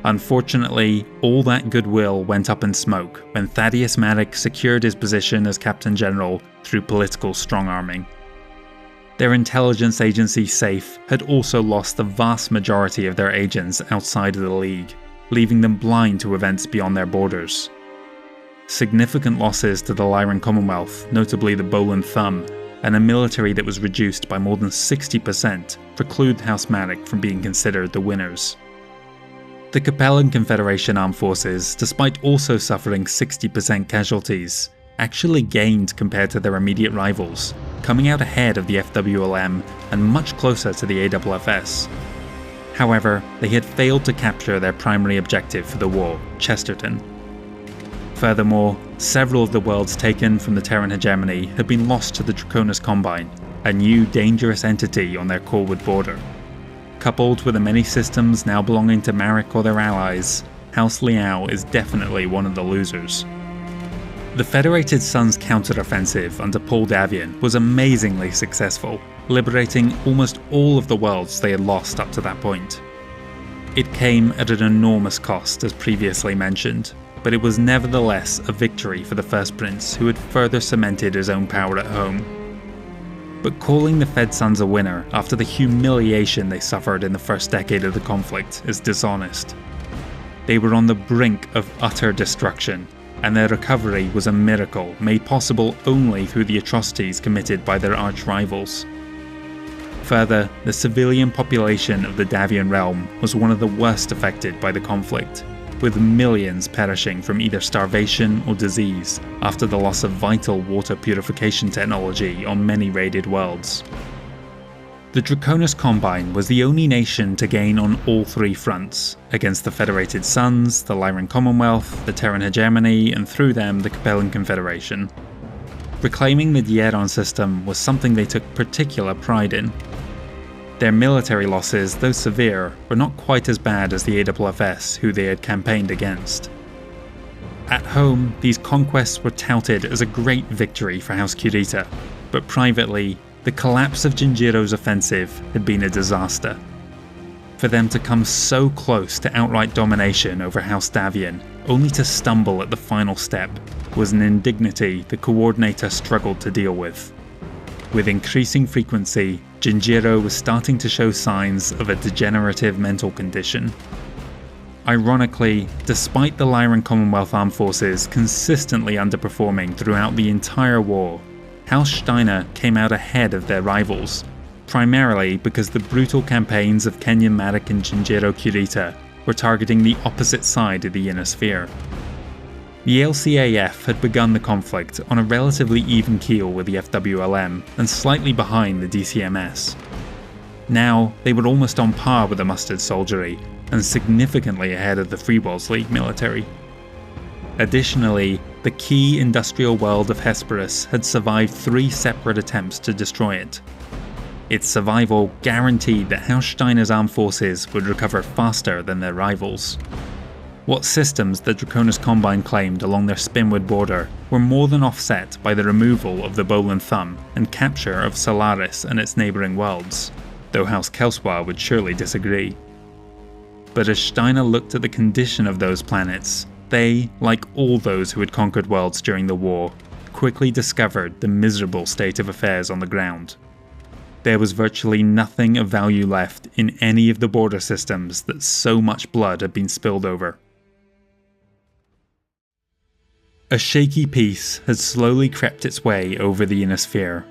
Unfortunately, all that goodwill went up in smoke when Thaddeus Marek secured his position as Captain General through political strong-arming. Their intelligence agency SAFE had also lost the vast majority of their agents outside of the League, leaving them blind to events beyond their borders. Significant losses to the Lyran Commonwealth, notably the Boland Thumb, and a military that was reduced by more than 60%, preclude House Marek from being considered the winners. The Capellan Confederation armed forces, despite also suffering 60% casualties, actually gained compared to their immediate rivals, coming out ahead of the FWLM and much closer to the AFFS. However, they had failed to capture their primary objective for the war, Chesterton. Furthermore, several of the worlds taken from the Terran hegemony had been lost to the Draconis Combine, a new dangerous entity on their Corwood border. Coupled with the many systems now belonging to Marek or their allies, House Liao is definitely one of the losers. The Federated Suns' counteroffensive under Paul Davian was amazingly successful, liberating almost all of the worlds they had lost up to that point. It came at an enormous cost, as previously mentioned, but it was nevertheless a victory for the First Prince, who had further cemented his own power at home. But calling the Fed Suns a winner after the humiliation they suffered in the first decade of the conflict is dishonest. They were on the brink of utter destruction, and their recovery was a miracle made possible only through the atrocities committed by their arch-rivals. Further, the civilian population of the Davian realm was one of the worst affected by the conflict, with millions perishing from either starvation or disease after the loss of vital water purification technology on many raided worlds. The Draconis Combine was the only nation to gain on all three fronts, against the Federated Suns, the Lyran Commonwealth, the Terran hegemony, and through them the Capellan Confederation. Reclaiming the Dieron system was something they took particular pride in. Their military losses, though severe, were not quite as bad as the AFFS, who they had campaigned against. At home, these conquests were touted as a great victory for House Kurita, but privately, the collapse of Jinjiro's offensive had been a disaster. For them to come so close to outright domination over House Davian, only to stumble at the final step, was an indignity the Coordinator struggled to deal with. With increasing frequency, Jinjiro was starting to show signs of a degenerative mental condition. Ironically, despite the Lyran Commonwealth Armed Forces consistently underperforming throughout the entire war, House Steiner came out ahead of their rivals, primarily because the brutal campaigns of Kenyon Marek and Jinjiro Kurita were targeting the opposite side of the Inner Sphere. The LCAF had begun the conflict on a relatively even keel with the FWLM and slightly behind the DCMS. Now, they were almost on par with the Mustard Soldiery and significantly ahead of the Free Worlds League military. Additionally, the key industrial world of Hesperus had survived 3 separate attempts to destroy it. Its survival guaranteed that House Steiner's armed forces would recover faster than their rivals. What systems the Draconis Combine claimed along their Spinwood border were more than offset by the removal of the Boland Thumb and capture of Solaris and its neighbouring worlds, though House Kelswa would surely disagree. But as Steiner looked at the condition of those planets, they, like all those who had conquered worlds during the war, quickly discovered the miserable state of affairs on the ground. There was virtually nothing of value left in any of the border systems that so much blood had been spilled over. A shaky peace had slowly crept its way over the Inner Sphere.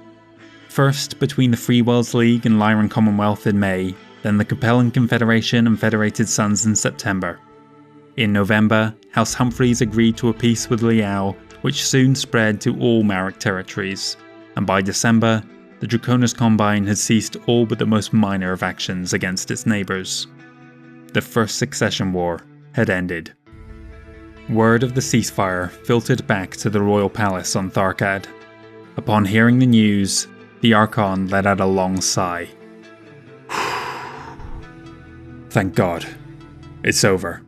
First between the Free Worlds League and Lyran Commonwealth in May, then the Capellan Confederation and Federated Suns in September. In November, House Humphreys agreed to a peace with Liao, which soon spread to all Marek territories, and by December, the Draconis Combine had ceased all but the most minor of actions against its neighbours. The First Succession War had ended. Word of the ceasefire filtered back to the royal palace on Tharkad. Upon hearing the news, the Archon let out a long sigh. Thank God. It's over.